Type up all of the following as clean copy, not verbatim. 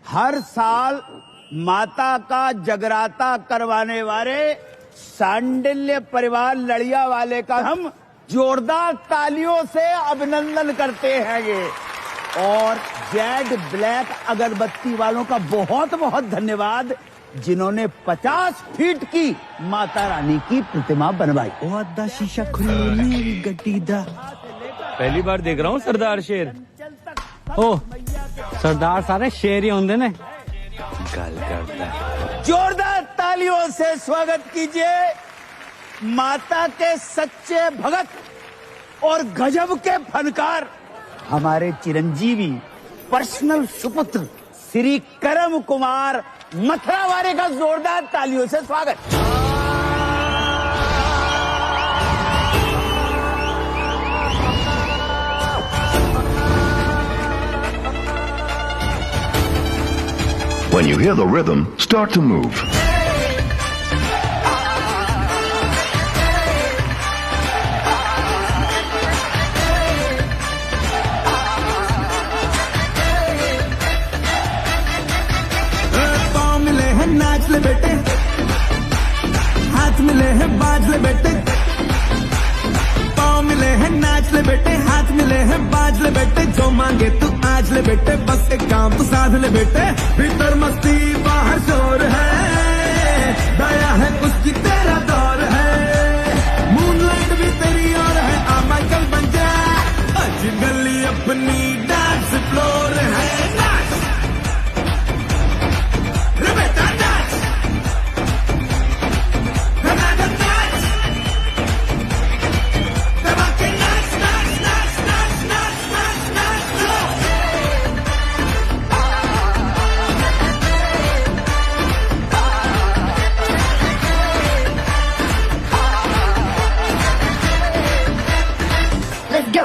हर साल माता का जगराता करवाने वाले सांडिल्य परिवार लड़िया वाले का हम जोरदार तालियों से अभिनंदन करते हैं ये। और जेड ब्लैक अगरबत्ती वालों का बहुत बहुत धन्यवाद जिन्होंने 50 फीट की माता रानी की प्रतिमा बनवाई। शीशा खुली गड्डी दा। पहली बार देख रहा हूँ सरदार शेर। ओ सरदार सारे शेर ही होंगे ने। गल करता है। जोरदार तालियों से स्वागत कीजिए माता के सच्चे भगत और गजब के फनकार हमारे चिरंजीवी पर्सनल सुपुत्र श्री करम कुमार मथुरावारे का जोरदार तालियों से स्वागत। When you hear the rhythm, start to move. पाँव मिले हैं नाच ले बेटे, हाथ मिले हैं बाज ले बेटे। पाँव मिले हैं नाच ले बेटे, हाथ मिले हैं बाज ले बेटे। जो मांगे तू आज ले बेटे, बस एक काम तू साध ले बेटे। भीतर मस्ती बाहर शोर है, दया है उसकी तेरा दौर है। मूनलाइट भी तेरी और है, आ माइकल बन जा। आज गली अपनी डांस फ्लोर है। नाच रे बेटा नाच, नाच नाच, दबा के नाच नाच नाच नाच नाच नाच नाच लो। Let's go.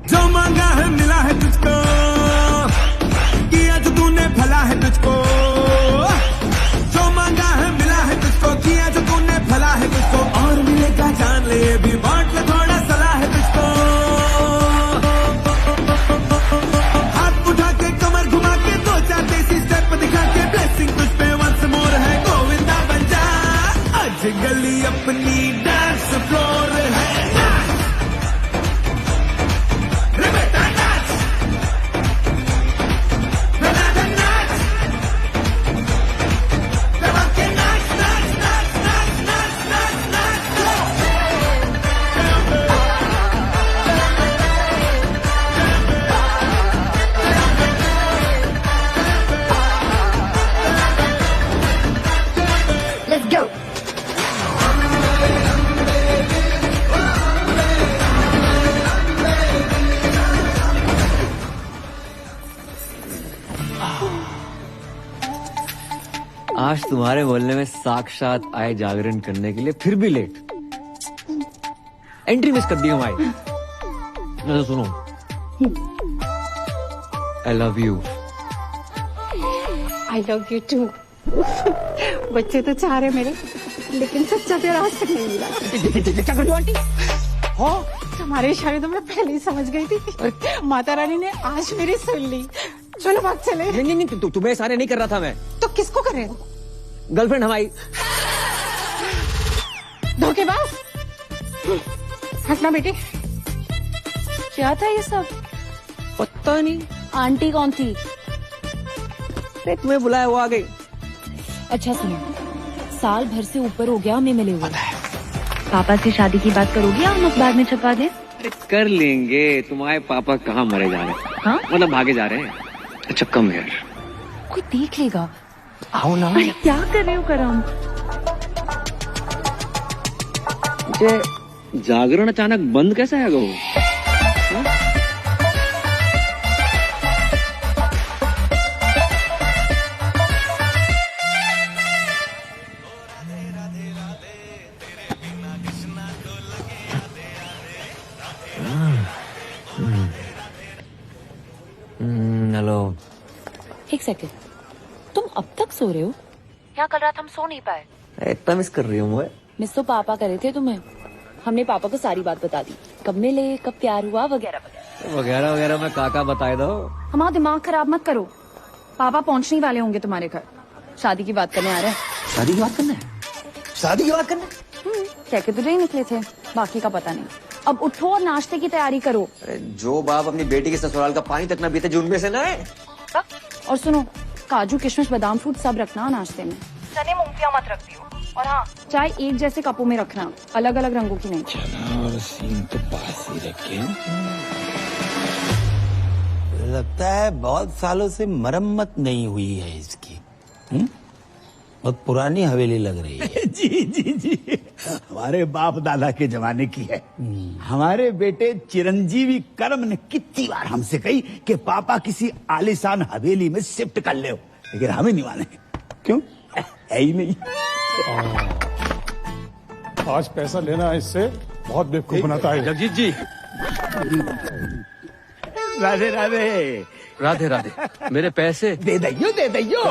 जो मांगा है मिला है तुझको, किया जो तूने भला है तुझको। जो मांगा है मिला है तुझको, किया जो तूने भला है तुझको। और मिलेगा जान ले, ये भी बांट ले थोड़ा सलाह है तुझको। हाथ उठा के कमर घुमा के दो चार देसी स्टेप दिखा के ब्लेसिंग तुझ पे वंस मोर है। गोविंदा बन जा, आज गली अपनी डांस फ्लोर है। रे बेटा नाच, नाच नाच, दबा के नाच नाच नाच नाच नाच नाच नाच लो। Let's go. आज तुम्हारे मोहल्ले में साक्षात आए जागरण करने के लिए, फिर भी लेट। एंट्री मिस कर दी हमारी। तो सुनो, I love you. I love you too. बच्चे तो चाह रहे मेरे, लेकिन सच्चा प्यार आज तक नहीं मिला। क्या कर दो आंटी? हो तुम्हारे इशारे तो मैं पहले ही समझ गई थी। माता रानी ने आज मेरी सुन ली। चलो भाग चले। नहीं, तुम्हें इशारे नहीं कर रहा था मैं। तो किसको कर रहे हो? गर्लफ्रेंड हमारी। धोखेबाज। हटना बेटे। क्या था ये सब? पता नहीं। आंटी कौन थी? तुम्हें बुलाया वो आ गई। अच्छा सुनो, साल भर से ऊपर हो गया हमें मिले हुए। पापा से शादी की बात करोगी या हम अखबार में छपवा दें? अरे कर लेंगे, तुम्हारे पापा कहाँ मरे जा रहे हैं? हाँ? मतलब भागे जा रहे हैं। अच्छा कम यार, कोई देख लेगा। आओ ना। अरे क्या कर रहे हो करम? मुझे जागरण अचानक बंद कैसे आ गया? हेलो। एक सेकंड, तुम अब तक सो रहे हो? क्या कल रात हम सो नहीं पाए? इतना मिस कर रही हूँ मैं। मिस तो पापा करे थे तुम्हें। हमने पापा को सारी बात बता दी, कब मिले, कब प्यार हुआ, वगैरह वगैरह। वगैरह वगैरह मैं काका बताए दो। हमारा दिमाग खराब मत करो। पापा पहुंचने वाले होंगे तुम्हारे घर, शादी की बात करने आ रहे हैं। शादी की बात करना है? शादी की बात करना है? कह के तुझे ही निकले थे, बाकी का पता नहीं। अब उठो और नाश्ते की तैयारी करो। अरे जो बाप अपनी बेटी के ससुराल का पानी तक ना पीते जो उनमें से ना है। और सुनो, काजू किशमिश बादाम फ्रूट सब रखना नाश्ते में। चने मूंगफलियां मत रख दियो। और हाँ, चाय एक जैसे कपों में रखना, अलग अलग रंगों की नहीं। चना और सीन तो पास ही रखे। लगता है बहुत सालों से मरम्मत नहीं हुई है इसकी। बहुत पुरानी हवेली लग रही है। जी जी जी, हमारे बाप दादा के जमाने की है। हमारे बेटे चिरंजीवी कर्म ने कितनी बार हमसे कही कि पापा किसी आलीशान हवेली में शिफ्ट कर ले, लेकिन हमें नहीं माने। क्यों? है ही नहीं। आज पैसा लेना इससे बहुत बेवकूफ बनाता है। जगजीत जी, राधे राधे। राधे राधे। मेरे पैसे दे दैयो।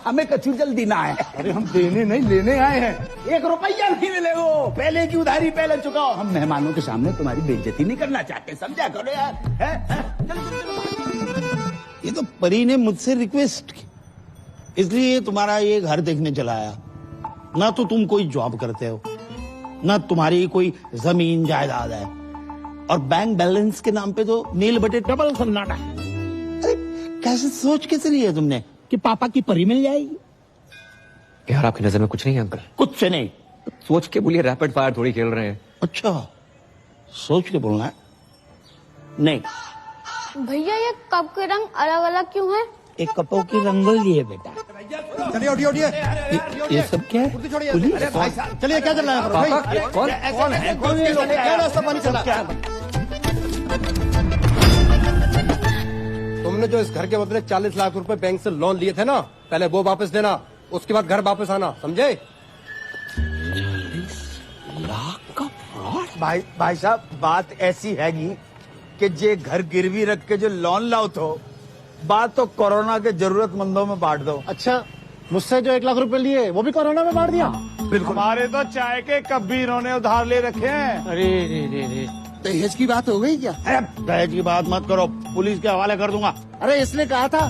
हमें कछु जल्दी ना है। अरे हम देने नहीं लेने आए हैं। 1 रुपया नहीं मिले वो, पहले की उधारी पहले चुकाओ। हम मेहमानों के सामने तुम्हारी बेइज्जती नहीं करना चाहते, समझा करो यार। ये तो परी ने मुझसे रिक्वेस्ट की, इसलिए तुम्हारा ये घर देखने चला आया। ना तो तुम कोई जॉब करते हो, ना तुम्हारी कोई जमीन जायदाद है, और बैंक बैलेंस के नाम पे तो नील बटे डबल सन्नाटा। अरे कैसे सोच कैसे ली है तुमने कि पापा की परी मिल जाएगी? यार आपकी नजर में कुछ नहीं है अंकल? कुछ से नहीं। सोच के बोलिए, रैपिड फायर थोड़ी खेल रहे हैं। अच्छा, सोच के बोलना है। नहीं भैया, ये कप के रंग अलग अलग क्यों है? एक कपों की रंगोली है बेटा। चलिए उठिए। ये सब क्या है? पुलिस? चलिए, क्या चल रहा है? पापा कौन? कौन है? कौन ये लोग? क्या रास्ता पानी चला? तुमने जो इस घर के बदले 40 लाख रुपए बैंक से लोन लिए थे ना, पहले वो वापस देना, उसके बाद घर वापस आना, समझे? 40 लाख का फ्रॉड? भाई साहब, बात ऐसी हैगी कि जे घर गिरवी रख के जो लोन लाओ तो बात तो कोरोना के जरूरतमंदों में बांट दो। अच्छा, मुझसे जो 1 लाख रुपए लिए वो भी कोरोना में बांट दिया? बिल्कुल। हमारे तो चाय के कप भी इन्होंने उधार ले रखे हैं। अरे दहेज की बात हो गई क्या? अरे दहेज की बात मत करो, पुलिस के हवाले कर दूंगा। अरे इसने कहा था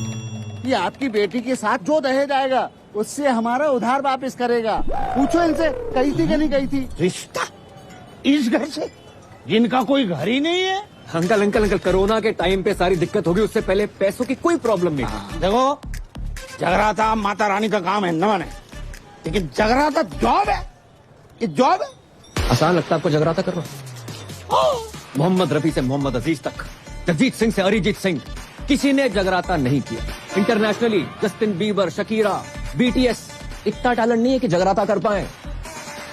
कि आपकी बेटी के साथ जो दहेज आएगा उससे हमारा उधार वापस करेगा। पूछो इनसे, कही थी कि नहीं कही थी? रिश्ता इस घर से, जिनका कोई घर ही नहीं है। अंकल अंकल अंकल, कोरोना के टाइम पे सारी दिक्कत होगी, उससे पहले पैसों की कोई प्रॉब्लम नहीं थी। देखो, जगराता माता रानी का काम है न माने, लेकिन जगराता जॉब है। ये जॉब है। आसान लगता है आपको जगराता करना? मोहम्मद रफी से मोहम्मद अजीज तक, जगजीत सिंह से अरिजीत सिंह, किसी ने जगराता नहीं किया। Internationally Justin Bieber, Shakira, BTS, इतना टैलेंट नहीं है कि जगराता कर पाए।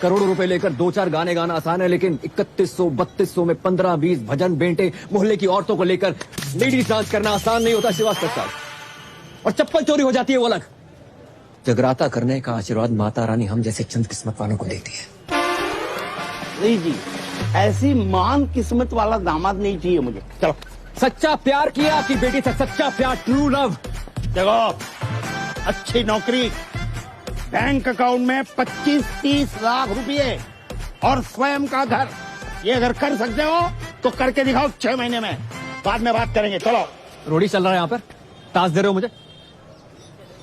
करोड़ों रुपए लेकर 2-4 गाने गाना आसान है, लेकिन 3100-3200 में 15-20 भजन बेंटे मोहल्ले की औरतों को लेकर लेडीज डांस करना आसान नहीं होता श्रीवास्तव साहब। और चप्पल चोरी हो जाती है वो अलग। जगराता करने का आशीर्वाद माता रानी हम जैसे चंद किस्मत वालों को देती है। नहीं जी, ऐसी महान किस्मत वाला दामाद नहीं चाहिए मुझे। चलो, सच्चा प्यार किया आपकी बेटी से, सच्चा प्यार, ट्रू लव। देखो, अच्छी नौकरी, बैंक अकाउंट में 25-30 लाख रुपए और स्वयं का घर, ये अगर कर सकते हो तो करके दिखाओ 6 महीने में, बाद में बात करेंगे। चलो। रोडी चल रहा है यहाँ पर, ताश दे रहे हो मुझे?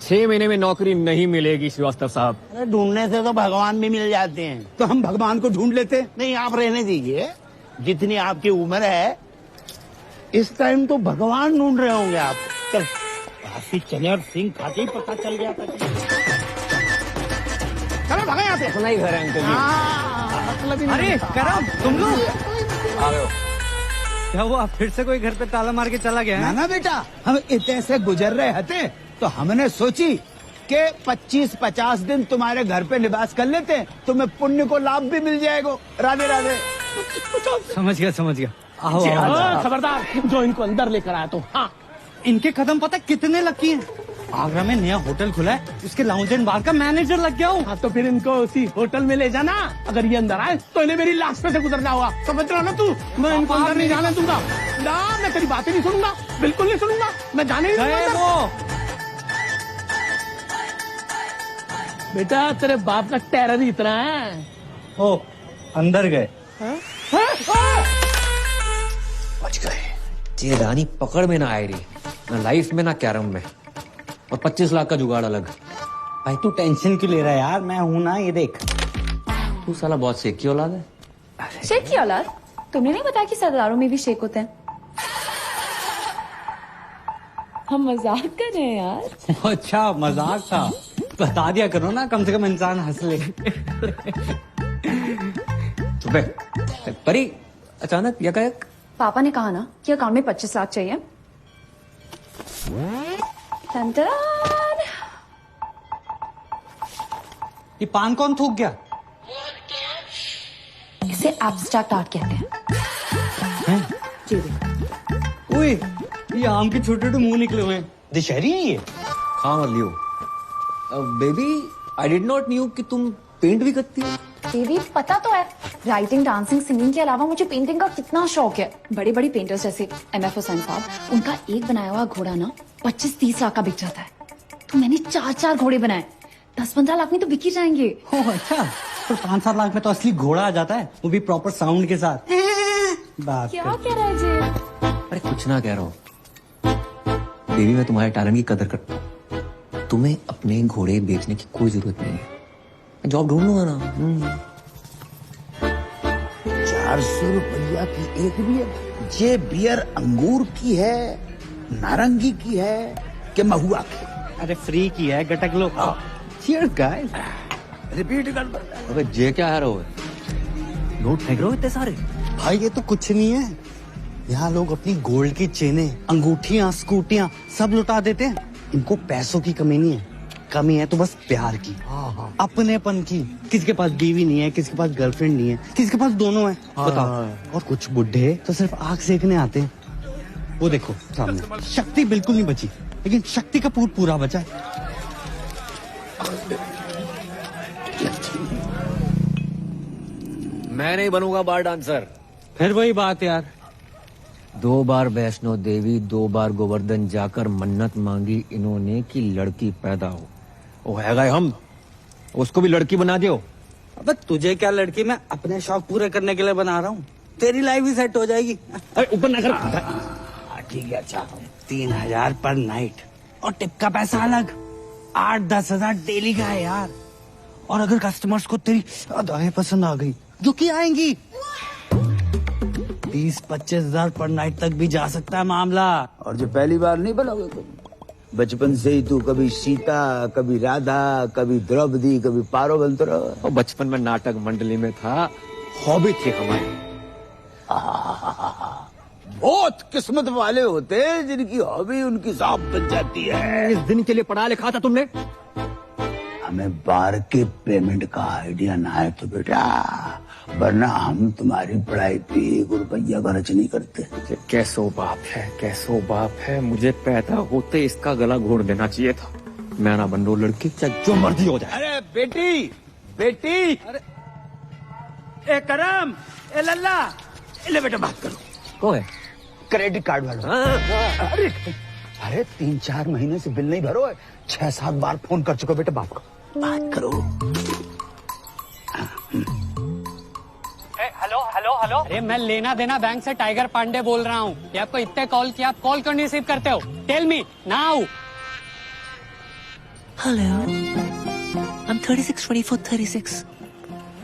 6 महीने में नौकरी नहीं मिलेगी श्रीवास्तव साहब। अरे ढूंढने से तो भगवान भी मिल जाते हैं, तो हम भगवान को ढूंढ लेते। नहीं, आप रहने दीजिए, जितनी आपकी उम्र है इस टाइम तो भगवान ढूंढ रहे होंगे आप। चल, बासी चने और सिंह खा के ही पता चल गया था। भागा यहाँ से। अपना ही घर है अंकल जी। अरे करम, तुम लोग क्या हुआ? फिर से कोई घर पे ताला मार के चला गया ना है? ना बेटा, हम इतने से गुजर रहे थे तो हमने सोची कि 25-50 दिन तुम्हारे घर पे निवास कर लेते हैं, तुम्हें पुण्य को लाभ भी मिल जाएगा। राधे राधे। समझ गया। आओ, आओ। खबरदार जो इनको अंदर लेकर आया तो। हाँ इनके कदम पता कितने लकी हैं? आगरा में नया होटल खुला है, उसके लाउंज एंड बार का मैनेजर लग गया हूँ। हाँ तो फिर इनको उसी होटल में ले जाना। अगर ये अंदर आए तो इन्हें मेरी लाश पे से गुजरना होगा, समझ रहा ना तू? मैं इनको अंदर नहीं जाने दूंगा ना, मैं तेरी बातें नहीं सुनूंगा, बिल्कुल नहीं सुनूंगा, मैं जाने नहीं दूंगा अंदर। बेटा तेरे बाप का टेरर ही इतना है। ओ, अंदर गए। बच गए। ये रानी पकड़ में ना आए रही, ना लाइफ में ना कैरम में, और 25 लाख का जुगाड़ अलग। भाई तू टेंशन क्यों ले रहा है यार? मैं हूं ना, ये देख। तू साला बहुत शेख की औलाद है। शेख की औलाद? तुमने नहीं बताया कि सरदारों में भी शेख होते हैं? हम मजाक कर रहे हैं यार। अच्छा मजाक था, बता दिया करो ना, कम से कम इंसान हंस ले। चुप है परी, अचानक यकायक। पापा ने कहा ना कि अकाउंट में 25 लाख चाहिए। टन-टन। ये पान कौन थूक गया? इसे एब्स्ट्रैक्ट आर्ट कहते हैं। जी देखो। ओए, ये आम के छोटे छोटे मुंह निकले हुए हैं, दशहरी है ये। खा मत लियो। Baby I did not knew कि तुम पेंट भी करती हो। बेबी पता तो है, राइटिंग, डांसिंग, सिंगिंग के अलावा मुझे पेंटिंग का कितना शौक है। बड़े बड़े पेंटर्स जैसे MF हुसैन साहब, उनका एक बनाया हुआ घोड़ा ना 25-30 लाख का बिक जाता है। तो मैंने 4 घोड़े बनाए, 10-15 लाख में तो बिक ही जाएंगे। ओह अच्छा, तो 5-7 लाख में तो असली घोड़ा आ जाता है, वो भी प्रॉपर साउंड के साथ। बात क्या कह रहा है जी? अरे कुछ ना कह रहा हूँ बेबी, मैं तुम्हारे टैलेंट की कदर करता हूँ। तुम्हें अपने घोड़े बेचने की कोई जरूरत नहीं है, मैं जॉब ढूंढ लूंगा ना। 400 रुपया की एक बियर। ये बियर अंगूर की है, नारंगी की है कि महुआ की? अरे फ्री की है, गटक लो। Cheers guys। रिपीट कर दो। अबे जे क्या है रहो, नोट फेंक रहे हो इतने सारे। भाई ये तो कुछ नहीं है, यहाँ लोग अपनी गोल्ड की चेनें, अंगूठियाँ, स्कूटियाँ सब लुटा देते हैं। इनको पैसों की कमी नहीं है, कमी है तो बस प्यार की, अपनेपन की। किसी के पास बीवी नहीं है, किसी के पास गर्लफ्रेंड नहीं है, किसी के पास दोनों है। बताओ। और कुछ बुढ़े तो सिर्फ आग सेकने आते हैं। वो देखो सामने, शक्ति बिल्कुल नहीं बची, लेकिन शक्ति कपूर पूरा बचा है। मैं नहीं बनूंगा बार डांसर। फिर वही बात यार, 2 बार वैष्णो देवी, 2 बार गोवर्धन जाकर मन्नत मांगी इन्होंने कि लड़की पैदा हो। वो है गए हम, उसको भी लड़की बना दियो। अबे तुझे क्या लड़की, मैं अपने शौक पूरे करने के लिए बना रहा हूँ। तेरी लाइफ भी सेट हो जाएगी। अरे ऊपर ना कर। ठीक है अच्छा, 3000 पर नाइट और टिप का पैसा अलग। 8-10 हजार डेली का है यार। और अगर कस्टमर्स को तेरी अदाएं पसंद आ गई, जो कि आएंगी, 20-25 हजार पर नाइट तक भी जा सकता है मामला। और जो पहली बार नहीं बनोगे तुम, बचपन से ही तू कभी सीता, कभी राधा, कभी द्रौपदी, कभी पारो बनते रहो। और बचपन में नाटक मंडली में था, हॉबी थी हमारी। बहुत किस्मत वाले होते हैं जिनकी हॉबी उनकी जॉब बन जाती है। इस दिन के लिए पढ़ा लिखा था तुमने। हमें बार के पेमेंट का आइडिया ना है तो बेटा, वरना हम तुम्हारी पढ़ाई पे 1 रुपया खर्च नहीं करते। कैसो बाप है, कैसो बाप है, मुझे पैदा होते इसका गला घोड़ देना चाहिए था। मैं ना बन रो लड़की, चाहे जो मर्जी हो जाए। अरे बेटी, बेटी, अरे ए करम, ए लल्ला, ले बेटा बात करो। कौन है? क्रेडिट कार्ड वाला। अरे 3-4 महीने से बिल नहीं भरो है, 6-7 बार फोन कर चुके बेटा बाप को, बात करो। हेलो हेलो हेलो, अरे मैं लेना देना बैंक से टाइगर पांडे बोल रहा हूँ। ये आपको इतने कॉल किया, आप कॉल क्यों नहीं रिसीव करते हो? Tell me now. Hello, I'm 36-24-36।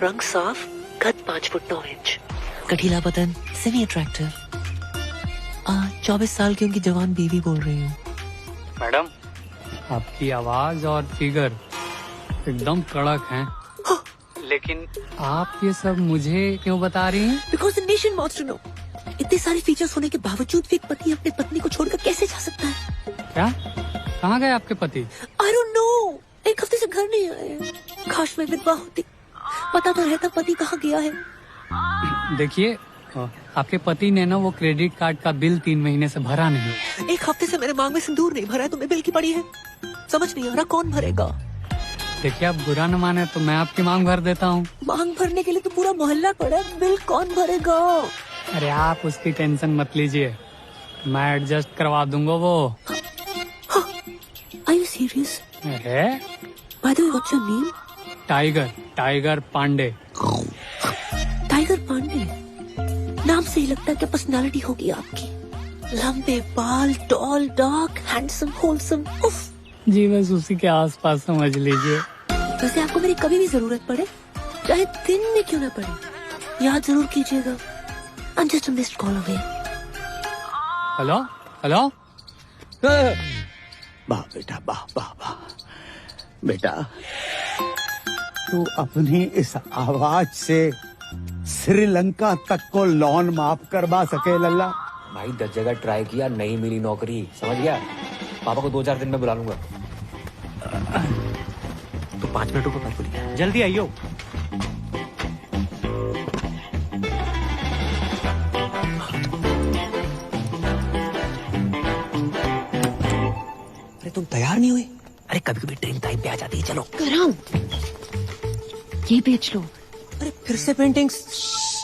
रंग साफ, कद 5 फुट 9 इंच, गठीला बदन, सेमी अट्रैक्टिव। 24 साल की उनकी जवान बीवी बोल रही हूँ। मैडम, आपकी आवाज और फिगर एकदम कड़क हैं। लेकिन आप ये सब मुझे क्यों बता रही हैं? Because the nation wants to know. इतने सारे फीचर्स होने के बावजूद भी एक पति अपनी पत्नी को छोड़कर कैसे जा सकता है? क्या? कहाँ गए आपके पति? I don't know. एक हफ्ते से घर नहीं आए। काश मैं विधवा होती, पता तो रहता पति कहाँ गया है। देखिए, आपके पति ने ना वो क्रेडिट कार्ड का बिल 3 महीने से भरा नहीं। एक हफ्ते से मेरे मांग में सिंदूर नहीं भरा है, तुम्हें बिल की पड़ी है। समझ नहीं आ रहा कौन भरेगा। देखिए, आप बुरा न माने तो मैं आपकी मांग भर देता हूँ। मांग भरने के लिए तो पूरा मोहल्ला पड़ा है, बिल कौन भरेगा? अरे आप उसकी टेंशन मत लीजिए, मैं एडजस्ट करवा दूंगा वो। Are you serious? अरे By the way, what's your name? Tiger Pandey. Tiger Pandey नाम से ही लगता है कि पर्सनालिटी होगी आपकी। लंबे बाल, टॉल, डार्क, हैंडसम, होलसम। उफ। जी बस उसी के आसपास समझ लीजिए। वैसे आपको मेरी कभी भी जरूरत पड़े, चाहे दिन में क्यों ना पड़े, याद जरूर कीजिएगा। I'm just a missed call away. Hello hello. वाह बेटा, वाह वाह वाह बेटा, तू अपनी इस आवाज से श्रीलंका तक को लोन माफ करवा सके लल्ला। भाई 10 जगह ट्राई किया, नहीं मिली नौकरी, समझ गया? पापा को 2-4 दिन में बुला लूंगा। तो 5 मिनट को बात करिए, जल्दी आइयो। अरे तुम तैयार नहीं हुई? अरे कभी कभी ड्रीम टाइम पे आ जाती है। चलो करम, ये बेच लो। अरे फिर से पेंटिंग्स?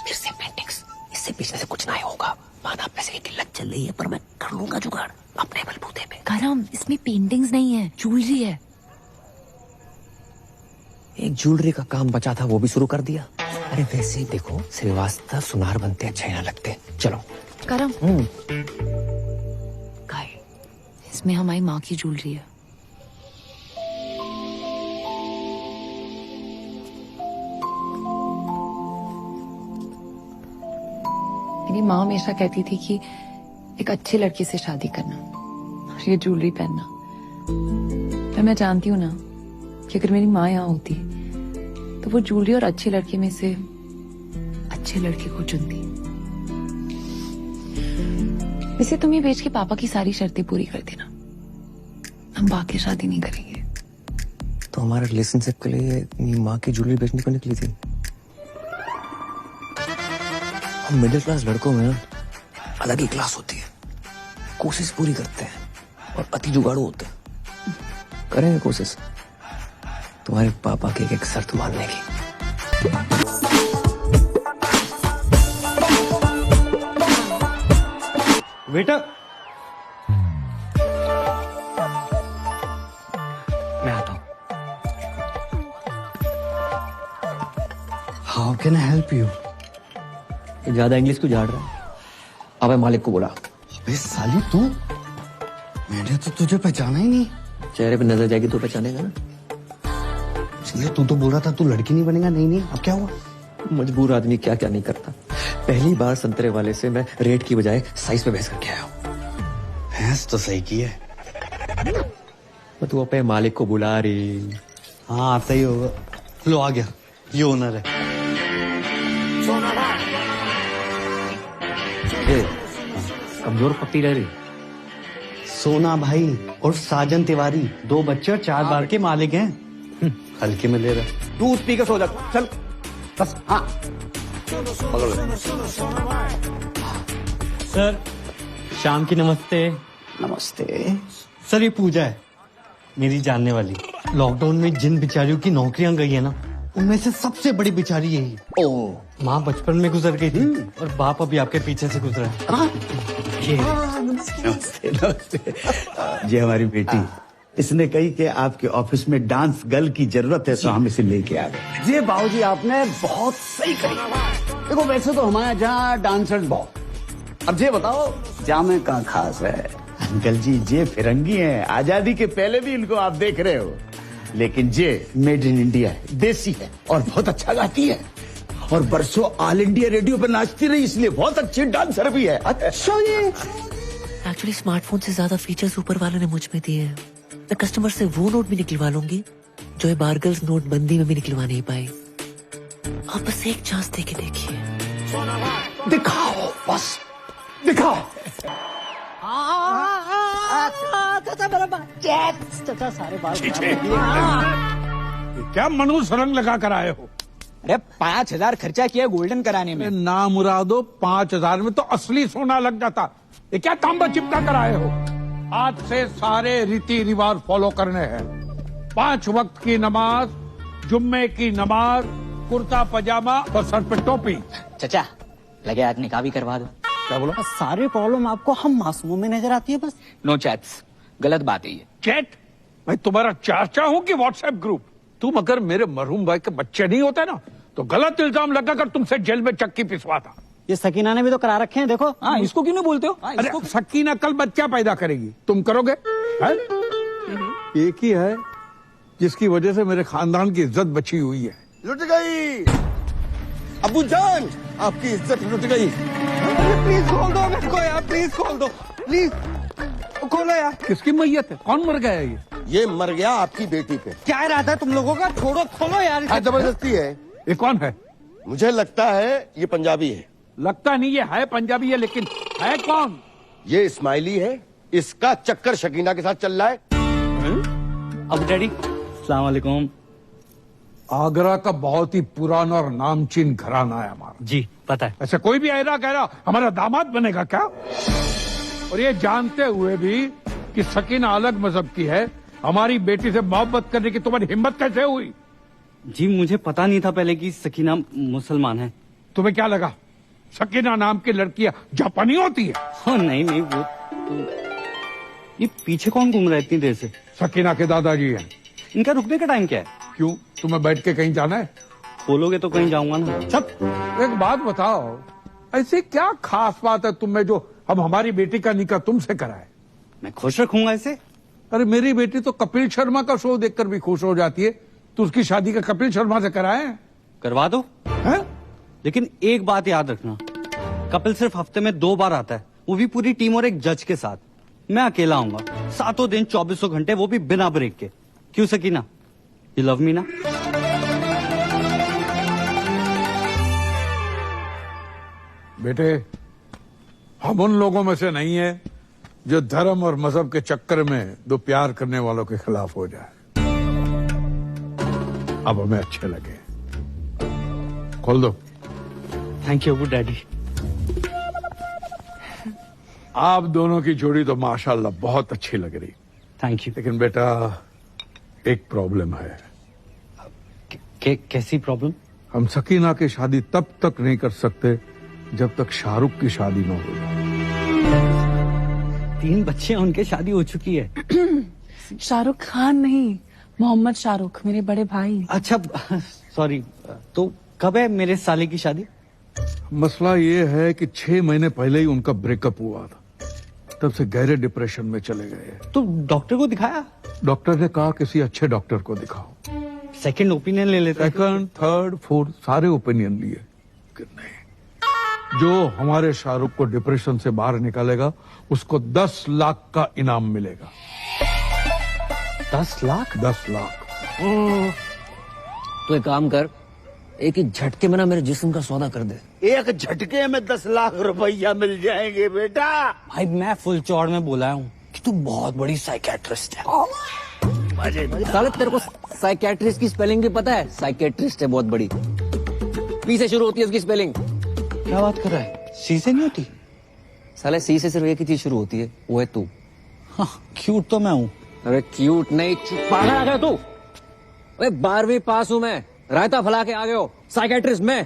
इससे बेचने से कुछ नहीं होगा। माना पैसे की किल्लत चल रही है, पर मैं कर लूंगा जुगाड़ अपने बलबूते पे। करम, इसमें पेंटिंग्स नहीं है, ज्वेलरी है। एक ज्वेलरी का काम बचा था, वो भी शुरू कर दिया। अरे वैसे ही देखो, श्रीवास्तव सुनार बनते अच्छे ना लगते। चलो करम, इसमें हमारी माँ की ज्वेलरी है। मेरी माँ हमेशा कहती थी कि एक अच्छे लड़के से शादी करना और ये ज्वेलरी पहनना। पर मैं जानती हूँ ना कि अगर मेरी माँ यहाँ होती तो वो ज्वेलरी और अच्छे लड़के में से अच्छे लड़के को चुनती। वैसे तुम ये बेच के पापा की सारी शर्तें पूरी कर देना, हम बाकी शादी नहीं करेंगे। तो हमारे रिलेशनशिप के लिए अपनी माँ की ज्वेलरी बेचने को निकली थी। हम मिडिल क्लास लड़कों में अलग ही क्लास होती है, कोशिश पूरी करते हैं और अति जुगाड़ू होते हैं। करेंगे कोशिश तुम्हारे पापा की एक शर्त मानने की। बेटा मैं आता हूँ। How can I help you? ज्यादा इंग्लिश क्यों झाड़ रहा है? अबे मालिक को बोला। अबे साली तू, मैंने तो तुझे पहचाना ही नहीं। चेहरे पे नजर जाएगी तो पहचानेगा ना। इसलिए तू तो बोल रहा था तू लड़की नहीं बनेगा। नहीं, अब क्या हुआ? मजबूर आदमी क्या क्या नहीं करता। पहली बार संतरे वाले से मैं रेट की बजाय साइज पे बहस करके आया हूँ। भैंस तो सही की है। तू अपने मालिक को बुला रही। हाँ आता ही होगा। लो आ गया, ये ओनर है। कमजोर पत्ती रह रही। सोना भाई और साजन तिवारी, 2 बच्चे और 4 बार के मालिक हैं। हल्के में ले रहा। तू स्पीकर सो जा, चल बस। हाँ सर, शाम की नमस्ते। नमस्ते सर, ये पूजा है मेरी जानने वाली। लॉकडाउन में जिन बिचारियों की नौकरियां गई है ना, उनमें से सबसे बड़ी बिचारी यही। ओ, माँ बचपन में गुजर गई थी और बाप अभी आपके पीछे से गुजरा है। ये नमस्ते नमस्ते। ये हमारी बेटी, इसने कही कि आपके ऑफिस में डांस गर्ल की जरूरत है, तो हम इसे लेके आ गए। जी बाबूजी, आपने बहुत सही कही। देखो वैसे तो हमारे यहाँ डांसर्स बहुत, अब ये बताओ जामे कहाँ खास है। अंकल जी, ये फिरंगी हैं, आजादी के पहले भी इनको आप देख रहे हो, लेकिन ये मेड इन इंडिया है, देसी है और बहुत अच्छा गाती है और बरसों ऑल इंडिया रेडियो पर नाचती रही, इसलिए बहुत अच्छी डांसर भी है। अच्छा, ये एक्चुअली स्मार्टफोन से ज्यादा फीचर्स ऊपर वाले ने मुझ में दिए हैं। मैं कस्टमर से वो नोट भी निकलवा लूंगी जो ये बारगल्स नोटबंदी में भी निकलवा नहीं पाई। आप बस एक चांस दे के देखिए। दिखाओ, बस दिखाओ। चाचा सारे बाल क्या मनुष्य रंग लगा कर आए हो? अरे 5,000 खर्चा किया गोल्डन कराने में। ना मुरादो, 5,000 में तो असली सोना लग जाता। ये क्या तांबा चिपका कर आए हो? आज से सारे रीति रिवाज फॉलो करने हैं। 5 वक्त की नमाज, जुम्मे की नमाज, कुर्ता पजामा और सर पे टोपी। चाचा लगे आज निकाह भी करवा दो। क्या बोला? सारे प्रॉब्लम आपको हम मासूमों में नजर आती है बस। नो चैट्स, गलत बात है ये। चैट? मैं तुम्हारा चाचा हूँ कि व्हाट्सएप ग्रुप? तुम अगर मेरे मरहूम भाई के बच्चे नहीं होते ना तो गलत इल्जाम लगाकर तुमसे जेल में चक्की पिसवाता। ये सकीना ने भी तो करा रखे हैं, देखो। हाँ, इसको क्यों नहीं बोलते हो? अरे सकीना कल बच्चा पैदा करेगी, तुम करोगे? है? एक ही है जिसकी वजह से मेरे खानदान की इज्जत बची हुई है। लुट गई अबू जान, आपकी इज्जत लुट गई। प्लीज खोल दो मेरे को यार, प्लीज खोल दो, प्लीज खोलो यार। किसकी मैयत है? कौन मर गया है ये मर गया आपकी बेटी पे। क्या इरादा है तुम लोगों का? छोड़ो, खोलो यार। जबरदस्ती है। ये कौन है? मुझे लगता है ये पंजाबी है। लगता नहीं ये है पंजाबी है, लेकिन है कौन? ये इस्माइली है। इसका चक्कर शकीना के साथ चल रहा है। अब डैडी अस्सलाम वालेकुम। आगरा का बहुत ही पुराना और नामचीन घराना है हमारा। जी पता है। ऐसे कोई भी ऐरा कह रहा हमारा दामाद बनेगा क्या? और ये जानते हुए भी कि सकीना अलग मजहब की है, हमारी बेटी से मोहब्बत करने की तुम्हारी हिम्मत कैसे हुई? जी मुझे पता नहीं था पहले कि सकीना मुसलमान है। तुम्हें क्या लगा सकीना नाम की लड़कियां जापानी होती है? हाँ नहीं नहीं, वो ये पीछे कौन घूम रहा है इतनी देर से? सकीना के दादाजी हैं। इनका रुकने का टाइम क्या है? क्यों, तुम्हें बैठ के कहीं जाना है? बोलोगे तो कहीं जाऊंगा ना। सब एक बात बताओ, ऐसी क्या खास बात है तुम में जो हम हमारी बेटी का निकाह तुमसे कराए? मैं खुश रखूंगा इसे। अरे मेरी बेटी तो कपिल शर्मा का शो देखकर भी खुश हो जाती है, तो उसकी शादी का कपिल शर्मा से कराए? करवा दो है? लेकिन एक बात याद रखना, कपिल सिर्फ हफ्ते में 2 बार आता है, वो भी पूरी टीम और एक जज के साथ। मैं अकेला आऊंगा 7 दिन 24 घंटे, वो भी बिना ब्रेक के। क्यों सकीना, यू लव मी ना? बेटे, हम उन लोगों में से नहीं है जो धर्म और मजहब के चक्कर में दो प्यार करने वालों के खिलाफ हो जाए। अब हमें अच्छे लगे। खोल दो। Thank you daddy. आप दोनों की जोड़ी तो माशाल्लाह बहुत अच्छी लग रही। Thank you. लेकिन बेटा एक प्रॉब्लम है। कैसी प्रॉब्लम? हम सकीना की शादी तब तक नहीं कर सकते जब तक शाहरुख की शादी न हो जाए। 3 बच्चे हैं, उनके शादी हो चुकी है। शाहरुख खान नहीं, मोहम्मद शाहरुख, मेरे बड़े भाई। अच्छा सॉरी, तो कब है मेरे साले की शादी? मसला ये है कि 6 महीने पहले ही उनका ब्रेकअप हुआ था, तब से गहरे डिप्रेशन में चले गए। तो डॉक्टर को दिखाया? डॉक्टर ने कहा किसी अच्छे डॉक्टर को दिखाओ। सेकंड ओपिनियन ले लेते। सेकंड, थर्ड, फोर्थ सारे ओपिनियन लिए, नहीं। जो हमारे शाहरुख को डिप्रेशन से बाहर निकालेगा उसको 10 लाख का इनाम मिलेगा। 10 लाख? 10 लाख। तो एक काम कर, एक ही झटके में ना मेरे जिस्म का सौदा कर दे। एक झटके में 10 लाख रुपया मिल जाएंगे बेटा। भाई मैं फुल चौड़ में बोला हूँ कि तू बहुत बड़ी साइकेट्रिस्ट है। साले तेरे को साइकेट्रिस्ट की स्पेलिंग भी पता है? साइकेट्रिस्ट है बहुत बड़ी, पी से शुरू होती है उसकी स्पेलिंग। क्या बात कर रहा है? सी से नहीं होती? साले सी से सिर्फ एक ही चीज शुरू होती है, वो है तू। हाँ, क्यूट तो मैं हूँ। अरे क्यूट नहीं, पागल आ गया तू। अरे 12वीं पास हूँ मैं, रायता फैला के आ गए हो। साइकेट्रिस्ट मैं।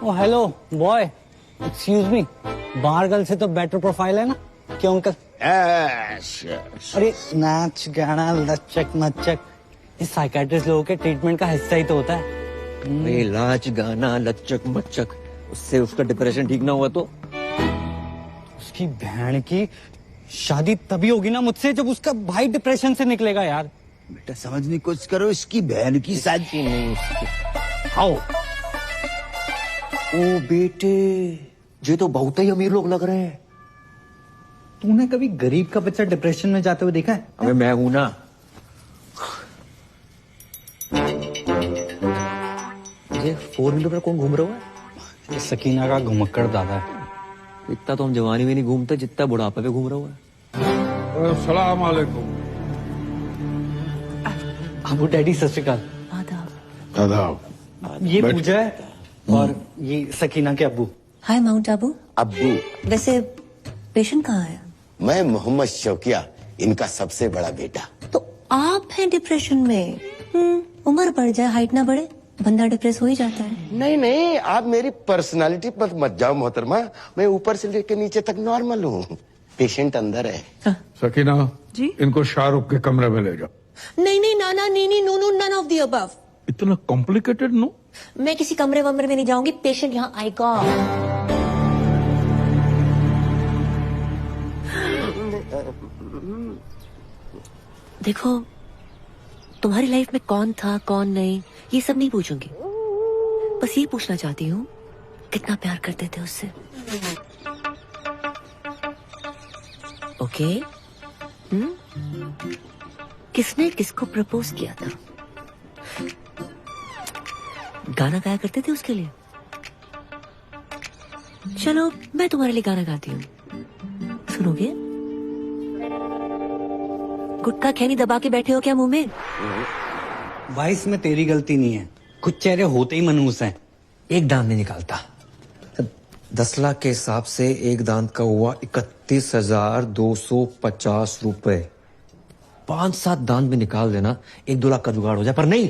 ओ हेलो बॉय, एक्सक्यूज मी, बाहर गर्ल से तो बेटर प्रोफाइल है ना? क्यों अंकल? अरे नाच गाना लचक मचक, इस साइकेट्रिस्ट लोगों के ट्रीटमेंट का हिस्सा ही तो होता है। नाच गाना लचक मचक, उससे उसका डिप्रेशन ठीक ना हुआ तो? उसकी बहन की शादी तभी होगी ना मुझसे जब उसका भाई डिप्रेशन से निकलेगा यार। बेटा समझने की कोशिश करो, इसकी बहन की शादी नहीं उसकी। आओ। ओ बेटे, ये तो बहुत ही अमीर लोग लग रहे हैं। तूने कभी गरीब का बच्चा डिप्रेशन में जाते हुए देखा है? अबे मैं हूं ना। ये 4 व्हीलर पर कौन घूम रहा हुआ है? ये सकीना का घुमक्कड़ दादा है। इतना तो हम जवानी में नहीं घूमते जितना बुढ़ापे पे घूम रहा हुआ है। अस्सलाम वालेकुम। अबू डैडी सत श्री अकाल। आदाब। ये पूजा है और ये सकीना के अब्बू। हाय माउंट आबू। अब्बू। वैसे पेशेंट कहाँ है? मैं मोहम्मद शौकिया, इनका सबसे बड़ा बेटा। तो आप हैं डिप्रेशन में? उम्र बढ़ जाए हाइट ना बढ़े, बंदा डिप्रेस हो ही जाता है। नहीं नहीं, आप मेरी पर्सनालिटी पर मत जाओ मोहतरमा, मैं ऊपर से लेकर नीचे तक नॉर्मल हूँ। पेशेंट अंदर है। सकीना जी? इनको शाहरुख के कमरे में ले जाओ। नहीं नहीं नाना नीनी नूनू नन ऑफ द अबव। इतना कॉम्प्लिकेटेड नो? मैं किसी कमरे वमरे में नहीं जाऊंगी, पेशेंट यहाँ आएगा। देखो तुम्हारी लाइफ में कौन था कौन नहीं ये सब नहीं पूछूंगी, बस ये पूछना चाहती हूँ कितना प्यार करते थे उससे। ओके किसने किसको प्रपोज किया था? गाना गाया करते थे उसके लिए? चलो मैं तुम्हारे लिए गाना गाती हूँ, सुनोगे? गुटखा खैनी दबा के बैठे हो क्या मुंह में? भाई इसमें तेरी गलती नहीं है, कुछ चेहरे होते ही मनहूस हैं। एक दांत नहीं निकालता। 10 लाख के हिसाब से एक दांत का हुआ 31,250 रुपए। 5-7 दांत भी निकाल देना, 1-2 लाख का जुगाड़ हो जाए, पर नहीं।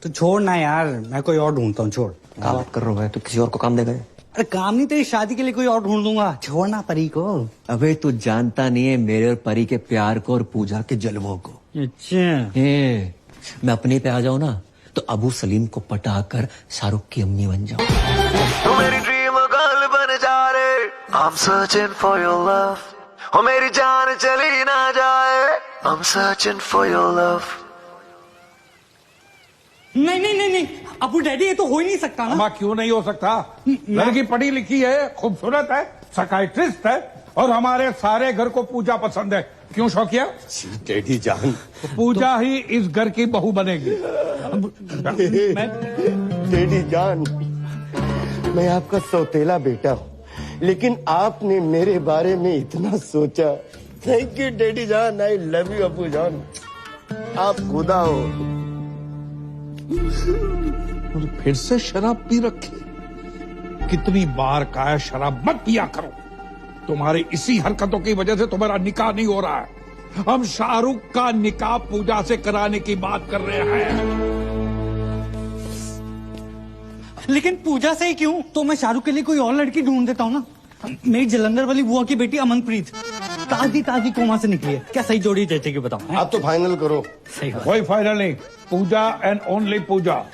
तो छोड़ ना यार, मैं कोई और ढूंढता हूँ। छोड़। क्या बात कर रहा है? तो किसी और को काम देगा? अरे काम नहीं, तेरी शादी के लिए कोई और ढूंढ दूंगा। छोड़ना परी को। अबे तू जानता नहीं है मेरे और परी के प्यार को और पूजा के जलवों को। अच्छा मैं अपने पे आ जाऊं ना तो अबू सलीम को पटाकर शाहरुख की अम्मी बन जाऊं। तू मेरी ड्रीम गर्ल बन जा रे, I'm searching for your love। ओ मेरी जान चली ना जाए, I'm searching for your love। नहीं नहीं नहीं नहीं अबू डैडी, ये तो हो ही नहीं सकता ना। अम्मा क्यों नहीं हो सकता? लड़की पढ़ी लिखी है, खूबसूरत है, साइकियाट्रिस्ट है और हमारे सारे घर को पूजा पसंद है। क्यों शौकिया? डैडी जान, पूजा ही इस घर की बहू बनेगी। डैडी जान, मैं आपका सौतेला बेटा हूँ, लेकिन आपने मेरे बारे में इतना सोचा। थैंक यू डैडी जान, आई लव यू अबू जान, आप खुदा हो। और फिर से शराब पी रखी। कितनी बार कहा शराब मत पिया करो। तुम्हारी इसी हरकतों की वजह से तुम्हारा निकाह नहीं हो रहा है। हम शाहरुख का निकाह पूजा से कराने की बात कर रहे हैं। लेकिन पूजा से ही क्यों? तो मैं शाहरुख के लिए कोई और लड़की ढूंढ देता हूँ ना। मेरी जलंधर वाली बुआ की बेटी अमनप्रीत ताजी ताजी कोमा से निकली है। क्या सही जोड़ी जचेगी बताओ? आप तो फाइनल करो। सही बात। कोई फाइनल नहीं, पूजा एंड ओनली पूजा।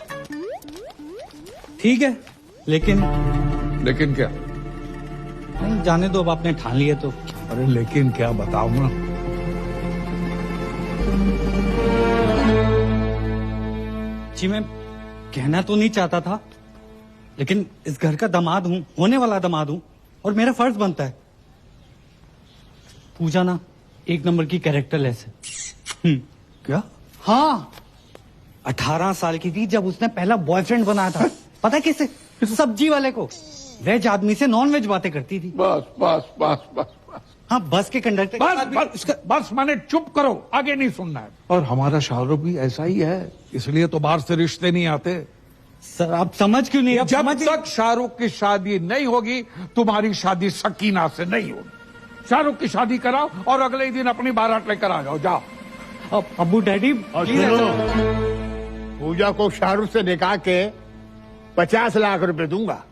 ठीक है, लेकिन क्या? नहीं जाने दो, अब आपने ठान लिया तो। अरे लेकिन क्या बताओ ना। जी मैं कहना तो नहीं चाहता था, लेकिन इस घर का दामाद हूँ, होने वाला दामाद हूँ, और मेरा फर्ज बनता है। पूजा ना 1 नंबर की कैरेक्टरलेस है। क्या? हाँ, 18 साल की थी जब उसने पहला बॉयफ्रेंड बनाया था। पता है किसे? सब्जी वाले को। वेज आदमी से नॉन वेज बातें करती थी। बस बस बस बस बस। हाँ, बस के कंडक्टर बस माने चुप करो, आगे नहीं सुनना है। और हमारा शाहरुख भी ऐसा ही है, इसलिए तो बाहर से रिश्ते नहीं आते। सर आप समझ क्यों नहीं? जब तक शाहरुख की शादी नहीं होगी, तुम्हारी शादी सकीना से नहीं होगी। शाहरुख की शादी कराओ और अगले ही दिन अपनी बारात लेकर आ जाओ। जाओ। अबू डैडी पूजा को शाहरुख से निकाह के 50 लाख रुपए दूंगा।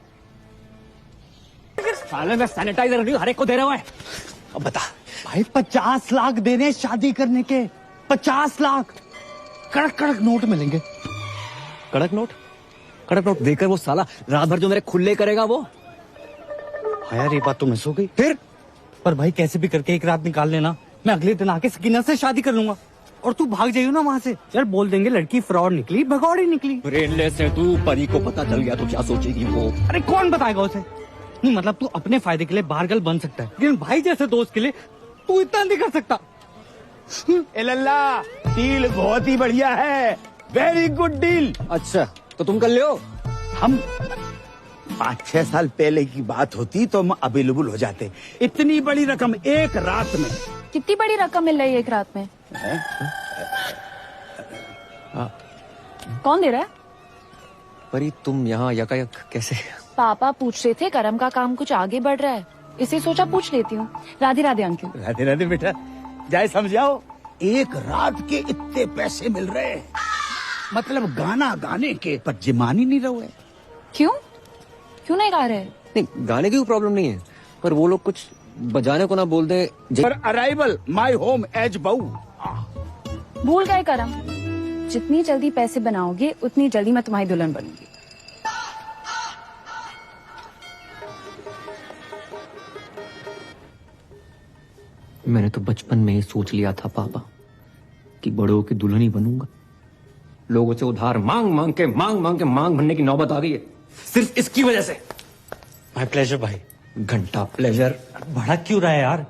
साले मैं सैनिटाइजर नहीं हर एक को दे रहा है। अब बता भाई, 50 लाख देने शादी करने के, 50 लाख। कड़क कड़क नोट मिलेंगे। कड़क नोट? कड़क नोट देकर वो साला रात भर जो मेरे खुले करेगा वो। हाँ यार, ये बात तो मिस हो गई। फिर पर भाई कैसे भी करके एक रात निकाल लेना, मैं अगले दिन आके सकीना से शादी कर लूंगा। और तू भाग जाइयो ना वहाँ से। यार बोल देंगे लड़की फ्रॉड निकली, भगौड़ी निकली। ब्रेनलेस है तू, परी को पता चल गया तो क्या सोचेगी वो? अरे कौन बताएगा उसे? नहीं मतलब तू अपने फायदे के लिए बारगल बन सकता है, लेकिन भाई जैसे दोस्त के लिए तू इतना नहीं कर सकता। ए लल्ला, डील बहुत ही बढ़िया है, वेरी गुड डील। अच्छा तो तुम कर लियो? हम 5-6 साल पहले की बात होती तो हम अवेलेबल हो जाते। इतनी बड़ी रकम एक रात में। कितनी बड़ी रकम मिल रही है एक रात में? कौन दे रहा है? परी तुम यहाँ यकायक कैसे? पापा पूछ रहे थे करम का काम कुछ आगे बढ़ रहा है, इसे सोचा पूछ लेती हूँ। राधे राधे अंकल। राधे राधे बेटा, जाए समझाओ। एक रात के इतने पैसे मिल रहे हैं, मतलब गाना गाने के, पर जिमान ही नहीं रहो है। क्यों क्यों नहीं गा रहे? नहीं, गाने की कोई प्रॉब्लम नहीं है, पर वो लोग कुछ बजाने को ना बोल दे। पर अराइवल माय होम एज बहू। भूल गए करम, जितनी जल्दी पैसे बनाओगे उतनी जल्दी मैं तुम्हारी दुल्हन बनूंगी। मैंने तो बचपन में ही सोच लिया था पापा कि बड़ों की दुल्हन ही बनूंगा। लोगों से उधार मांग मांग के मांग भरने की नौबत आ गई है, सिर्फ इसकी वजह से। माय प्लेजर भाई। घंटा प्लेजर। बड़ा क्यों रहा है यार?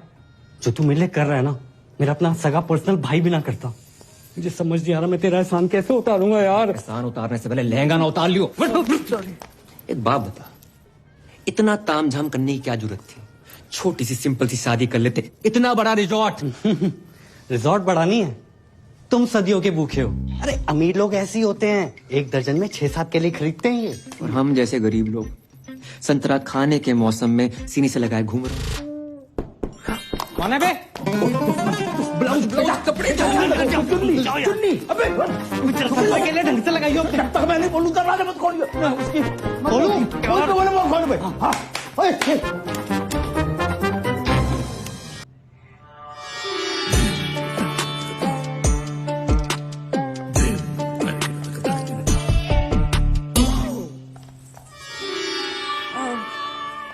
जो तू मेरे लिए कर रहा है ना, मेरा अपना सगा पर्सनल भाई भी ना करता। मुझे समझ नहीं आ रहा मैं तेरा एहसान कैसे उतारूंगा यार। एहसान उतारने से पहले लहंगा ना उतार लियो। एक बात बता, इतना तामझाम करने की क्या जरूरत थी? छोटी सी सिंपल सी शादी कर लेते। इतना बड़ा रिजॉर्ट। रिजॉर्ट बड़ा नहीं है, तुम सदियों के भूखे हो। अरे अमीर लोग ऐसे ही होते हैं, 1 दर्जन में 6-7 केले खरीदते हैं ये। और हम जैसे गरीब लोग संतरा खाने के मौसम में सीने से लगाए घूम रहे। कौन है बे? ब्लाउज कपड़े चुन्नी। अबे केले ढंग से लगाइयो। जब तक मैं नहीं बोलूं दरवाजा मत खोलियो।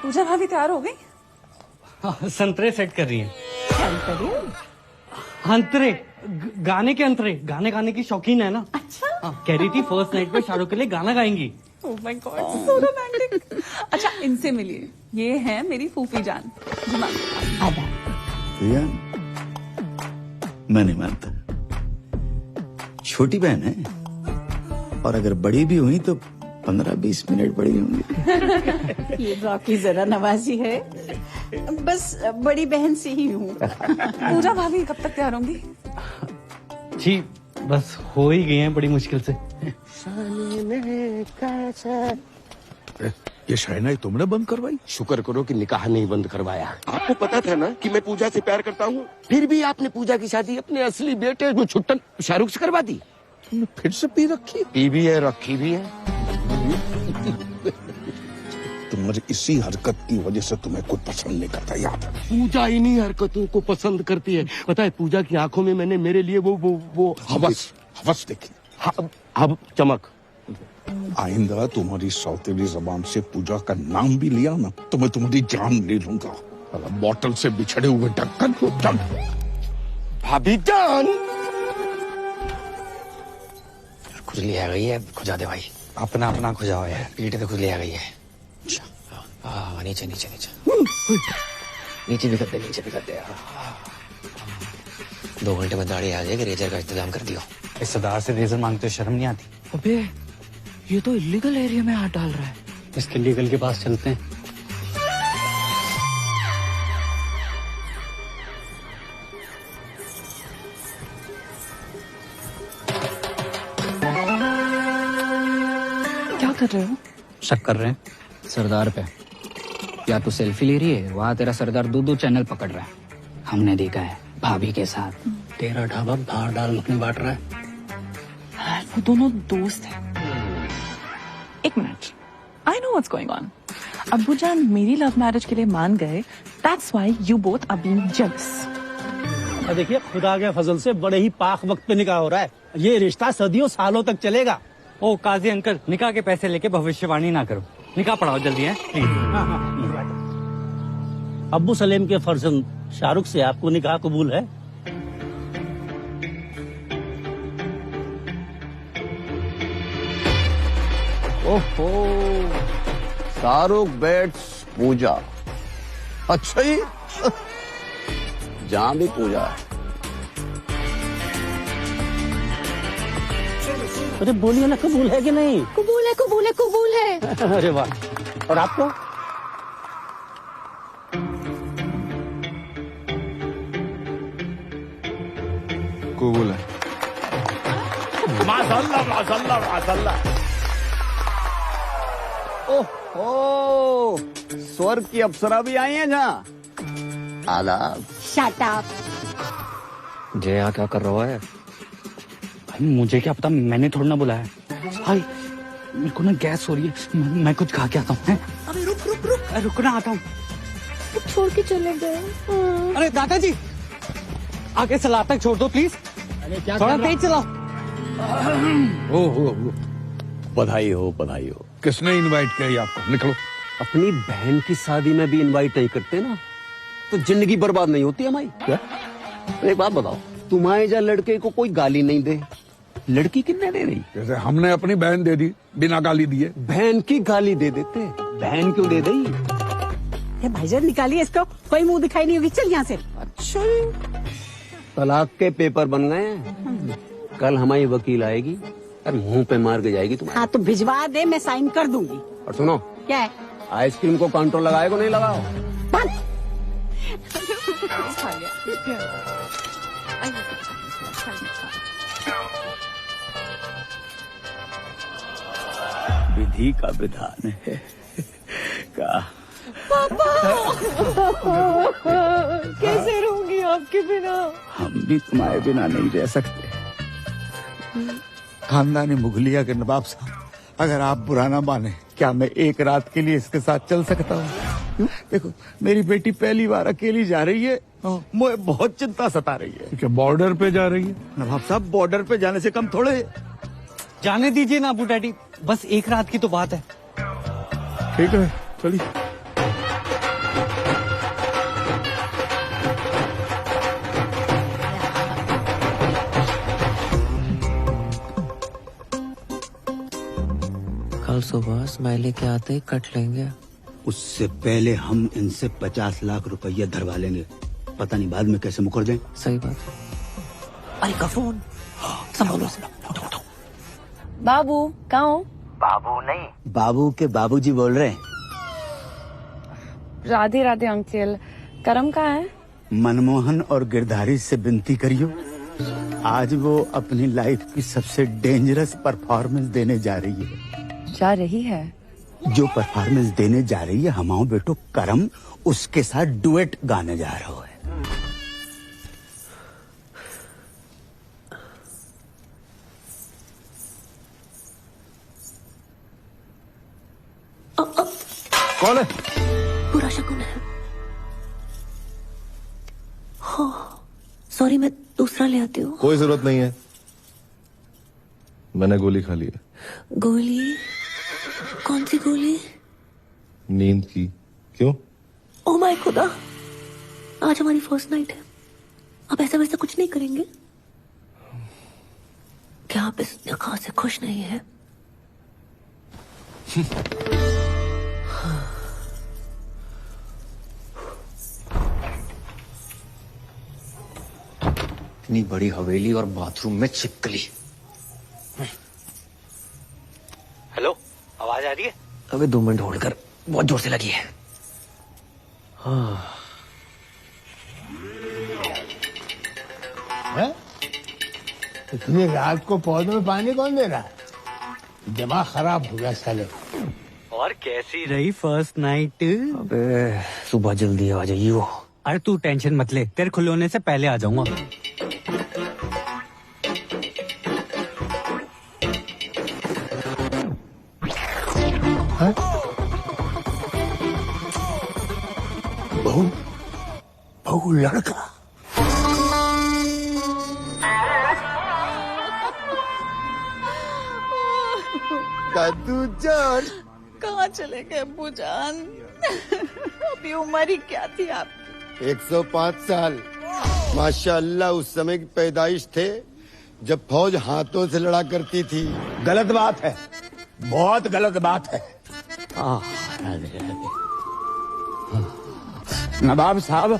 पूजा भाभी तैयार हो गई? संतरे सेट कर रही है। क्या कर रही है? अंतरे, गाने के अंतरे। गाने गाने की शौकीन है ना। अच्छा। कह रही थी फर्स्ट नाइट पे शाहरुख के लिए गाना गाएंगी। Oh my god, so romantic. अच्छा, इनसे मिलिए, ये है मेरी फूफी जान। भैया मैं नहीं मानता, छोटी बहन है, और अगर बड़ी भी हुई तो 15-20 मिनट बड़ी होंगी। ये रॉकी जरा नवाजी है, बस बड़ी बहन से ही हूँ। पूजा भाभी कब तक तैयार होंगी? जी बस हो ही गई हैं बड़ी मुश्किल से। ये शहनाई तुमने बंद करवाई? शुक्र करो कि निकाह नहीं बंद करवाया। आपको पता था ना कि मैं पूजा से प्यार करता हूँ, फिर भी आपने पूजा की शादी अपने असली बेटे जो छुट्टन शाहरुख से करवा दी। तुमने फिर से पी रखी? पी भी है, रखी भी है। तुम्हारी इसी हरकत की वजह से तुम्हें कोई पसंद नहीं करता, याद है? पूजा इन्हीं हरकतों को पसंद करती है। पता है, पूजा की आंखों में मैंने मेरे लिए वो हवस देखी। अब चमक। आइंदा तुम्हारी सौतेली जबान से पूजा का नाम भी लिया ना तो मैं तुम्हारी जान ले लूंगा। बोतल से बिछड़े हुए ढक्कन को भाभी जान। खुजली आ गई है, खुजा दे भाई। अपना अपना खुजाओ यार। पीठ पे खुजली आ गई है। हाँ, नीचे नीचे नीचे नीचे भी कर दे, नीचे भी कर दे। 2 घंटे में दाढ़ी आ जाएगी, रेजर का इंतजाम कर दियो। इस सरदार से रेजर मांगते शर्म नहीं आती? अबे ये तो इलीगल एरिया में हाथ डाल रहा है। इसके लीगल के पास चलते हैं। क्या कर रहे हो? शक कर रहे हैं सरदार पे। या तो सेल्फी ले रही है, वहाँ तेरा सरदार 2-2 चैनल पकड़ रहा है। हमने देखा है भाभी के साथ। तेरा ढाबा बाहर डाल अपने बांट रहा है। वो दोनों दोस्त हैं। एक minute, I know what's going on. अब्बू जान मेरी लव मैरिज के लिए मान गए, that's why you both are being jealous. देखिए, खुदा के फजल से बड़े ही पाक वक्त पे निकाह हो रहा है। ये रिश्ता सदियों सालों तक चलेगा। ओ काजी अंकल, निकाह के पैसे लेके भविष्यवाणी ना करो, निकाह पढ़ाओ जल्दी है प्लीज। अब्बू सलेम के फर्जंद शाहरुख से आपको निकाह कबूल है? ओहो, शाहरुख बेट्स पूजा। अच्छा ही जहां भी पूजा है। अरे बोलिए ना, कबूल है कि नहीं? कबूल है कबूल है कबूल है। अरे वाह। और आपको? कबूल है। माशाल्लाह माशाल्लाह माशाल्लाह। ओह, स्वर्ग की अप्सरा भी आई है जहाँ। आदाब। Shut up. जय यहाँ क्या कर रहा है? भाई मुझे क्या पता, मैंने थोड़ा ना बुलाया। भाई मेरे को ना गैस हो रही है, मैं कुछ खा के आता हूँ। अबे रुक रुक ना, आता हूँ। छोड़ के चले गए। अरे दादाजी, आगे सलाद तक छोड़ दो प्लीज। थोड़ा तेज चलाओ। ओहो, बधाई हो बधाई हो। किसने इनवाइट किया आपको? निकलो। अपनी बहन की शादी में भी इनवाइट नहीं करते ना, तो जिंदगी बर्बाद नहीं होती हमारी। क्या? एक बात बताओ, तुम्हारे जा लड़के को कोई गाली नहीं दे, लड़की कितने दे रही? जैसे हमने अपनी बहन दे दी बिना गाली दिए। बहन की गाली दे देते, बहन क्यों दे दी? भाईजान निकालिए इसको, कोई मुंह दिखाई नहीं होगी। चल यहाँ से। अच्छा, तलाक के पेपर बन गए हैं। कल हमारी वकील आएगी और मुंह पे मार के जाएगी तुम्हारे। हाँ तो भिजवा दे, मैं साइन कर दूंगी। और सुनो, क्या है? आइसक्रीम को काउंटर लगाए को नहीं लगाओ। विधि का विधान है का। पापा कैसे रहूंगी आपके बिना? हम भी तुम्हारे बिना नहीं रह सकते। खानदानी मुगलिया के नवाब साहब, अगर आप बुरा ना माने, क्या मैं एक रात के लिए इसके साथ चल सकता हूँ? देखो, मेरी बेटी पहली बार अकेली जा रही है, मुझे बहुत चिंता सता रही है। क्या बॉर्डर पे जा रही है? नवाब साहब, बॉर्डर पे जाने से कम थोड़े। जाने दीजिए ना अबू डैडी, बस एक रात की तो बात है। ठीक है, चलिए। कल सुबह स्माइली के आते ही कट लेंगे। उससे पहले हम इनसे 50 लाख रुपया धरवा लेंगे। पता नहीं बाद में कैसे मुकर जाए। सही बात। अरे का फोन संभालो। बाबू कहाँ हो? बाबू नहीं, बाबू के बाबूजी बोल रहे हैं। राधे राधे अंकल। करम कहाँ है? मनमोहन और गिरधारी से विनती करियो, आज वो अपनी लाइफ की सबसे डेंजरस परफॉर्मेंस देने जा रही है। जा रही है? जो परफॉर्मेंस देने जा रही है, हमाओ बेटो करम उसके साथ डुएट गाने जा रहा है। कौन है? बुरा शकुन है। हो, सॉरी, मैं दूसरा ले आती हूँ। कोई जरूरत नहीं है, मैंने गोली खा ली है। गोली? कौन सी गोली? नींद की। क्यों? ओह माय खुदा, आज हमारी फर्स्ट नाइट है। अब ऐसा वैसा कुछ नहीं करेंगे क्या? आप इस निकाह से खुश नहीं है? इतनी बड़ी हवेली और बाथरूम में छिपकली। हेलो, आवाज आ रही है? अबे 2 मिनट होल्ड कर, बहुत जोर से लगी है। इतनी रात को पौधों में पानी कौन दे रहा है? दिमाग खराब हो गया साले। और कैसी रही फर्स्ट नाइट? अबे सुबह जल्दी आ जाइयो। अरे तू टेंशन मत ले, तेरे खुले होने से पहले आ जाऊंगा। बहू लड़का। दादू जान, कहाँ चले गए अब्बू जान? अभी उम्र ही क्या थी आपकी? 105 साल। माशाअल्लाह, उस समय की पैदाइश थे जब फौज हाथों से लड़ा करती थी। गलत बात है, बहुत गलत बात है। नवाब साहब,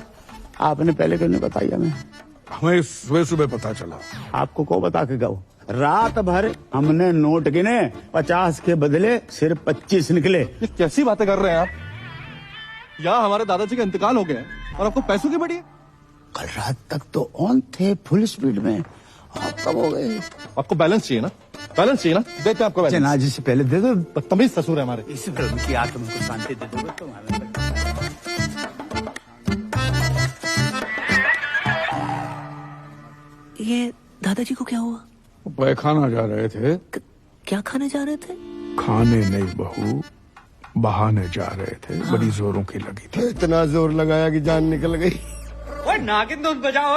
आपने पहले क्यों नहीं बताया? हमें हमें सुबह सुबह पता चला। आपको को बता के गो? रात भर हमने नोट गिने, 50 के बदले सिर्फ 25 निकले। ये कैसी बातें कर रहे हैं आप? यहाँ हमारे दादाजी का इंतकाल हो गया है और आपको पैसों की बड़ी है। कल रात तक तो ऑन थे फुल स्पीड में, आप कब हो गए? आपको बैलेंस चाहिए ना? बैलेंस चाहिए ना? देते हैं आपको बैलेंस। जनाजे से पहले दे दो। बदतमीज ससुर है हमारे। इस फिल्म की आत्मा को शांति दे दो तुम्हारे। ये दादाजी को क्या हुआ? पैखाना जा रहे थे। क्या खाने जा रहे थे? खाने नहीं बहू, बहाने जा रहे थे। बड़ी जोरों की लगी थी। इतना जोर लगाया कि जान निकल गई। ओए नागिन धुन बजाओ।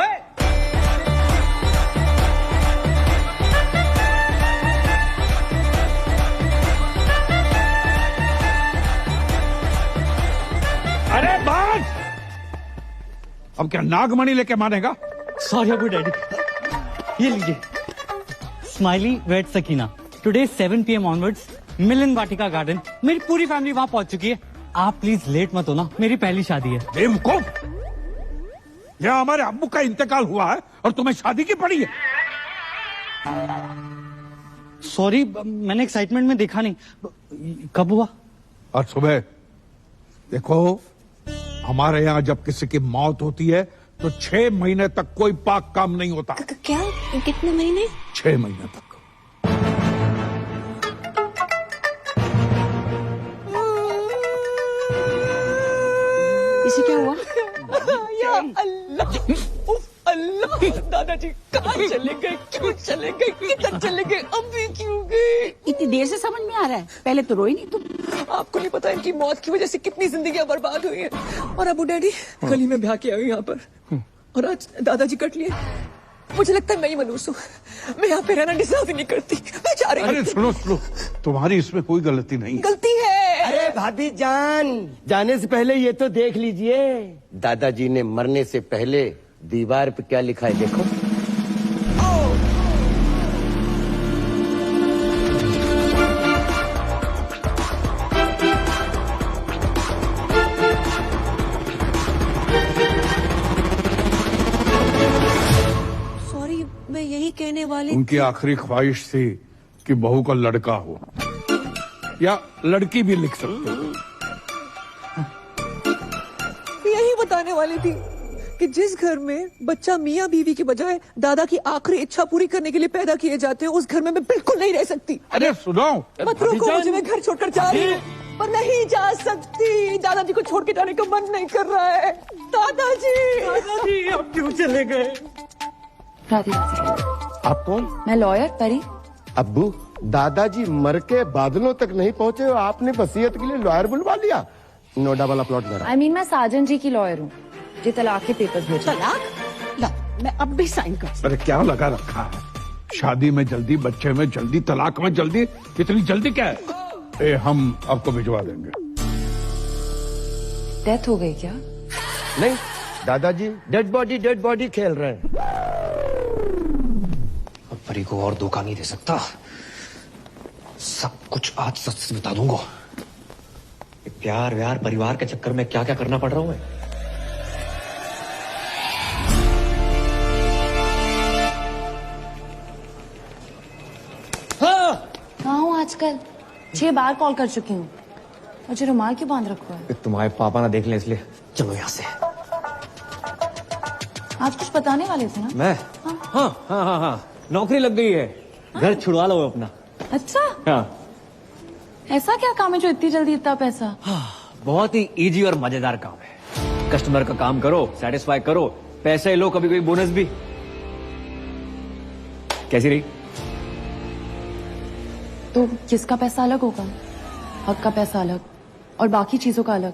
अरे बाज! अब क्या नागमणि लेके मानेगा? सॉरी अबू डैडी। ये लीजिए smiley wait Sakina. Today 7 PM onwards Milan Vatika garden. मेरी पूरी फैमिली वहां पहुंच चुकी है। आप प्लीज लेट मत होना, मेरी पहली शादी है। बेवकूफ! यह हमारे अब्बू का इंतकाल हुआ है और तुम्हें शादी की पड़ी है। सॉरी, मैंने एक्साइटमेंट में देखा नहीं। कब हुआ? और सुबह देखो, हमारे यहाँ जब किसी की मौत होती है तो 6 महीने तक कोई पाक काम नहीं होता। क्या? कितने महीने? 6 महीने तक। इसे क्या हुआ? या अल्लाह, उफ अल्लाह, दादाजी कहाँ चले गए? क्यों चले गए? किधर चले गए? अभी क्यों गए? इतनी देर से समझ में आ रहा है, पहले तो रोई नहीं तुम। आपको नहीं पता इनकी मौत की वजह से कितनी जिंदगियां बर्बाद हुई है। और अबू डैडी गली में ब्याह के आए यहाँ पर, और आज दादाजी कट लिए। मुझे लगता है मैं ही मनूस हूँ। मैं यहाँ पे रहना डिजर्व ही नहीं करती। मैं जा रही हूँ। अरे सुनो सुनो, तुम्हारी इसमें कोई गलती नहीं है। गलती है। अरे भाभी जान, जाने से पहले ये तो देख लीजिए, दादाजी ने मरने से पहले दीवार पे क्या लिखा है देखो। सॉरी, मैं यही कहने वाली उनकी आखिरी ख्वाहिश थी कि बहू का लड़का हो, या लड़की भी लिख सकते हो। यही बताने वाली थी कि जिस घर में बच्चा मियाँ बीवी की बजाय दादा की आखिरी इच्छा पूरी करने के लिए पैदा किए जाते हैं, उस घर में मैं बिल्कुल नहीं रह सकती। अरे सुनो, मत रोको मुझे, मैं घर छोड़कर जा रही हूँ, पर नहीं जा सकती। दादाजी को छोड़ के जाने का मन नहीं कर रहा है। दादाजी अब क्यों चले गए? राधे राधे। आप कौन? मैं लॉयर परी। अब्बू, दादाजी मर के बादलों तक नहीं पहुँचे और आपने वसीयत के लिए लॉयर बुलवा लिया। नोएडा वाला प्लॉट मेरा। I mean, मैं साजन जी की लॉयर हूँ, जी तलाक के पेपर्स भेजो। तलाक? ला, मैं अब भी साइन कर। अरे क्या लगा रखा है? शादी में जल्दी, बच्चे में जल्दी, तलाक में जल्दी। इतनी जल्दी क्या है? हम आपको भिजवा देंगे। डेथ हो गई क्या? नहीं, दादाजी डेड बॉडी खेल रहे हैं। अब परी को और धोखा नहीं दे सकता। सब कुछ आज सच से बता दूंगा। प्यार व्यार परिवार के चक्कर में क्या क्या करना पड़ रहा हूं मैं। कहाँ हूँ आजकल? 6 बार कॉल कर चुकी हूँ। मुझे रुमाल क्यों बांध रखा है? तुम्हारे पापा ना देख ले इसलिए। चलो यहाँ से। आज कुछ बताने वाले थे ना? मैं? हाँ, नौकरी लग गई है। घर छुड़वा लो अपना। अच्छा, हाँ। ऐसा क्या काम है जो इतनी जल्दी इतना पैसा? बहुत ही इजी और मजेदार काम है। कस्टमर का काम करो, सेटिस्फाई करो, पैसे लो, कभी कोई बोनस भी। कैसी रही? तो किसका पैसा अलग होगा? हक का पैसा अलग और बाकी चीजों का अलग।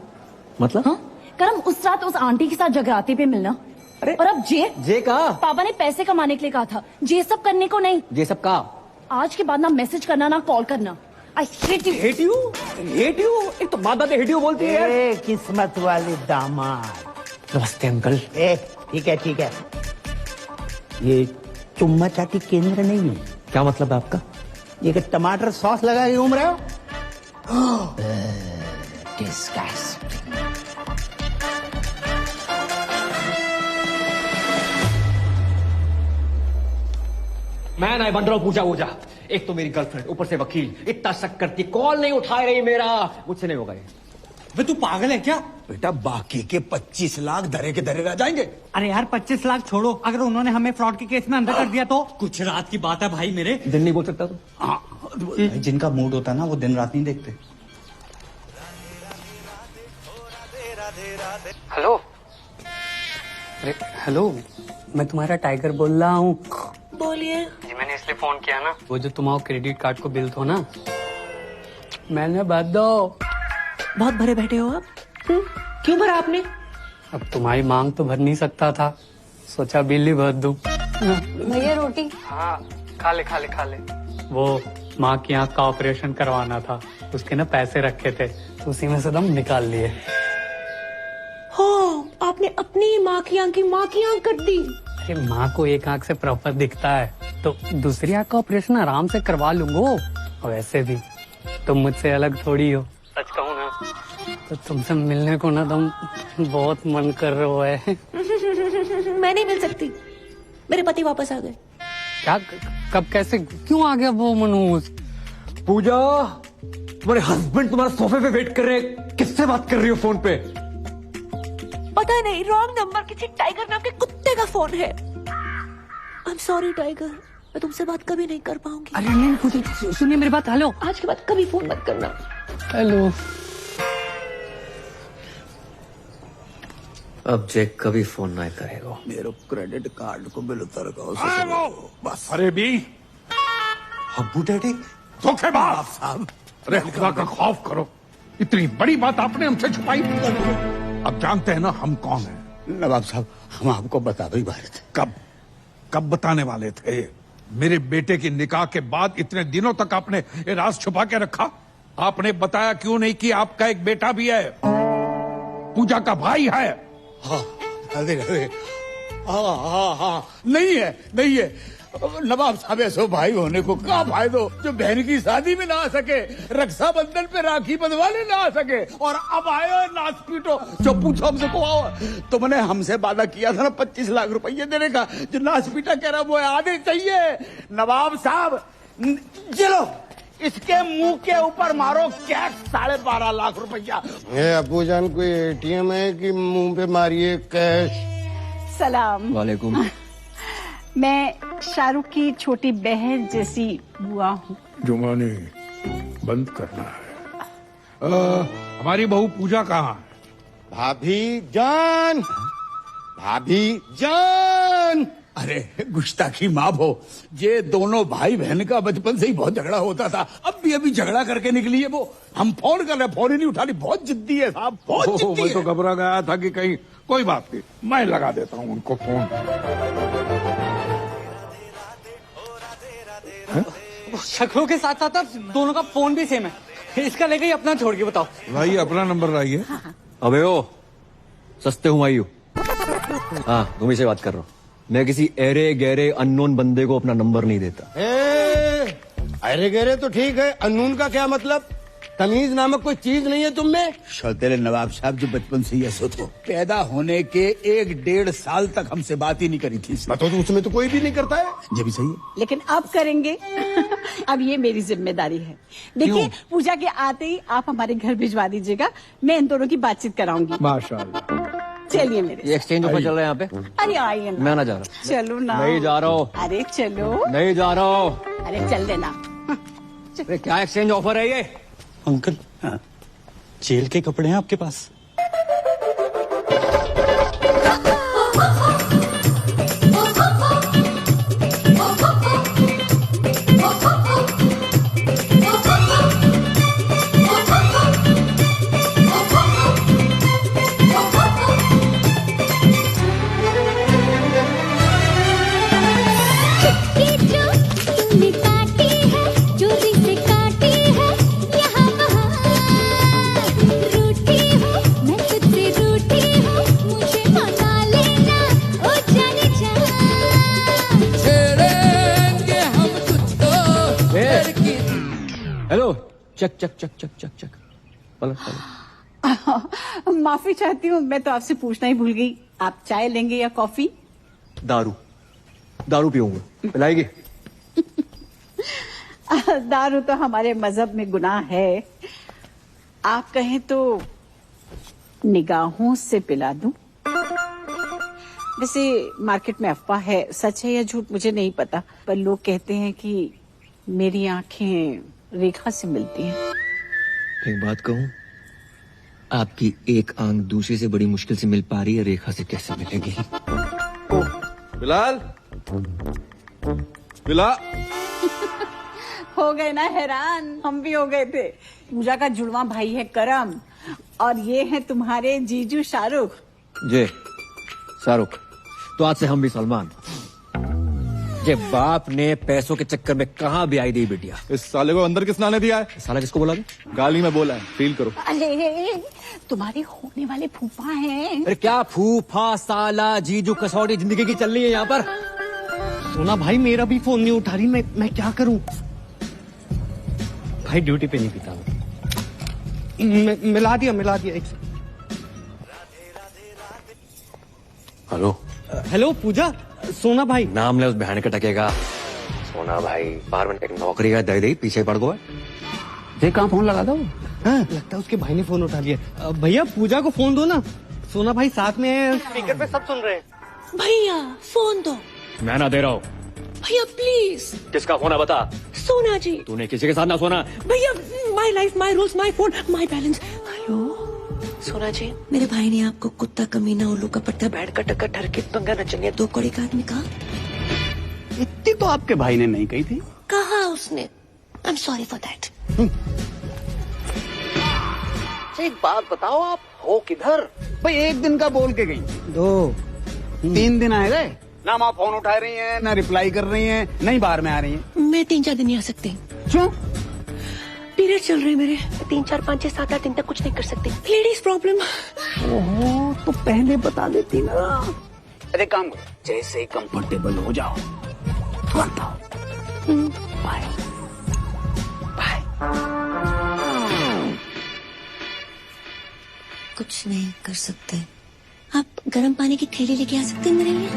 मतलब? हाँ? करम उस रात उस आंटी के साथ जगराते पे मिलना। अरे और अब जे का पापा ने पैसे कमाने के लिए कहा था, जे सब करने को नहीं। ये सब का आज के बाद ना मैसेज करना ना कॉल करना। I hate you. एक तो माता हेट यू बोलती है। किस्मत वाले दामाद। नमस्ते अंकल। ठीक है। ये चुम्मा चाटी केंद्र नहीं है। क्या मतलब है आपका? ये कि टमाटर सॉस लगा के घूम रहे हो? मैं नहीं बन रहा हूँ पूजा वूजा। एक तो मेरी गर्लफ्रेंड, ऊपर से वकील, इतना शक करती, कॉल नहीं उठा रही मेरा। मुझसे नहीं होगा ये। वे तू पागल है क्या? बेटा बाकी के 25 लाख धरे के धरे रह जाएंगे। अरे यार 25 लाख छोड़ो, अगर उन्होंने हमें फ्रॉड के केस में अंदर कर दिया तो? कुछ रात की बात है भाई मेरे। दिन नहीं बोल सकता तू? भाई जिनका मूड होता है ना वो दिन रात नहीं देखते। हेलो। अरे हेलो, मैं तुम्हारा टाइगर बोल रहा हूँ। बोलिए। जी मैंने इसलिए फोन किया ना, वो जो तुम्हारा क्रेडिट कार्ड को बिल था ना, मैंने भर दो। बहुत भरे बैठे हो आप? क्यों भरा आपने? अब तुम्हारी मांग तो भर नहीं सकता था, सोचा बिल ही भर दूं। भैया रोटी। हाँ खा ले खा ले खा ले। वो माँ की आँख का ऑपरेशन करवाना था, उसके ना पैसे रखे थे तो उसी में से दम निकाल लिए। हो, आपने अपनी माँ की आँख कर दी। अरे माँ को एक आँख से प्रॉपर दिखता है तो दूसरी आँख का ऑपरेशन आराम से करवा लूंगो। और वैसे भी तुम मुझसे अलग थोड़ी हो। सच कहूँ ना तो तुमसे मिलने को ना तुम बहुत मन कर रहे है। मैं नहीं मिल सकती, मेरे पति वापस आ गए। क्या? कब? कैसे? क्यों आ गया वो मनोज? पूजा, तुम्हारे हस्बैंड तुम्हारा सोफे पे वेट कर रहे हैं। किससे बात कर रही हो फोन पे? पता नहीं, रॉन्ग नंबर, किसी टाइगर नाम के कुत्ते का फोन है। आई एम सॉरी टाइगर, मैं तुमसे बात कभी नहीं कर पाऊंगी। अरे नहीं पूजा, सुनिए मेरी बात। हेलो, आज के बाद कभी फोन मत करना। हेलो। अब जैक कभी फोन नहीं करेगा। मेरे क्रेडिट कार्ड को बिल उतर बस। अरे भी अब्बू डैडी धोखेबाज साहब। अरे खुदा का खौफ करो, इतनी बड़ी बात आपने हमसे छुपाई। अब जानते हैं ना हम कौन हैं। नवाब साहब हम आपको बता दो ही वाले थे। कब बताने वाले थे? मेरे बेटे की निकाह के बाद इतने दिनों तक आपने ये राज छुपा के रखा। आपने बताया क्यों नहीं कि आपका एक बेटा भी है, पूजा का भाई है। हाँ, अरे हाँ नहीं है नवाब साहब, ऐसो भाई होने को क्या फायदो जो बहन की शादी में ना आ सके, रक्षाबंधन पे राखी बंधवाने ना आ सके, और अब आयो नाच पीटो। जो पूछो हमसे को आओ, तुमने हमसे वादा किया था ना 25 लाख रुपये देने का, जो नाच पीटा कह रहा वो आधे चाहिए। नवाब साहब चलो इसके मुंह के ऊपर मारो कैश 12.5 लाख रुपया। अबू जान कोई ATM है कि मुंह पे मारिए कैश? सलाम। वालेकुम। मैं शाहरुख की छोटी बहन जैसी बुआ हूँ। जुमानी बंद करना है। हमारी बहू पूजा कहाँ है? भाभी जान। अरे गुस्ताखी माफ हो, ये दोनों भाई बहन का बचपन से ही बहुत झगड़ा होता था। अब भी अभी झगड़ा करके निकली है वो। हम फोन कर रहे, फोन ही नहीं उठा रही। बहुत जिद्दी है साहब, बहुत जिद्दी मैं है। तो घबरा गया था कि कहीं कोई बात नहीं, मैं लगा देता हूँ उनको फोन। शक्लों के साथ साथ दोनों का फोन भी सेम है। इसका लेके ही अपना छोड़ के बताओ भाई, अपना नंबर लाइए। अबे ओ सस्ते हुमायूं। हाँ तुम्ही से बात कर रहा हूँ। मैं किसी एरे गहरे अननोन बंदे को अपना नंबर नहीं देता। अरे गहरे तो ठीक है, अनून का क्या मतलब? तमीज नामक कोई चीज नहीं है तुम में? तेरे नवाब साहब जो बचपन से ही ऐसे तो पैदा होने के 1-1.5 साल तक हमसे बात ही नहीं करी थी। तो उसमें तो कोई भी नहीं करता है। ये भी सही है, लेकिन अब करेंगे। अब ये मेरी जिम्मेदारी है। देखिए पूजा के आते ही आप हमारे घर भिजवा दीजिएगा, मैं इन दोनों की बातचीत कराऊंगी। माशाल्लाह। चलिए मेरे। ये एक्सचेंज ऑफर चल रहा है यहाँ पे। अरे आइए ना। मैं ना जा रहा। चलो ना। नहीं जा रहा हूँ। अरे चलो। नहीं जा रहा हूँ। अरे चल देना। अरे क्या एक्सचेंज ऑफर है ये? अंकल जेल के कपड़े हैं आपके पास? हेलो, चक चक चक चक चक चक। पलट। माफी चाहती हूँ, मैं तो आपसे पूछना ही भूल गई। आप चाय लेंगे या कॉफी? दारू पीऊंगा। पिलाएगी? दारू तो हमारे मजहब में गुनाह है। आप कहें तो निगाहों से पिला दूं। वैसे मार्केट में अफवाह है, सच है या झूठ मुझे नहीं पता, पर लोग कहते हैं कि मेरी आंखें रेखा से मिलती हैं। एक बात कहूं, आपकी एक आंख दूसरी से बड़ी मुश्किल से मिल पा रही है, रेखा से कैसे मिलेगी? बिलाल, बिलाल हो गए ना हैरान, हम भी हो गए थे। पूजा का जुड़वा भाई है करम, और ये है तुम्हारे जीजू शाहरुख। जे शाहरुख, तो आज से हम भी सलमान। ये बाप ने पैसों के चक्कर में कहाँ भी आई दी बिटिया। इस साले को अंदर किसने आने दिया है? साला किसको बोला? गाली में बोला है, फील करो। अरे तुम्हारे होने वाले फूफा हैं। अरे क्या फूफा, साला, जीजू, कसौटी जिंदगी की चल रही है यहाँ पर। सोना भाई मेरा भी फोन नहीं उठा रही, मैं क्या करूं? भाई ड्यूटी पे नहीं पीता हूं। मिला दिया एक से। हेलो हेलो पूजा, सोना भाई। नाम ले उस बहन के टकेगा। सोना भाई बाहर में एक नौकरी का दे पीछे पड़ गए। देख कहाँ फोन लगा दो। हाँ, लगता है उसके भाई ने फोन उठा लिया। भैया पूजा को फोन दो ना, सोना भाई साथ में स्पीकर पे सब सुन रहे हैं। भैया फोन दो। मैं ना दे रहा हूँ। भैया प्लीज। किसका फोन है बता? सोना जी। तूने किसी के साथ ना सोना। भैया my life my rules my phone my balance. Hello सोना जी, मेरे भाई ने आपको कुत्ता, कमीना, उल्लू का पट्टा, बैठ का टक्कर, ठर के पंगा नचनिया, दो कौड़ी का आदमी कहा। इतनी तो आपके भाई ने नहीं कही थी। कहा उसने। I am sorry for that. एक बात बताओ, आप हो किधर? भाई एक दिन का बोल के गई, 2-3 दिन आए गए ना। आप फोन उठा रही हैं, ना रिप्लाई कर रही हैं, नहीं बाहर में आ रही हैं। मैं 3-4 दिन नहीं आ सकती। क्यों? पीरियड चल रहे हैं मेरे। 3, 4, 5, 6, 7, 8 दिन तक कुछ नहीं कर सकती। Ladies problem. ओहो, तो पहले बता देती ना। अरे काम करो, जैसे ही कंफर्टेबल हो जाओ तुरंत आओ। Bye bye. कुछ नहीं कर सकते। आप गर्म पानी की थैली लेके आ सकते हैं मेरे लिए?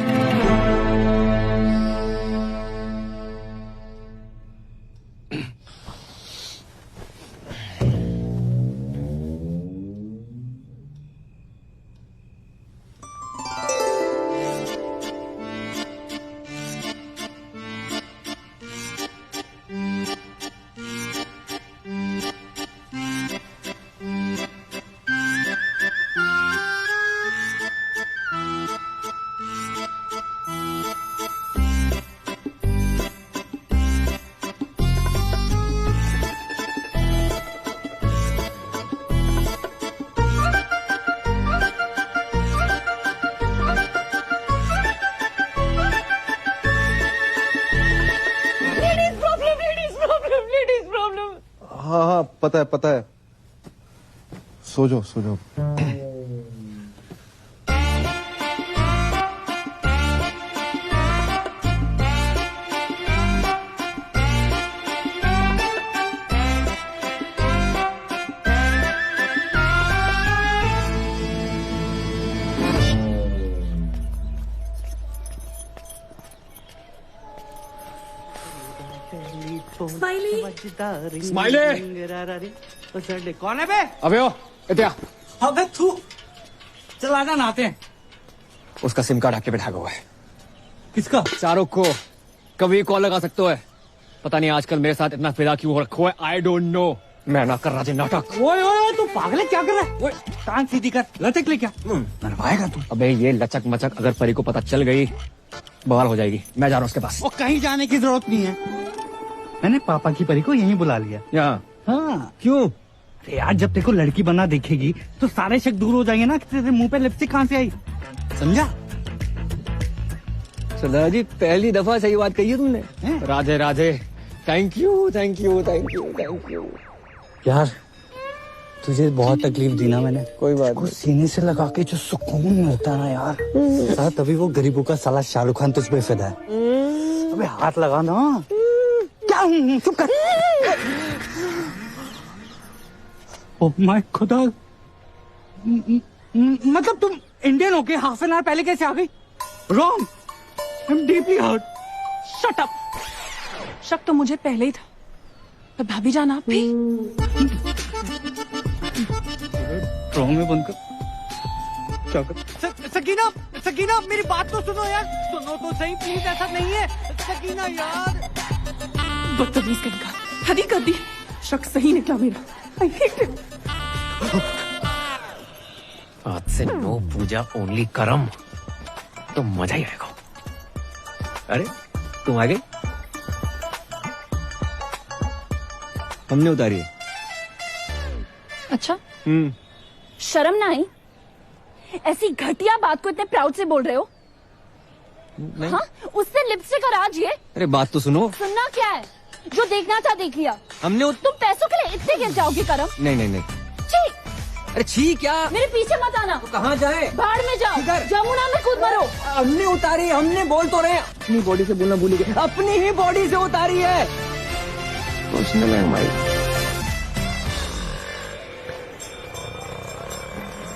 हाँ पता है। सो जाओ। स्माइली कौन है बे? अबे ओ इत्या। अबे तू चला ना, नहाते हैं। उसका सिम कार्ड आके बैठा हुआ है। किसका? शाहरुख को कभी कॉल लगा सकते हो। पता नहीं आजकल मेरे साथ इतना फिदा क्यों हो रखा है। I don't know. मैं ना कर रहा नाटक। ओए तू पागल है, क्या कर रहा है? टांग सीधी कर, लचक ले क्या मरवाएगा तू? अबे ये लचक मचक अगर परी को पता चल गई बवाल हो जाएगी। मैं जा रहा हूँ उसके पास। वो कहीं जाने की जरूरत नहीं है, मैंने पापा की परी को यहीं बुला लिया। यहाँ? हाँ। क्यों? अरे यार जब तेरे को लड़की बना देखेगी तो सारे शक दूर हो जाएंगे ना कि तेरे मुंह पे लिपस्टिक कहाँ से आई, समझा? सरदार जी पहली दफा सही बात कही है तुमने। राधे राधे। Thank you. यार तुझे बहुत तकलीफ दी ना मैंने। कोई बात नहीं। सीने से लगा के जो सुकून मिलता है ना यार, साला तभी वो गरीबों का साला शाहरुख खान तुझ पे फिदा है। अबे हाथ लगा ना। क्या चुप कर। ओह माय खुदा, मतलब तुम इंडियन होके हाफ एन आवर पहले कैसे आ गई? Wrong, I am deeply hurt. Shut up. शक तो मुझे पहले ही था, भाभी जान आप भी ड्रॉ में बंद कर। क्या कर? सकीना सकीना मेरी बात तो सुनो यार, सुनो तो सही प्लीज, ऐसा नहीं है सकीना यार। बदतमीज कहीं हदी कर दी, शक सही निकला मेरा। I hate it. आज से नो पूजा ओनली करम, तो मजा ही आएगा। अरे तुम आ गई, हमने उतारी है। अच्छा शर्म ना आई? ऐसी घटिया बात को इतने प्राउड से बोल रहे हो? नहीं। हाँ उससे लिपस्टिक और आज ये। अरे बात तो सुनो। सुनना क्या है? जो देखना था देख लिया। हमने तुम पैसों के लिए इतने गिर जाओगे करम? नहीं नहीं नहीं। छी! अरे छी क्या? मेरे पीछे मत आना। तो कहाँ जाए? बाढ़ में जाओ, जमुना में कूद मरो। हमने उतारी, हमने बोल तो रहे हैं। अपनी बॉडी से बोलना भूल गए, अपनी ही बॉडी से उतारी है। सोचने में हमारी।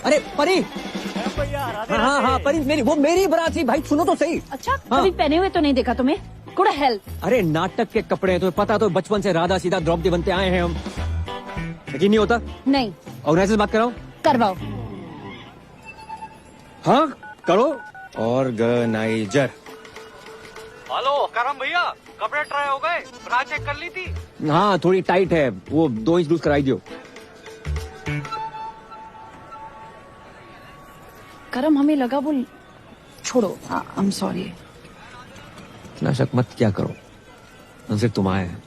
अरे परी, हाँ परी मेरी, वो मेरी बारात थी भाई, सुनो तो सही। अच्छा कभी पहने हुए तो नहीं देखा तुम्हें? Good health. अरे नाटक के कपड़े हैं, तुम्हें पता तो बचपन से राधा सीधा द्रौपदी बनते आए हैं हम। यकीन नहीं होता? नहीं। ऑर्गेनाइजर से बात कराओ। करवाओ। हाँ करो। ऑर्गेनाइजर। हेलो करम भैया, कपड़े ट्राई हो गए? ब्रा चेक कर ली थी? हाँ थोड़ी टाइट है, वो 2 इंच लूज कराई दियो। करम हमें लगा वो, छोड़ो, आई एम सॉरी। इतना शक मत क्या करो, मंजिल तुम आए हैं।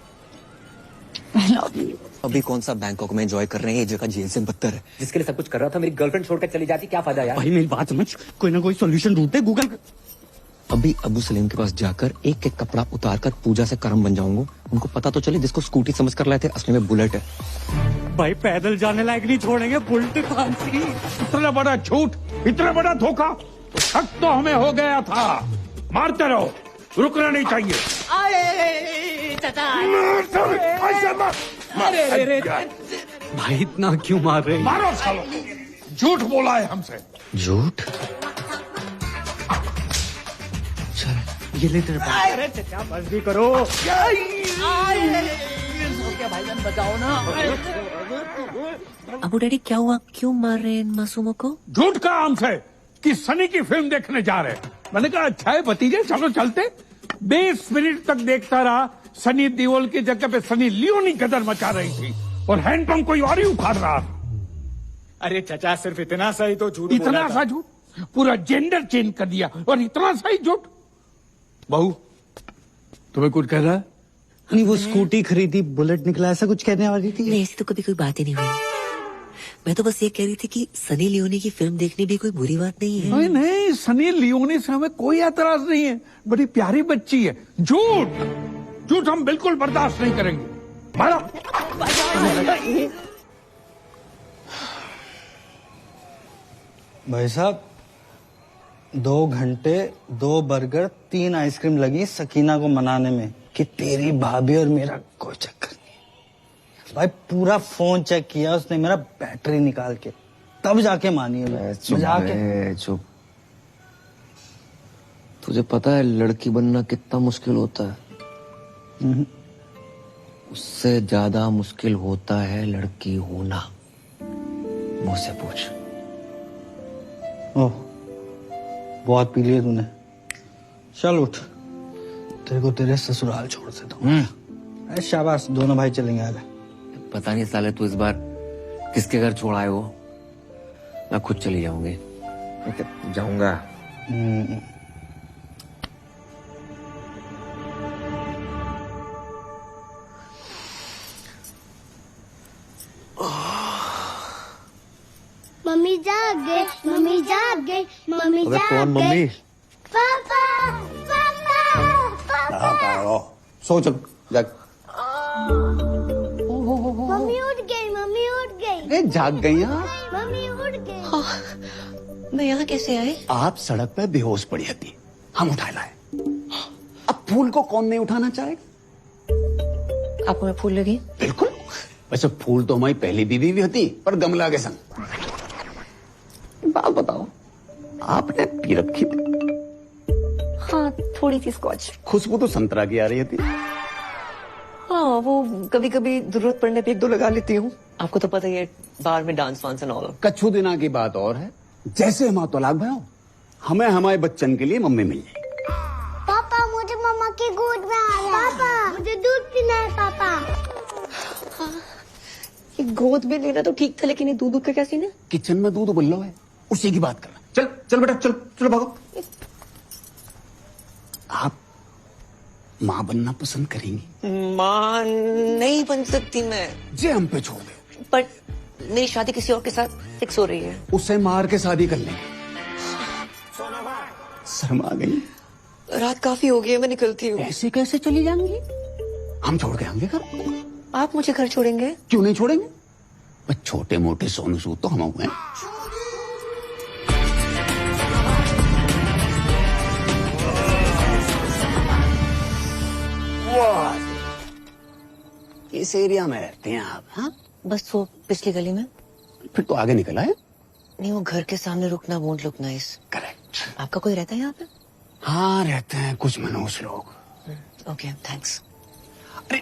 I love you. अभी कौन सा बैंकॉक में एंजॉय कर रहे हैं, ये जगह जेल से बदतर है। जिसके लिए सब कुछ कर रहा था, मेरी गर्लफ्रेंड छोड़कर चली जाती, क्या फायदा यार? भाई मेरी बात समझ, कोई ना कोई सॉल्यूशन ढूंढते गूगल। अभी अबू सलीम के पास जाकर एक एक कपड़ा उतार कर पूजा से करम बन जाऊंगा। उनको पता तो चले जिसको स्कूटी समझ कर लाए थे असली में बुलेट है। भाई पैदल जाने लायक नहीं छोड़ेंगे, बुलेट फैंसी। इतना बड़ा झूठ, इतना बड़ा धोखा, शक तो हमें हो गया था। मारते रहो, रुकना नहीं चाहिए। भाई इतना क्यों मार रहे हैं? मारो सालो, झूठ बोला है हमसे। झूठ? ये ले तेरे पास। अरे चचा बस भी करो। भाईजान बचाओ ना। अबू डैडी क्या हुआ, क्यों मार रहे हैं इन मासूमों को? झूठ कहा हमसे कि सनी की फिल्म देखने जा रहे हैं। मैंने कहा अच्छा है भतीजे, चलो चलते। 20 मिनट तक देखता रहा, सनी देओल की जगह पे सनी लियोनी कदर मचा रही थी और हैंडपंप कोई और ही उखाड़ रहा था। अरे चचा सिर्फ इतना सा ही तो झूठ बोला इतना था। सा झूठ? पूरा जेंडर चेंज कर दिया और इतना सा ही झूठ। बहू तुम्हें कुछ कह रहा है? नहीं वो स्कूटी खरीदी, बुलेट निकला, ऐसा कुछ कहने वाली थी। नहीं ऐसी तो कभी कोई बात ही नहीं हुई। मैं तो बस ये कह रही थी कि सनी लियोनी की फिल्म देखनी भी कोई बुरी बात नहीं है। नहीं नहीं, सनी लियोनी से हमें कोई एतराज नहीं है, बड़ी प्यारी बच्ची है। झूठ झूठ हम बिल्कुल बर्दाश्त नहीं करेंगे। मारो। भाई साहब 2 घंटे 2 बर्गर 3 आइसक्रीम लगी सकीना को मनाने में कि तेरी भाभी और मेरा कोई चक्कर नहीं। भाई पूरा फोन चेक किया उसने मेरा, बैटरी निकाल के, तब जाके मानी है। चुप। तुझे पता है लड़की बनना कितना मुश्किल होता है? उससे ज्यादा मुश्किल होता है लड़की होना। मुझसे पूछ। ओह बहुत पी लिया तूने, चल उठ, तेरे को तेरे ससुराल छोड़ देता हूँ। शाबाश, दोनों भाई चलेंगे आगे। पता नहीं साले तू इस बार किसके घर छोड़ आए हो। मैं खुद चली जाऊंगी। जाऊंगा। मम्मी जाग गई, मम्मी जाग गई, मम्मी अबे जाग कौन गई। मम्मी? पापा पापा पापा। सो चलो जाग। मम्मी उठ गई, मम्मी उठ गई, जाग गई हैं? मम्मी उठ गई। मैं यहाँ कैसे आए? आप सड़क पे बेहोश पड़ी थी, हम उठा लाए। अब फूल को कौन नहीं उठाना चाहेगा? आपको मैं फूल लगी? बिल्कुल। वैसे फूल तो हमारी पहली बीवी भी होती, पर गमला के संग। बात बताओ, आपने पी रखी थी? हाँ थोड़ी सी स्कॉच। खुशबू तो संतरा की आ रही थी। हाँ वो कभी कभी जरूरत पड़ने पे 1-2 लगा लेती हूँ। आपको तो पता ही है बाहर में डांस वांस एंड ऑल। कच्छू दिना की बात और है, जैसे हम तलाक भराओ हमें हमारे बच्चन के लिए मम्मी मिल जाएगी। पापा मुझे मम्मा की गोद में आना है। पापा मुझे दूध पीना है। पापा ये गोद में लेना तो ठीक था, लेकिन ये दूध का क्या सीन है? किचन में दूध उबल है, उसी की बात करना। चल चल बेटा, चल चलो भागो। आप माँ बनना पसंद करेंगी? माँ नहीं बन सकती मैं। जे हम पे छोड़ दे। पर मेरी शादी किसी और के साथ फिक्स हो रही है। उससे मार के शादी कर लेंगे। शर्मा गई? रात काफी हो गई है, मैं निकलती हूँ। ऐसे कैसे चली जाएंगी? हम छोड़ के आएंगे घर। आप मुझे घर छोड़ेंगे? क्यों नहीं छोड़ेंगे? बस छोटे मोटे सोनू सूद तो हम हुए। इस एरिया में रहते हैं आप? हाँ, बस वो पिछली गली में। फिर तो आगे निकला है। नहीं, वो घर के सामने रुकना वोंट लुक नाइस। करेक्ट। आपका कोई रहता है यहाँ पे? हाँ, रहते हैं कुछ मनोज लोग। Okay, thanks. अरे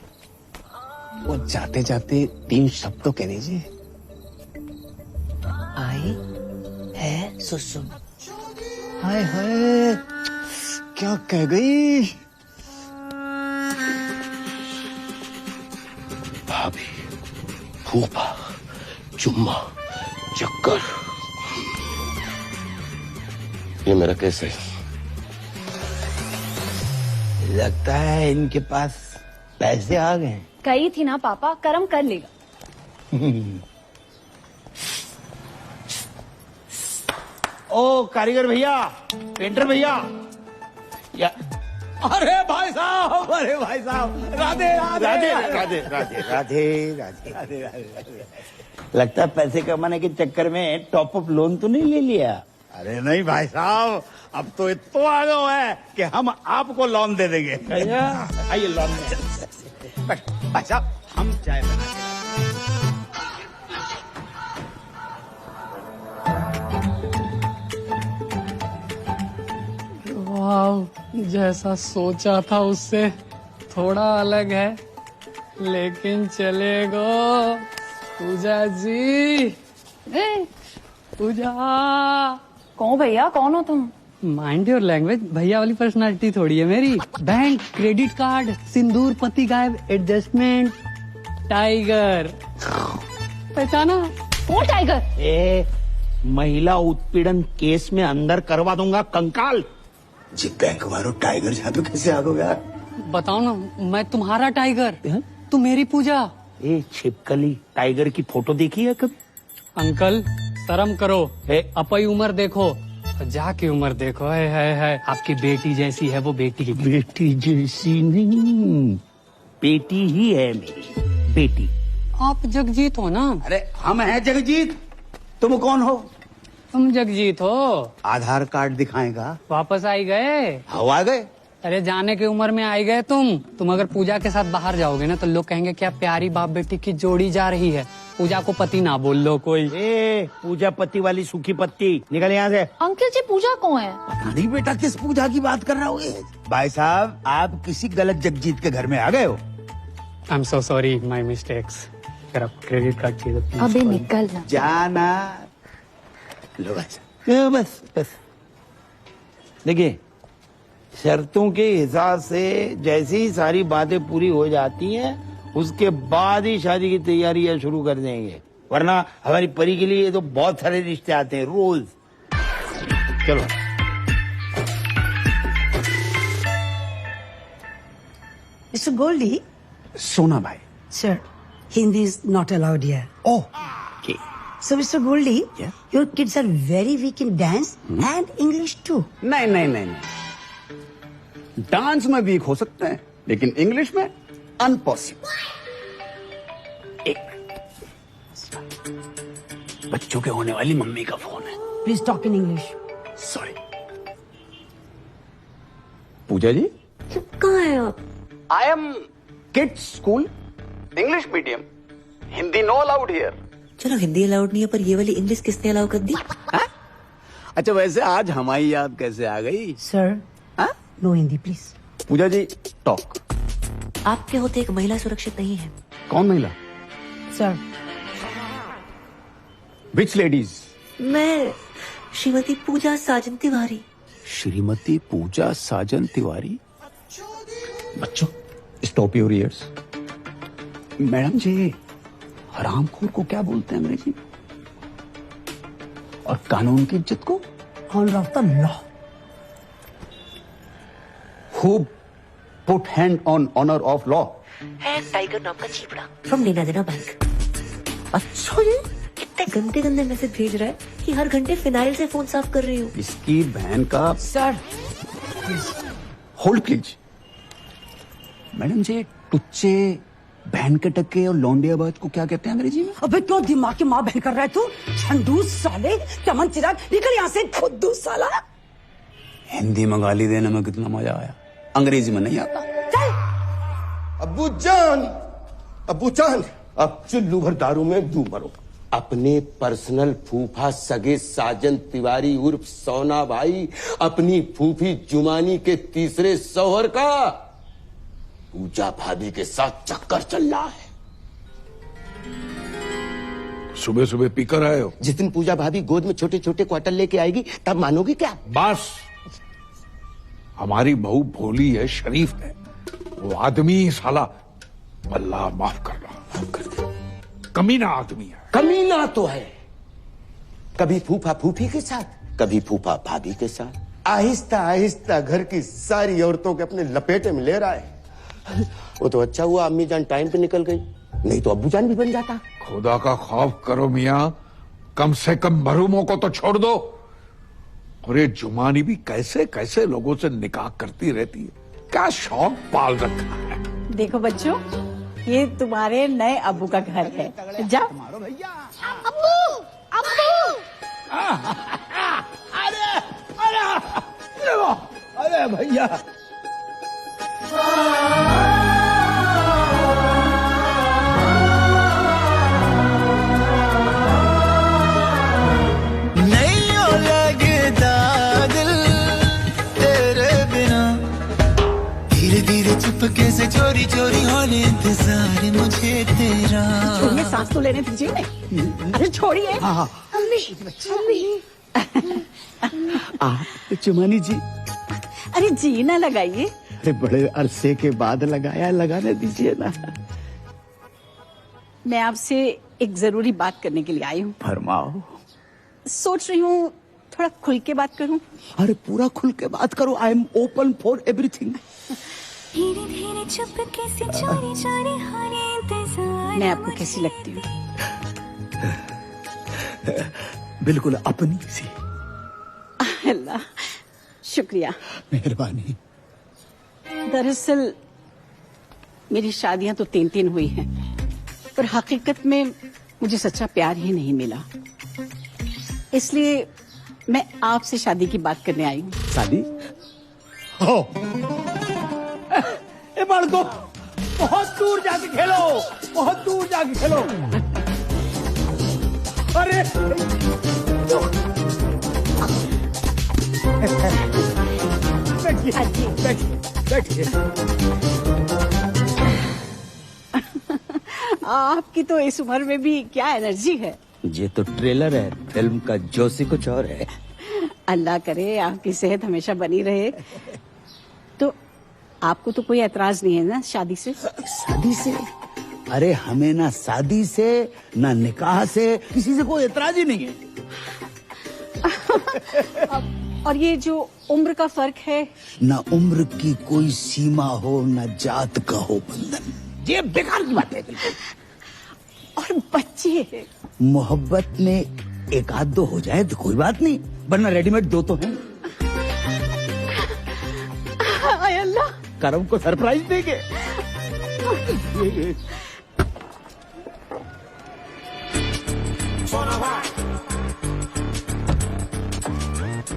वो जाते जाते 3 शब्द तो कह दीजिए। आई है सुसु। हाय हाय, क्या कह गई? भाभी, फूफा, चुम्मा, चक्कर। ये मेरा केस है। लगता है इनके पास पैसे आ गए। कही थी ना पापा, कर्म कर लेगा। ओ कारीगर भैया, पेंटर भैया, या अरे भाई साहब, अरे भाई साहब, राधे राधे राधे राधे राधे राधे राधे। लगता है पैसे कमाने के चक्कर में टॉप अप लोन तो नहीं ले लिया? अरे नहीं भाई साहब, अब तो इतना आ गया है कि हम आपको लोन दे देंगे। आइए लोन में। भाई साहब, हम चाय बना के जैसा सोचा था उससे थोड़ा अलग है, लेकिन चलेगा। पूजा जी, पूजा। कौन भैया, कौन हो तुम? माइंड योर लैंग्वेज, भैया वाली पर्सनालिटी थोड़ी है मेरी। बैंक, क्रेडिट कार्ड, सिंदूर, पति गायब, एडजस्टमेंट, टाइगर। पहचाना? कौन टाइगर? महिला उत्पीड़न केस में अंदर करवा दूंगा कंकाल। जी बैंक मारो, टाइगर जादू कैसे आ गया? बताओ ना, मैं तुम्हारा टाइगर, तुम मेरी पूजा। छिपकली टाइगर की फोटो देखी है कभी? अंकल शर्म करो, अपनी उम्र देखो, जाके उम्र देखो। है आपकी बेटी जैसी है वो बेटी। बेटी जैसी नहीं, बेटी ही है मेरी बेटी। आप जगजीत हो ना? अरे हम हैं जगजीत, तुम कौन हो? तुम जगजीत हो। आधार कार्ड दिखाएगा। वापस आई गए? हवा गए। अरे जाने की उम्र में आई गए तुम अगर पूजा के साथ बाहर जाओगे ना तो लोग कहेंगे क्या प्यारी बाप बेटी की जोड़ी जा रही है। पूजा को पति ना बोल लो कोई। पूजा पति वाली सूखी पत्ती, निकल यहाँ से। अंकल जी, पूजा कौन है? पता नहीं बेटा किस पूजा की बात कर रहा हो। भाई साहब, आप किसी गलत जगजीत के घर में आ गए हो। I am so sorry, my mistakes. अगर आप क्रेडिट कार्ड चाहिए। अबे निकल ना। जाना। लो बस बस। देखिए, शर्तों के हिसाब से जैसे ही सारी बातें पूरी हो जाती हैं, उसके बाद ही शादी की तैयारियां शुरू कर देंगे, वरना हमारी परी के लिए तो बहुत सारे रिश्ते आते हैं रोज। चलो। मिस्टर गोल्डी। सोना भाई। Sir, Hindi is not allowed here. Oh, okay. So, Mr. Goldie, your kids are very weak in dance and English too. नहीं, डांस में वीक हो सकते हैं, लेकिन इंग्लिश में अनपॉसिबल। एक बच्चों के होने वाली मम्मी का फोन है। Please talk in English. Sorry. Pooja ji, कहाँ हैं आप? I am kids school, English medium, Hindi no allowed here. चलो, हिंदी अलाउड नहीं है, पर ये वाली इंग्लिश किसने अलाउ कर दी? अच्छा, वैसे आज हमारी याद कैसे आ गई? Sir, no Hindi, please. Pooja ji, talk. आपके होते एक महिला सुरक्षित नहीं है। कौन महिला? Sir, which ladies? मैं श्रीमती पूजा साजन तिवारी। श्रीमती पूजा साजन तिवारी। बच्चों, स्टॉप योर ईयर्स। मैडम जी, हरामखोर को क्या बोलते हैं अंग्रेजी में? और कानून की इज्जत को? Honour of the law. Who put hand on honour of law? है टाइगर नाम का चीपड़ा फ्रॉम लेना देना बैंक। अच्छा, ये कितने गंदे गंदे मैसेज भेज रहा है कि हर घंटे फिनाइल से फोन साफ कर रही हूँ। इसकी बहन का। Sir, hold please. मैडम जी, टुच्चे, बहन के टक्के और लौंडियाबाज को क्या कहते हैं अंग्रेजी में? अबे क्यों दिमाग की माँ बहन कर रहा है तू? झंडू साले, चमन चिराग, निकल यहाँ से खुद्दू साला। हिंदी में गाली देने में कितना मजा आया, अंग्रेजी में नहीं आता। अब्बू जान, अब चुल्लू भर दारू में डूब मरो। अपने पर्सनल फूफा सगे साजन तिवारी उर्फ सोना भाई, अपनी फूफी जुमानी के तीसरे शौहर का पूजा भाभी के साथ चक्कर चल रहा है। सुबह सुबह पीकर आए हो? जिस दिन पूजा भाभी गोद में छोटे छोटे क्वार्टर लेके आएगी तब मानोगी क्या? बस, हमारी बहू भोली है, शरीफ है, वो आदमी साला अल्लाह माफ कर रहा, कमीना आदमी है। कमीना तो है, कभी फूफा फूफी के साथ, कभी फूफा भाभी के साथ, आहिस्ता आहिस्ता घर की सारी औरतों के अपने लपेटे में ले रहा है। वो तो अच्छा हुआ अम्मी जान टाइम पे निकल गई, नहीं तो अब्बू जान भी बन जाता। खुदा का खौफ करो मियां, कम से कम मरूमों को तो छोड़ दो। और ये जुमानी भी कैसे कैसे लोगों से निकाह करती रहती है, क्या शौक पाल रखा है। देखो बच्चों, ये तुम्हारे नए अब्बू का घर है। जाओ। अब्बू, अब्बू। अरे भैया, नहीं हो लगता दिल तेरे बिना, धीरे धीरे चुपके से चोरी चोरी होने इंतजार मुझे तेरा। छोड़िए, सांस तो लेने दीजिए नहीं। अरे छोड़िए। जुमानी जी। अरे जी ना लगाइए। अरे बड़े अरसे के बाद लगाया, लगाने दीजिए ना। मैं आपसे एक जरूरी बात करने के लिए आई हूँ। फरमाओ। सोच रही हूँ थोड़ा खुल के बात करूँ। अरे पूरा खुल के बात करो, I am open for everything. धीरे धीरे चुपके से चोरी चोरी होने इंतजार। मैं आपको कैसी लगती हूँ? बिल्कुल अपनी सी। अल्लाह, शुक्रिया, मेहरबानी। दरअसल मेरी शादियां तो 3 हुई हैं, पर हकीकत में मुझे सच्चा प्यार ही नहीं मिला। इसलिए मैं आपसे शादी की बात करने आई हूँ। शादी? हो। ए बड़को, बहुत दूर जाके खेलो, बहुत दूर जाके खेलो। अरे बैठिए। आपकी तो इस उम्र में भी क्या एनर्जी है। ये तो ट्रेलर है फिल्म का, जोशी कुछ और है। अल्लाह करे आपकी सेहत हमेशा बनी रहे। तो आपको तो कोई एतराज नहीं है ना शादी से? शादी से? अरे हमें ना शादी से ना निकाह से किसी से कोई एतराज ही नहीं है। और ये जो उम्र का फर्क है, ना उम्र की कोई सीमा हो, ना जात का हो बंधन, ये बेकार की बात है बिल्कुल। और बच्चे, मोहब्बत में एक आध दो हो जाए तो कोई बात नहीं, वरना रेडीमेड 2 तो हैं। हाय अल्लाह, करम को सरप्राइज देंगे।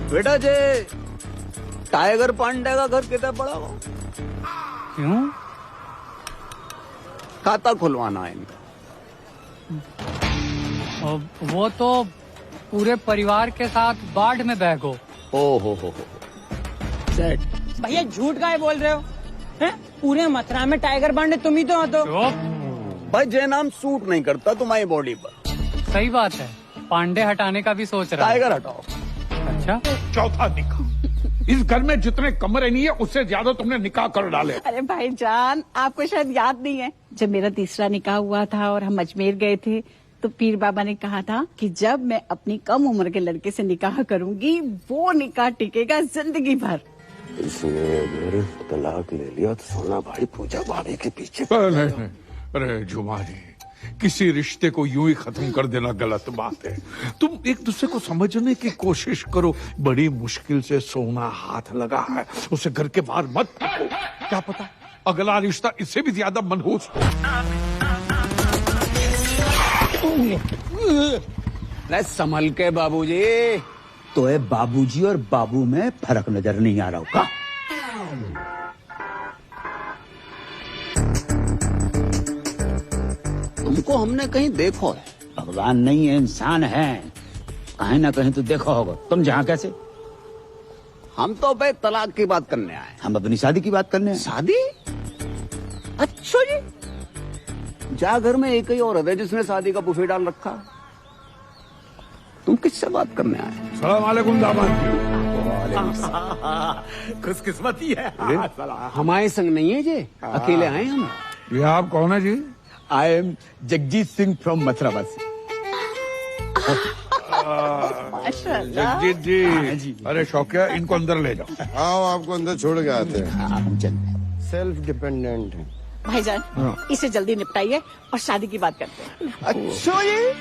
बेटा जी, टाइगर पांडे का घर कितना बड़ा हो? क्यों? खाता खुलवाना है इनका। वो तो पूरे परिवार के साथ बाढ़ में बह गो। ओ हो सेट। भैया झूठ काहे बोल रहे हो? हैं? पूरे मथुरा में टाइगर बांधे तुम ही तो हो। तो भाई जय नाम सूट नहीं करता तुम्हारी बॉडी पर। सही बात है, पांडे हटाने का भी सोच रहा है। टाइगर हटाओ। अच्छा, चौथा निकाह। इस घर में जितने कमरे नहीं है उससे ज्यादा तुमने निकाह कर डाले। अरे भाईजान, आपको शायद याद नहीं है, जब मेरा तीसरा निकाह हुआ था और हम अजमेर गए थे तो पीर बाबा ने कहा था कि जब मैं अपनी कम उम्र के लड़के से निकाह करूंगी वो निकाह टिकेगा जिंदगी भर। इसने अगर तलाक ले लिया तो सोना भाई पूजा भाभी के पीछे। नहीं। अरे जुमा जी, किसी रिश्ते को यूं ही खत्म कर देना गलत बात है। तुम एक दूसरे को समझने की कोशिश करो। बड़ी मुश्किल से सोना हाथ लगा है, उसे घर के बाहर मत फेंको। क्या पता अगला रिश्ता इससे भी ज्यादा मनहूस हो। संभल के बाबूजी। तो है बाबूजी और बाबू में फर्क नजर नहीं आ रहा होगा। तुमको हमने कहीं देखो है, भगवान नहीं है इंसान है, कहीं ना कहीं तो देखा होगा। तुम जहाँ कैसे? हम तो भाई तलाक की बात करने आए, हम अपनी शादी की बात करने आए। शादी? अच्छा जी, जा घर में एक ही औरत है जिसने शादी का बुफे डाल रखा। तुम किससे बात करने आए? सलाम वालेकुम दामाद जी। खुशकिस्मती है। हमारे संग नहीं है जी, अकेले आए हम। ये आप कौन है जी? I am Jagjit Singh from मथुरावासी। जगजीत जी। अरे शौकिया, इनको अंदर ले जाओ। आओ, आपको अंदर छोड़ के आते हैं। सेल्फ डिपेंडेंट है भाईजान, इसे जल्दी निपटाइए और शादी की बात करते हैं। अच्छा, ये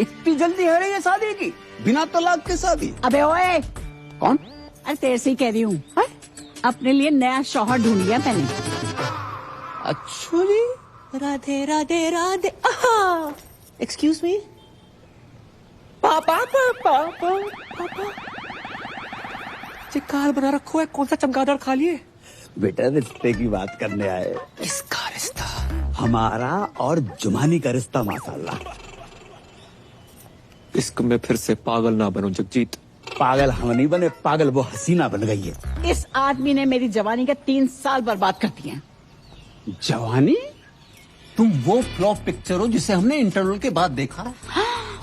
इतनी जल्दी है रही है शादी की, बिना तलाक के शादी? अबे ओए, कौन? अरे तेरे से ही कह रही हूँ, अपने लिए नया शौहर ढूंढ लिया मैंने। अच्छा जी। राधे राधे राधे। Excuse me. पापा पापा पापा, कार बना रखो है, कौन सा चमगादड़ खा लिए? बेटा रिश्ते की बात करने आए। किसका रिश्ता? हमारा और जुमानी का रिश्ता माशाल्लाह। इश्क में फिर से पागल ना बनो जगजीत। पागल हम नहीं बने, पागल वो हसीना बन गई है। इस आदमी ने मेरी जवानी के 3 साल बर्बाद कर दिए। जवानी? तुम वो फ्लॉप पिक्चर हो जिसे हमने इंटरवल के बाद देखा।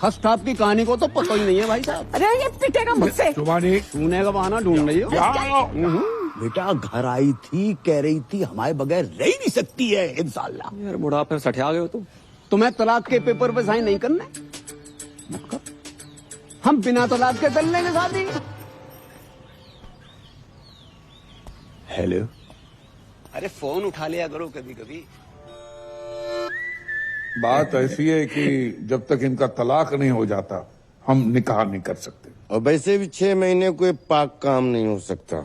फर्स्ट हाफ की कहानी को तो पता ही नहीं है भाई साहब। अरे ये पिटेगा मुझसे। जुबानी सोने का बहाना ढूंढ रही हो। बेटा घर आई थी, कह रही थी हमारे बगैर रह ही नहीं सकती है इंशाल्लाह। यार बुढ़ापे में सठिया गए हो तुम। तुम्हें तलाक के पेपर पे साइन नहीं करने? मत कर। हम बिना तलाक के कर लेंगे शादी। हेलो। अरे फोन उठा लिया करो कभी कभी। बात ऐसी है कि जब तक इनका तलाक नहीं हो जाता हम निकाह नहीं कर सकते। और वैसे भी 6 महीने कोई पाक काम नहीं हो सकता।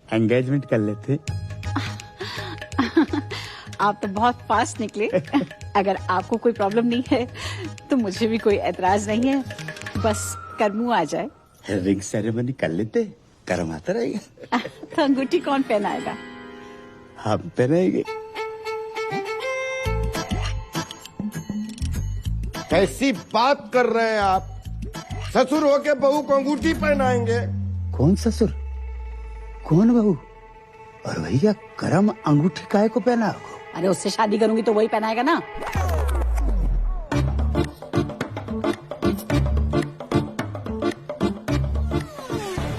एंगेजमेंट कर लेते। आप तो बहुत फास्ट निकले। अगर आपको कोई प्रॉब्लम नहीं है तो मुझे भी कोई एतराज नहीं है, बस करमू आ जाए। रिंग सेरेमनी कर लेते, कर्म आता रहेगा। तो अंगूठी कौन पहनाएगा? हम पहनाएंगे। कैसी बात कर रहे हैं आप? ससुर होके बहू को अंगूठी पहनाएंगे? कौन ससुर, कौन बहू? और भैया करम अंगूठी काहे को पहना? अरे उससे शादी करूंगी तो वही पहनाएगा ना।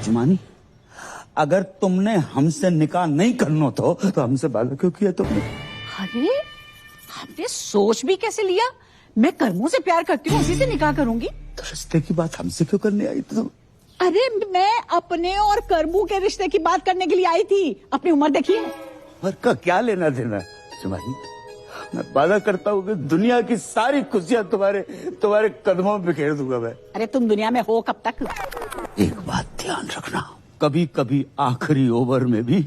जुमानी, अगर तुमने हमसे निकाह नहीं करना तो हमसे वादा क्यों किया तुमने? अरे हमने सोच भी कैसे लिया? मैं कर्मों से प्यार करती हूँ, उसी से निकाह करूंगी। तो रिश्ते की बात हमसे क्यों करने आई तुम? अरे मैं अपने और कर्मू के रिश्ते की बात करने के लिए आई थी। अपनी उम्र देखिए। और का क्या लेना देना? जुमानी, मैं वादा करता हूँ कि दुनिया की सारी खुशियाँ तुम्हारे कदमों में बिखेर दूंगा मैं। अरे तुम दुनिया में हो कब तक? एक बात ध्यान रखना, कभी कभी आखिरी ओवर में भी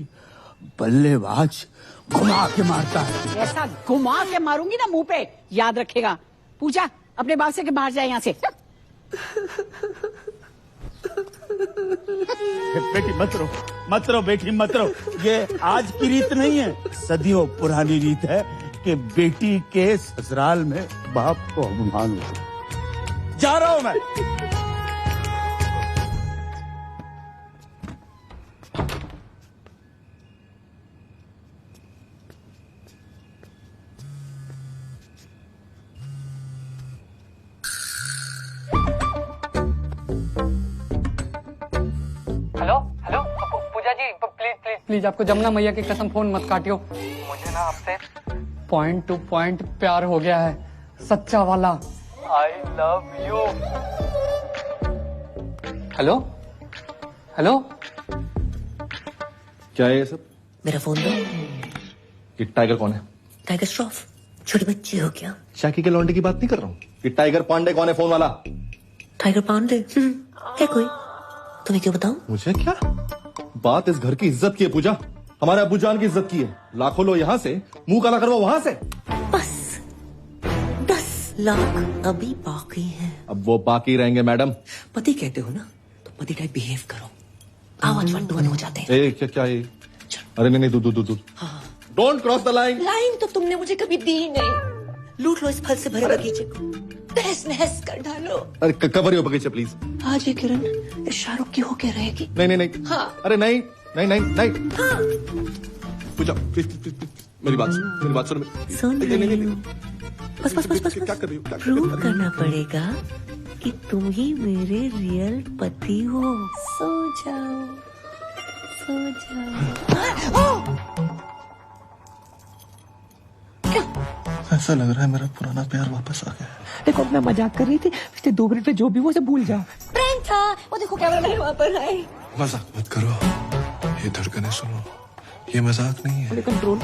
बल्लेबाज घुमा के मारता है। ऐसा घुमा के मारूंगी ना मुंह पे, याद रखेगा। पूजा अपने बाप से के बाहर जाए यहाँ से। बेटी मत रो बेटी मत रो। ये आज की रीत नहीं है, सदियों पुरानी रीत है कि बेटी के ससुराल में बाप को अपमान हो। जा रहा हूं मैं। प्लीज आपको जमुना मैया की कसम फोन मत काटियो। मुझे ना आपसे पॉइंट टू पॉइंट प्यार हो गया है, सच्चा वाला। I love you. Hello hello, क्या है ये सब? मेरा फोन दो। ये टाइगर कौन है? टाइगर श्रॉफ, छोटे बच्चे हो क्या? शाकी के लौंडे की बात नहीं कर रहा हूँ। ये टाइगर पांडे कौन है फोन वाला? टाइगर पांडे है कोई? तुम्हें क्यों बताऊं? मुझे क्या? बात इस घर की इज्जत की है पूजा, हमारे अब्बू जान की इज्जत की है। लाखों लो यहाँ से, मुंह काला करवा वहां से। बस 10 लाख अभी बाकी है। अब वो बाकी रहेंगे मैडम। पति कहते हो ना, तो पति टाइप बिहेव करो। आवाज 1-to-1 हो जाते हैं। क्या ये? अरे नहीं दूध। Don't cross the line. Line तो तुमने मुझे कभी दी नहीं। लूट लो इस फल से भरे बगीचे को, तहस नहस कर डालो। अरे कवर यो बगीचे प्लीज। आज ये किरण इस शाहरुख की होके रहेगी। नहीं। हाँ। अरे नहीं। हाँ। पूजा प्लीज मेरी बात सुन। सुन रही हूँ। बस क्या कर रही हो? प्रूव करना पड़ेगा कि तुम ही मेरे रियल पति हो। सो जाओ। ऐसा लग रहा है मेरा पुराना प्यार वापस आ गया। देखो मैं मजाक कर रही थी, पिछले 2 मिनट में जो भी वो सब भूल जाओ। प्रैंक था वो, देखो कैमरा मैन वहाँ पर है। मजाक मत करो, ये धड़कने सुनो, ये मजाक नहीं है। कंट्रोल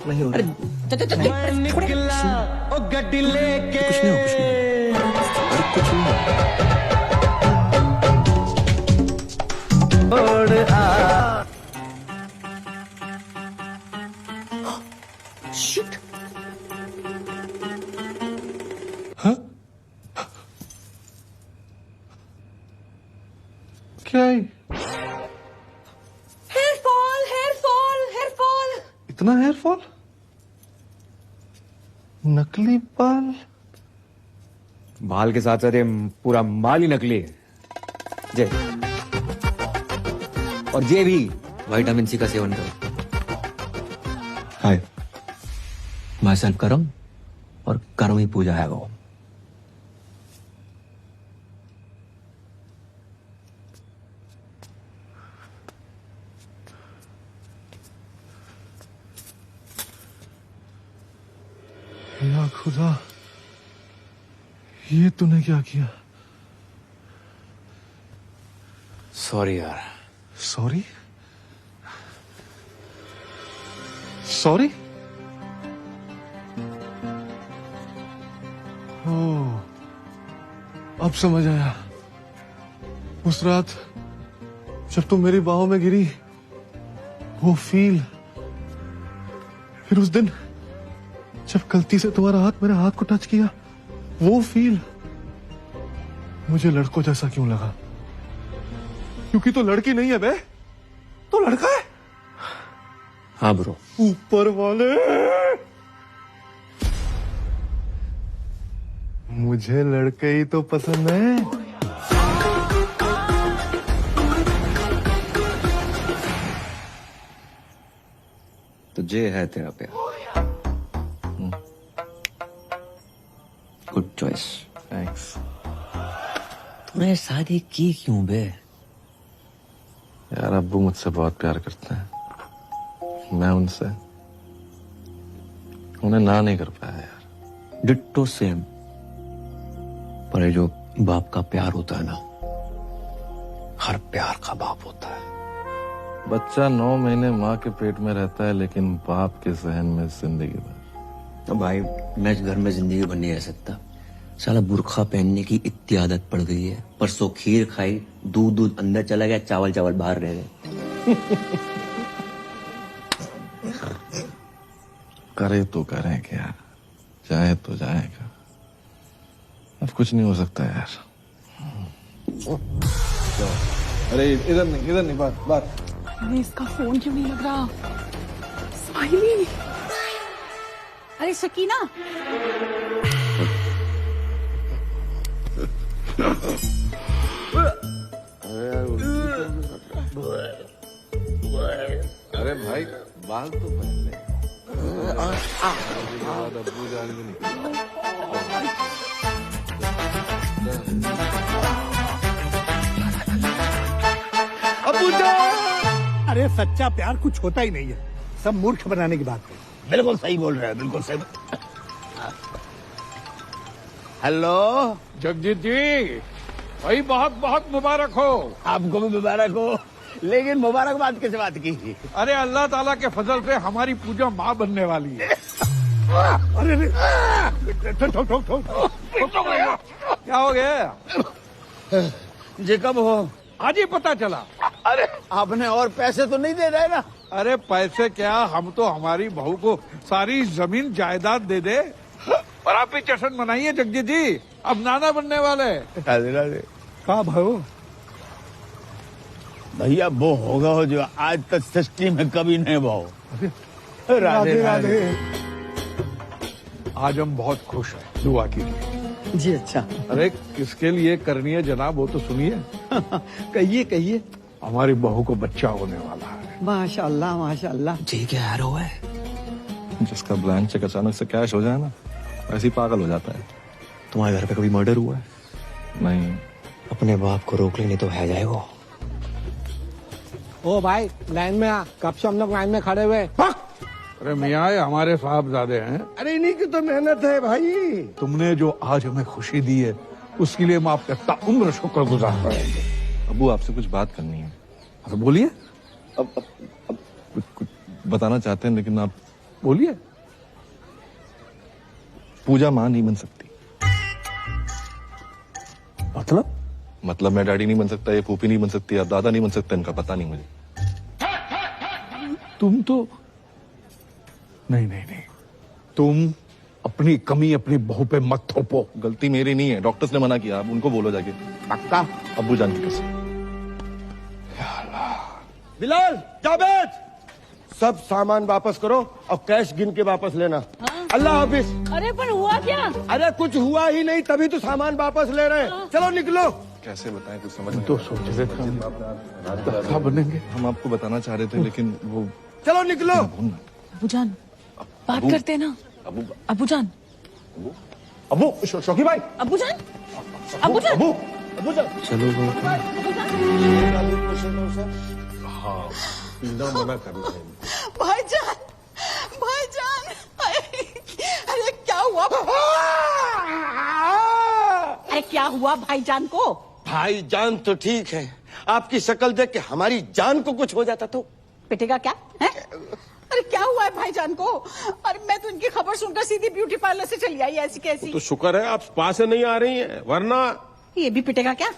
नहीं हो निकला ओ गड्डी लेके कुछ नहीं हो। कुछ नहीं हो। शिट। हाँ? क्या है? Hair fall. इतना हेयर फॉल? नकली बाल? बाल के साथ साथ ये पूरा माल ही नकली है। जे और ये भी विटामिन सी का सेवन करो। हाय, माई सेल्फ करम और कर्म ही पूजा है वो। या खुदा, ये तूने क्या किया? सॉरी यार। सॉरी? ओह, अब समझ आया। उस रात जब तुम मेरी बाहों में गिरी, वो फील, फिर उस दिन जब गलती से तुम्हारा हाथ मेरे हाथ को टच किया, वो फील, मुझे लड़कों जैसा क्यों लगा? क्योंकि तो लड़की नहीं है बे, तो लड़का है। हाँ ब्रो। ऊपर वाले, मुझे लड़के ही तो पसंद है। तो ये है तेरा प्यार। Good choice. थैंक्स। तूने शादी की क्यों बे? यार अब्बू मुझसे बहुत प्यार करते हैं, मैं उनसे उन्हें ना नहीं कर पाया यार। Ditto same. पर ये जो बाप का प्यार होता है ना, हर प्यार का बाप होता है। बच्चा 9 महीने माँ के पेट में रहता है, लेकिन बाप के सहन में जिंदगी भर। तो भाई मैं इस घर में जिंदगी भर नहीं रह सकता। साला बुर्खा पहनने की इतनी आदत पड़ गई है। परसों खीर खाई, दूध अंदर चला गया, चावल बाहर रह गए। करे तो करें क्या, जाए तो जाएगा। अब कुछ नहीं हो सकता यार। अरे इधर नहीं, बात। अरे इसका फोन क्यों नहीं लग रहा? स्माइली। अरे सकीना, अरे भाई बाल तो पहले अब्बू जान भी निकल। अरे सच्चा प्यार कुछ होता ही नहीं है, सब मूर्ख बनाने की बात है। बिल्कुल सही बोल रहे हैं, बिल्कुल सही। हेलो जगजीत जी, भाई बहुत बहुत मुबारक हो। आपको भी मुबारक हो, लेकिन मुबारकबाद किस बात की? अरे अल्लाह ताला के फजल से हमारी पूजा माँ बनने वाली है। अरे क्या हो गया? जी कब हो? आज ही पता चला। अरे आपने और पैसे तो नहीं दे रहे ना? अरे पैसे क्या, हम तो हमारी बहू को सारी जमीन जायदाद दे दे। और आप ही जश्न मनाइए जगजीत जी, अब नाना बनने वाले। राधे राधे। कहा भाई? भैया वो होगा हो जो आज तक सृष्टि में कभी नहीं भाव। राधे राधे। आज हम बहुत खुश हैं, दुआ कीजिए। जी अच्छा। अरे किसके लिए करनी है जनाब, वो तो सुनिए। कहिए कहिए। हमारी बहू को बच्चा होने वाला है। माशाल्लाह माशाल्लाह। जी क्या यार हुआ है? जिसका ब्लैंक चेक अचानक से कैश हो जाए ना, ऐसे ही पागल हो जाता है। तुम्हारे घर पे कभी मर्डर हुआ है? नहीं। अपने बाप को रोक लेने तो है जाए वो। ओ भाई लाइन में आ, कब से हम लोग लाइन में खड़े हुए। अरे मियाँ, ये हमारे साहबजादे हैं। अरे इन्हीं की तो मेहनत है भाई। तुमने जो आज हमें खुशी दी है, उसके लिए हम आपका ताउम्र शुक्रगुजार रहेंगे। अबू आपसे कुछ बात करनी है। अरे बोलिए। अब कुछ बताना चाहते हैं, लेकिन आप बोलिए। पूजा माँ नहीं बन सकती। मतलब मैं डैडी नहीं बन सकता, ये फूफी नहीं बन सकती, आप दादा नहीं बन सकते, इनका पता नहीं मुझे। तुम तो नहीं, तुम अपनी कमी अपनी बहू पे मत थोपो। गलती मेरी नहीं है, डॉक्टर्स ने मना किया, आप उनको बोलो जाके। पक्का? अब्बू जान की कसम। बिलाल जावेद, सब सामान वापस करो और कैश गिन के वापस लेना। अल्लाह हाफिज। अरे पर हुआ क्या? अरे कुछ हुआ ही नहीं, तभी तो सामान वापस ले रहे हैं। चलो निकलो। कैसे बताएं, कुछ समझ नहीं। तो सोच रहे थे क्या बनेंगे। हम आपको बताना चाह रहे थे, लेकिन वो। चलो निकलो। अबूजान बात करते ना। अबूजान। अबू शौकी भाई। अबूजान। अबूजान। अबूजान। चलो हाँ, पीना मना करना है। भाईजान, भाईजान, अरे क्या हुआ? अरे क्या हुआ भाईजान को? भाईजान तो ठीक है, आपकी शक्ल देख के हमारी जान को कुछ हो जाता तो। पिटेगा क्या है? अरे क्या हुआ है भाईजान को? अरे मैं तो इनकी खबर सुनकर सीधी ब्यूटी पार्लर से चली आई, ऐसी कैसी। तो शुक्र है आप स्पा से नहीं आ रही हैं, वरना। ये भी पिटेगा क्या?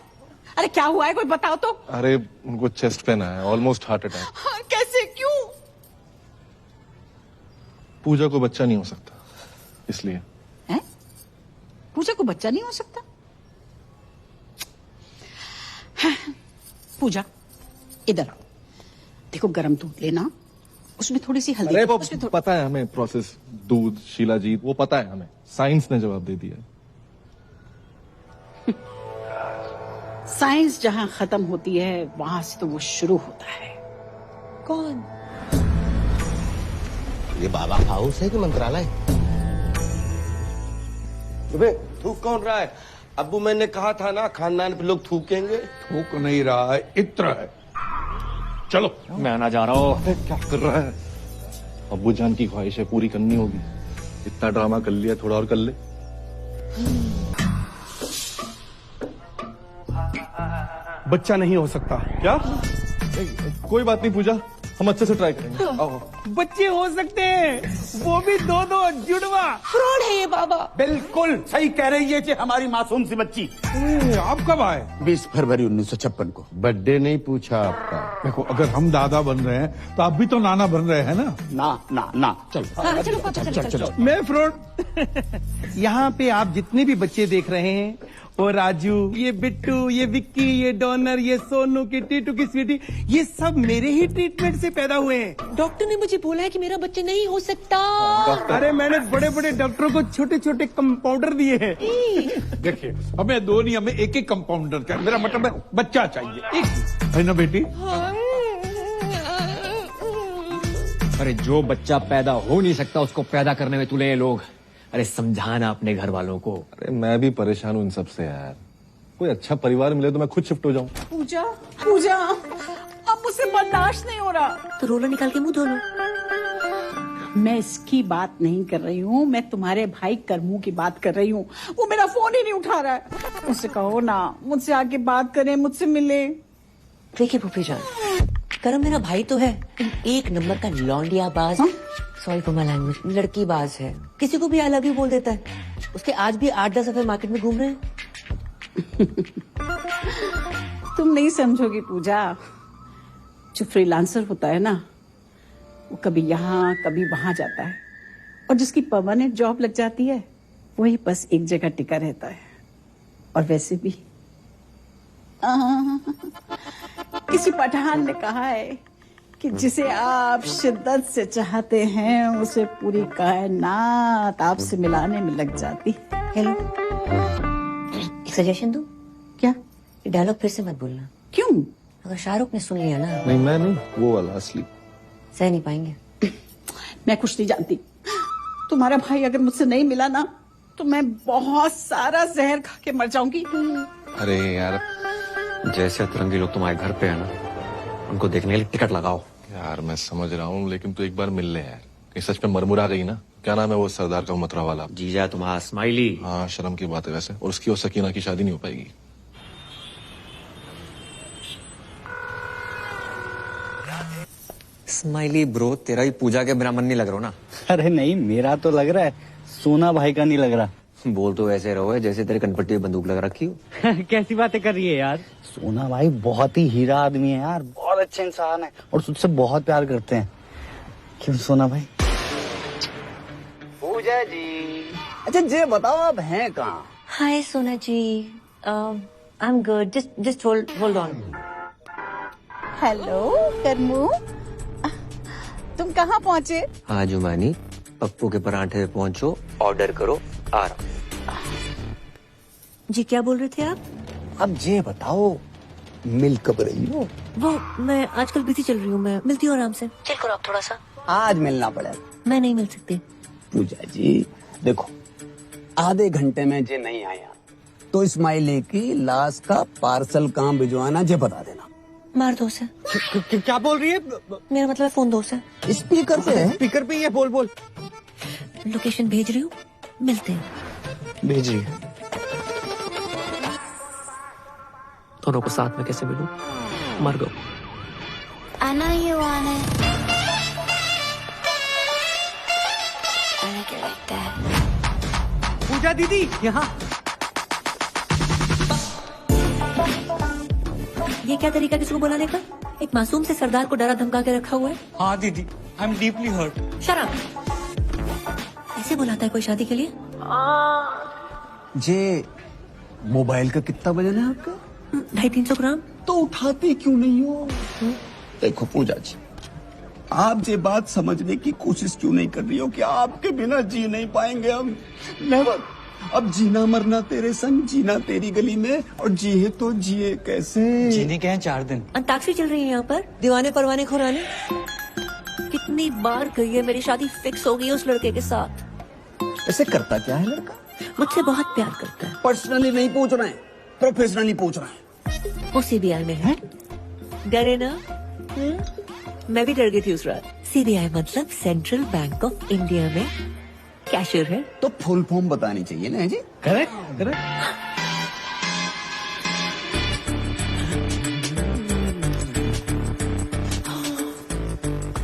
अरे क्या हुआ है, कोई बताओ तो। अरे उनको चेस्ट पेन आया, ऑलमोस्ट हार्ट अटैक। हाँ, कैसे, क्यों? पूजा को बच्चा नहीं हो सकता, इसलिए। हैं? पूजा को बच्चा नहीं हो सकता? हाँ, पूजा इधर आओ, देखो गरम दूध लेना, उसमें थोड़ी सी हल्दी। अरे वो पता है हमें प्रोसेस, दूध, शीलाजीत, वो पता है हमें, साइंस ने जवाब दे दिया। साइंस जहां खत्म होती है वहां से तो वो शुरू होता है। कौन? ये बाबा हाउस है कि मंत्रालय? थूक कौन रहा है? अब्बू मैंने कहा था ना, खानदान पे लोग थूकेंगे। थूक नहीं रहा है, इत्र है। चलो। मैं आना जा रहा हूँ। क्या कर रहा है? अब्बू जान की ख्वाहिशें पूरी करनी होगी। इतना ड्रामा कर लिया, थोड़ा और कर ले। बच्चा नहीं हो सकता। क्या? कोई बात नहीं पूजा, हम अच्छे से ट्राई करेंगे। आओ। बच्चे हो सकते हैं, वो भी दो जुड़वा। फ्रॉड है ये बाबा। बिल्कुल सही कह रही है जी हमारी मासूम सी बच्ची। आप कब आए? 20 फरवरी 1956 को। बर्थडे नहीं पूछा आपका। देखो, अगर हम दादा बन रहे हैं तो आप भी तो नाना बन रहे हैं ना। ना चलो। चलो। मैं फ्रॉड। यहाँ पे आप जितने भी बच्चे देख रहे हैं, वो राजू, ये बिट्टू, ये विक्की, ये डॉनर, ये सोनू की टीटू की स्वीटी, ये सब मेरे ही ट्रीटमेंट से पैदा हुए हैं। डॉक्टर ने मुझे बोला है कि मेरा बच्चा नहीं हो सकता। अरे मैंने बड़े बड़े डॉक्टरों को छोटे छोटे कंपाउंडर दिए हैं। देखिए, हमें दो नहीं, हमें एक एक कंपाउंडर का, मेरा मतलब है बच्चा चाहिए एक, है ना बेटी? अरे जो बच्चा पैदा हो नहीं सकता उसको पैदा करने में तुले ये लोग। अरे समझाना अपने घर वालों को। अरे मैं भी परेशान हूँ इन सब से यार। कोई अच्छा परिवार मिले तो मैं खुद शिफ्ट हो जाऊं। पूजा, अब मुझसे बर्दाश्त नहीं हो रहा। तो रोलर निकाल के मुंह धो लो। मैं इसकी बात नहीं कर रही हूँ, मैं तुम्हारे भाई करमू की बात कर रही हूँ। वो मेरा फोन ही नहीं उठा रहा है। उससे कहो ना मुझसे आके बात करे, मुझसे मिले। देखिए फूफी जान, करम मेरा भाई तो है, एक नंबर का लौंडियाबाज, सॉरी फॉर माय लैंग्वेज, लड़कीबाज है। किसी को भी आई लव यू बोल देता है। उसके आज भी 8-10 दफे मार्केट में घूम रहे हैं। तुम नहीं समझोगी पूजा, जो फ्रीलांसर होता है ना, वो कभी यहाँ कभी वहां जाता है, और जिसकी परमानेंट जॉब लग जाती है वही बस एक जगह टिका रहता है। और वैसे भी किसी पठान ने कहा है कि जिसे आप शिद्दत से चाहते हैं उसे पूरी कायनात आपसे मिलाने में लग जाती। हेलो, एक सजेशन दूं? क्या? ये डायलॉग फिर से मत बोलना। क्यों? अगर शाहरुख ने सुन लिया ना। नहीं मैं नहीं, वो वाला असली। सह नहीं पाएंगे। मैं कुछ नहीं जानती। तुम्हारा भाई अगर मुझसे नहीं मिला ना तो मैं बहुत सारा जहर खा के मर जाऊंगी। अरे यार, जैसे अतरंगी लोग तुम्हारे घर पे है ना, उनको देखने के लिए टिकट लगाओ। यार मैं समझ रहा हूँ, लेकिन तू एक बार मिल ले यार। कहीं सच में मरमुरा गई ना? क्या नाम है वो सरदार का मतरा वाला? जीजा तुम्हारा स्माइली। हाँ, शर्म की बात है वैसे। और उसकी और सकीना की शादी नहीं हो पाएगी। स्माइली ब्रो, तेरा ही पूजा के बिना मन नहीं लग रहा ना? अरे नहीं, मेरा तो लग रहा है, सोना भाई का नहीं लग रहा। बोल तो वैसे रहो है जैसे तेरे कनपट्टी में बंदूक लगा रखी हो। कैसी बातें कर रही है यार? सोना भाई बहुत ही हीरा आदमी है यार, बहुत अच्छे इंसान है और तुझसे बहुत प्यार करते हैं। क्यों सोना भाई? पूजा जी, अच्छा ये बताओ आप हैं कहाँ? Hi Sona ji, I am good, just hold on. Hello Karmu, तुम कहाँ पहुँचे? हाँ जुमानी, पप्पू के परांठे पे पहुंचो, ऑर्डर करो, आ रहा हूं। जी क्या बोल रहे थे आप? अब ये बताओ मिल कब रही हो? वो मैं आजकल बिजी चल रही हूँ, मैं मिलती हूँ आराम से। चिल करो आप थोड़ा सा। आज मिलना पड़ेगा। मैं नहीं मिल सकती। पूजा जी देखो, आधे घंटे में जे नहीं आया तो इस्माइली की लाश का पार्सल कहाँ भिजवाना जे बता देना। मार दो से। क्या बोल रही है? मेरा मतलब फोन दो से। स्पीकर पे है? स्पीकर पे ही है, बोल बोल। लोकेशन भेज रही हूँ, मिलते हैं। भेज रही है। दोनों को साथ में कैसे मिलूं? मर गो। I know you want it. I like it like that. पूजा दीदी यहाँ। ये क्या तरीका किसी को बुलाने का? एक मासूम से सरदार को डरा धमका के रखा हुआ है। हाँ दीदी, आई एम डीपली हर्ट। शराब ऐसे बुलाता है कोई शादी के लिए? जे मोबाइल का कितना वजन है आपका? 250-300 ग्राम। तो उठाते क्यों नहीं हो? देखो पूजा जी, आप ये बात समझने की कोशिश क्यों नहीं कर रही हो कि आपके बिना जी नहीं पाएंगे हम? नेवर। अब जीना मरना तेरे संग, जीना तेरी गली में, और जिए तो जिए कैसे? जीने के हैं 4 दिन। अंताक्षरी चल रही है यहाँ पर, दीवाने परवाने खुराने। कितनी बार गई है, मेरी शादी फिक्स हो गई है उस लड़के के साथ। ऐसे करता क्या है लड़का? मुझसे बहुत प्यार करता है। पर्सनली नहीं पूछ रहे हैं, प्रोफेशनली पूछ रहे हैं। वो सीबीआई में है। डरे ना? मैं भी डर गई थी उस रात। सीबीआई मतलब सेंट्रल बैंक ऑफ इंडिया में कैशियर है। तो फुल फॉर्म बतानी चाहिए ना जी। Correct correct.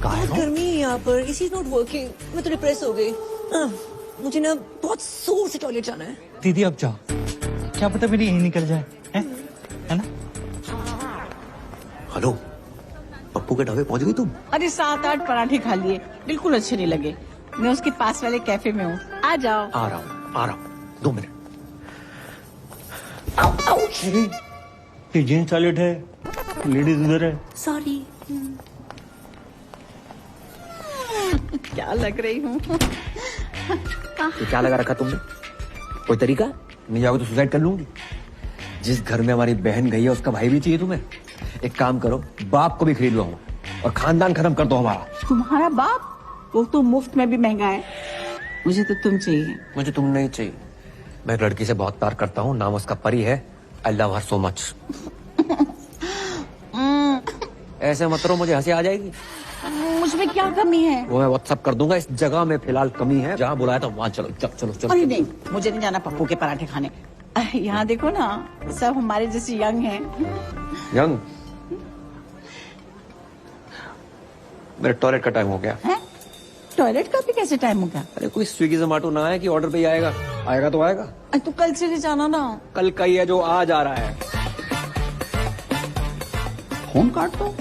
बहुत गर्मी है यहाँ पर, इसी नॉट वर्किंग। मैं तो डिप्रेस हो गई। मुझे ना बहुत जोर से टॉयलेट जाना है। दीदी अब जाओ, क्या पता मेरी यही निकल जाए, है ना? हेलो, पप्पू के ढाबे पहुंच गई तुम? अरे 7-8 पराठे खा लिए, बिल्कुल अच्छे नहीं लगे। मैं उसके पास वाले कैफे में हूँ, आ जाओ। आ रहा हूँ 2 मिनट। ये जेंट्स टॉयलेट है, लेडीज उधर है। सॉरी। क्या लग रही हूँ? तो क्या लगा रखा तुमने? कोई तरीका? नहीं जाओगे तो सुसाइड कर लूंगी। जिस घर में हमारी बहन गई है उसका भाई भी चाहिए तुम्हें? एक काम करो, बाप को भी खरीद लो और खानदान खत्म कर दो हमारा। तुम्हारा बाप? वो तो मुफ्त में भी महंगा है। मुझे तो तुम चाहिए। मुझे तुम नहीं चाहिए। मैं एक लड़की से बहुत प्यार करता हूँ, नाम उसका परी है। I love her so much. ऐसे मत करो, मुझे हंसी आ जाएगी। मुझमें क्या कमी है? वो मैं व्हाट्सएप कर दूंगा। इस जगह में फिलहाल कमी है, जहाँ बुलाया था वहाँ चलो। चलो चलो। अरे नहीं, मुझे नहीं जाना पप्पू के पराठे खाने। यहाँ देखो ना, सब हमारे जैसे यंग हैं। यंग? मेरे टॉयलेट का टाइम हो गया है? टॉयलेट का भी कैसे टाइम हो गया? अरे कोई स्विगी जोमेटो ना है कि ऑर्डर पे ही आएगा। आएगा तो आएगा। तो कल से ले जाना ना। कल का ही है जो आज आ रहा है। फोन काट दो।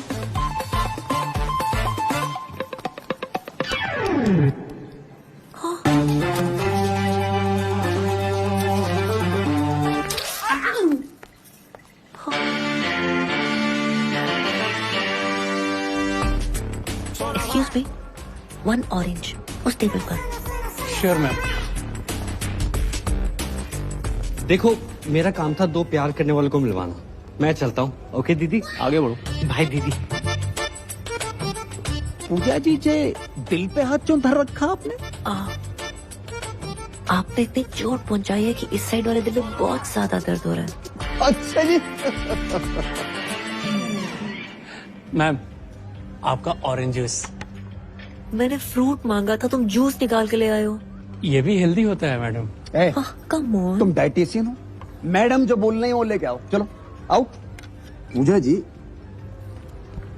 एक्सक्यूज मी, 1 ऑरेंज उस टेबल पर। Sure ma'am. देखो, मेरा काम था 2 प्यार करने वालों को मिलवाना। मैं चलता हूँ। ओके दीदी, आगे बढ़ो। बाय दीदी। पूजा जी जे दिल पे हाथ क्यों धर रखा आपने? आपने इतनी चोट पहुंचाई है कि इस साइड वाले दिल में बहुत ज्यादा दर्द हो रहा है। अच्छा जी। मैम, आपका ऑरेंज जूस। मैंने फ्रूट मांगा था, तुम जूस निकाल के ले आए हो। ये भी हेल्दी होता है मैडम। Come on. तुम डाइटिशियन हो? मैडम जो बोल रही है वो लेके आओ। चलो आओ। पूजा जी,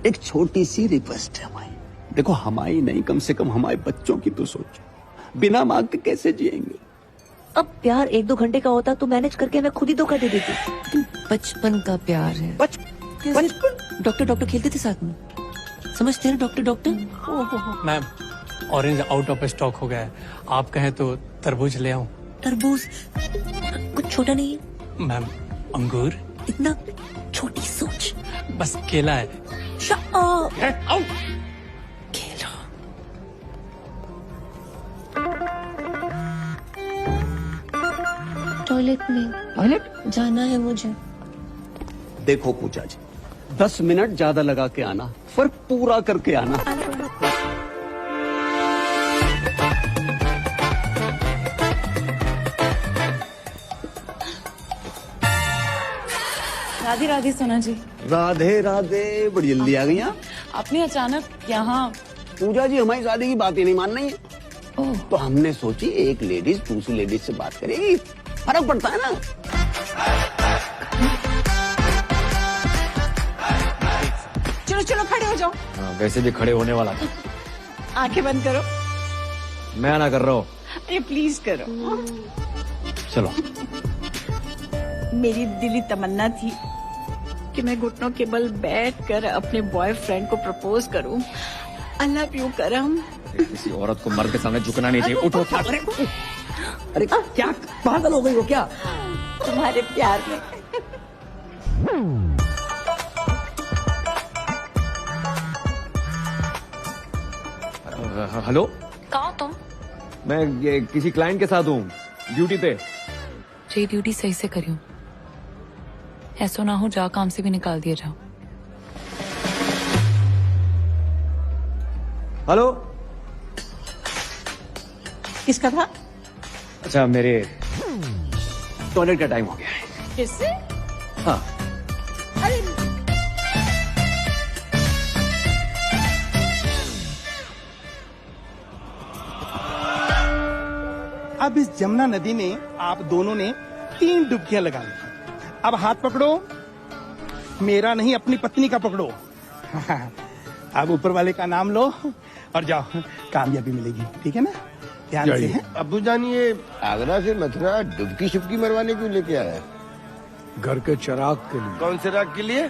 एक छोटी सी रिक्वेस्ट है हमारी। देखो, हमारी नहीं, कम से कम हमारे बच्चों की तो सोचो। बिना मांग के कैसे जिएंगे? अब प्यार 1-2 घंटे का होता तो मैनेज करके मैं खुद ही धोखा दे देती। बचपन का प्यार है। बचपन? डॉक्टर खेलते थे साथ में, समझते हैं doctor. Ma'am, orange out of stock हो गया है। आप कहें तो तरबूज ले आऊं? तरबूज कुछ छोटा नहीं है मैम। अंगूर? इतना छोटी सोच। बस केला है। केला। टॉयलेट में। टॉयलेट जाना है मुझे। देखो पूजा जी, 10 मिनट ज्यादा लगा के आना, फर्क पूरा करके आना। राधे राधे सोना जी। राधे राधे, बड़ी जल्दी आ गई आप। आपने अचानक यहाँ? पूजा जी, हमारी शादी की बात ही नहीं मान रही है। तो हमने सोची एक लेडीज दूसरी लेडीज से बात करेगी, फर्क पड़ता है ना। चलो चलो, खड़े हो जाओ। वैसे भी खड़े होने वाला था। आंखें बंद करो। मैं ना कर रहा हूँ। अरे प्लीज करो। चलो। मेरी दिली तमन्ना थी कि मैं घुटनों के बल बैठकर अपने बॉयफ्रेंड को प्रपोज करूं। आई लव यू करम। किसी औरत को मर्द के सामने झुकना नहीं चाहिए। उठो। अरे क्या पागल हो गई हो क्या? तुम्हारे प्यार में। हेलो, कहाँ हो तुम? मैं ये किसी क्लाइंट के साथ हूँ, ड्यूटी पे। जी ड्यूटी सही से करियो, ऐसा ना हो जा काम से भी निकाल दिया जाओ। हेलो, किसका था? अच्छा, मेरे टॉयलेट का टाइम हो गया है। किससे? हाँ। अरे अब इस जमुना नदी में आप दोनों ने 3 डुबकियां लगा ली। अब हाथ पकड़ो, मेरा नहीं अपनी पत्नी का पकड़ो। अब ऊपर वाले का नाम लो और जाओ, कामयाबी मिलेगी। ठीक है ना? ध्यान से। है अब्बू जान, ये आगरा से मथुरा डुबकी शुबकी मरवाने क्यों लेके आया है? घर के चिराग के लिए। कौन से राग के लिए?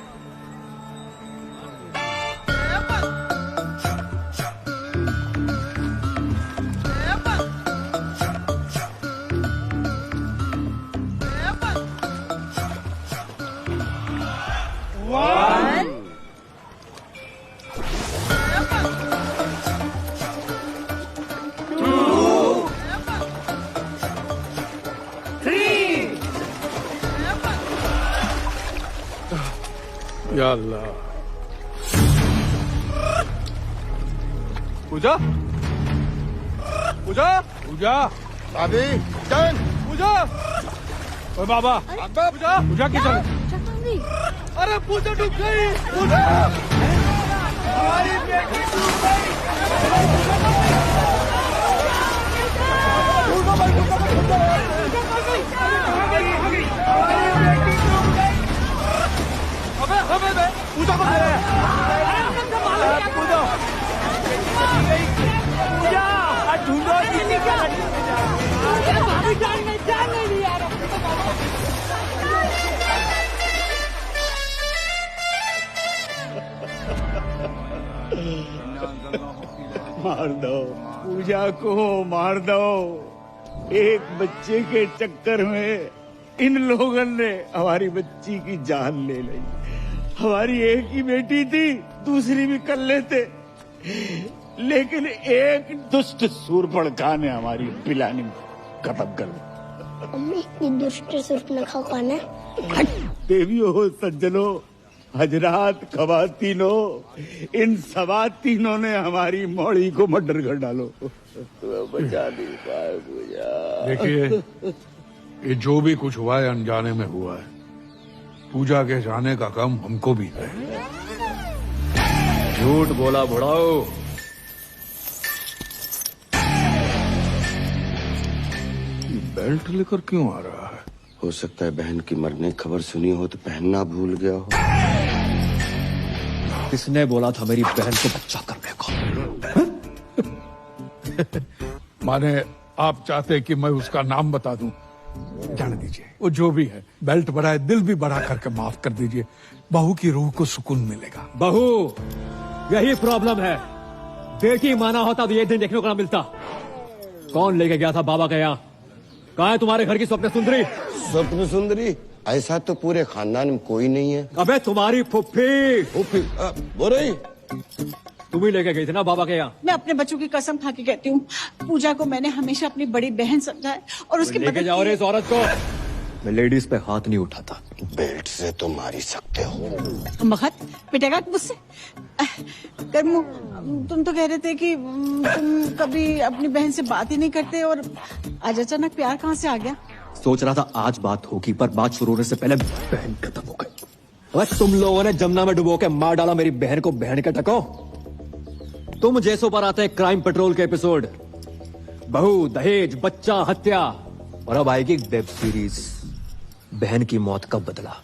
या अल्लाह। पूजा, पूजा, पूजा, भाभी, चल। पूजा, ओए बाबा, पूजा, पूजा की चल। अरे पूजा डूब गई। पूजा। हमारी बेटी डूब गई। पूजा को ढूंढो मार दो पूजा को, मार दो। एक बच्चे के चक्कर में इन लोगों ने हमारी बच्ची की जान ले ली। हमारी एक ही बेटी थी, दूसरी भी कर लेते, लेकिन एक दुष्ट सूर्पणखा ने हमारी प्लानिंग खत्म कर दी। अम्मी, ये दुष्ट सूर्पणखा कौन है? देवियों, सज्जनों, हजरात, खवातीनों, इन सवा तीनों ने हमारी मौड़ी को मर्डर कर डालो। बचा नहीं पाए पूजा। देखिए, ये जो भी कुछ हुआ है अनजाने में हुआ है। पूजा के जाने का गम हमको भी है। झूठ बोला बुढ़ाओ। बेल्ट लेकर क्यों आ रहा है? हो सकता है बहन की मरने की खबर सुनी हो तो पहनना भूल गया हो। किसने बोला था मेरी बहन को बच्चा करने को? माने आप चाहते कि मैं उसका नाम बता दूं? जाने दीजिए, वो जो भी है, बेल्ट बढ़ाए, दिल भी बढ़ा करके माफ कर दीजिए। बहू की रूह को सुकून मिलेगा। बहू, यही प्रॉब्लम है। बेटी माना होता तो ये दिन देखने को ना मिलता। कौन लेके गया था बाबा के यहाँ? कहाँ है तुम्हारे घर की स्वप्न सुंदरी? स्वप्न सुंदरी? ऐसा तो पूरे खानदान में कोई नहीं है। अबे तुम्हारी फुफ्फी। फुफ्फी बोल रही? तुम ही लेके गई थी ना बाबा के यहाँ? मैं अपने बच्चों की कसम खा के कहती हूँ, पूजा को मैंने हमेशा अपनी बड़ी बहन समझा है और उसकी लेके जाओ रे इस औरत को। मैं लेडीज पे हाथ नहीं उठाता। बेल्ट से तो मार ही सकते हो। मगध पिटेगा मुझसे? कर्मू, तुम तो कह रहे थे कि तुम कभी अपनी बहन से बात ही नहीं करते और आज अचानक प्यार कहाँ से आ गया? सोच रहा था आज बात होगी, पर बात शुरू होने से पहले बहन खत्म हो गई। अरे तुम लोगों ने जमुना में डुबो के मार डाला मेरी बहन को। बहन के टको तुम जैसों पर आते हैं क्राइम पेट्रोल के एपिसोड। बहू, दहेज, बच्चा, हत्या, और अब आएगी वेब सीरीज बहन की मौत का बदला।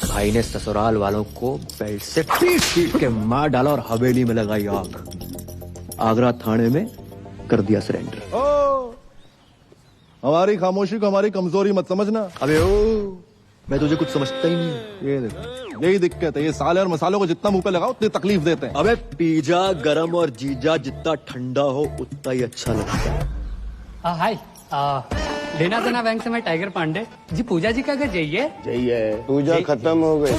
भाई ने ससुराल वालों को बेल्ट से पीट के मार डाला और हवेली में लगाई आग। आगरा थाने में कर दिया सरेंडर। हमारी खामोशी को हमारी कमजोरी मत समझना। अबे ओ, मैं तुझे कुछ समझता ही नहीं। ये देखो, यही दिक्कत है। ये साले और मसालों को जितना मुंह पे लगाओ उतनी तकलीफ देते हैं। अबे पिज्जा गरम और जीजा जितना ठंडा हो उतना ही अच्छा लगता है। हाय, लेना देना बैंक से मैं टाइगर पांडे जी। पूजा जी का घर जाइए। पूजा खत्म हो गई।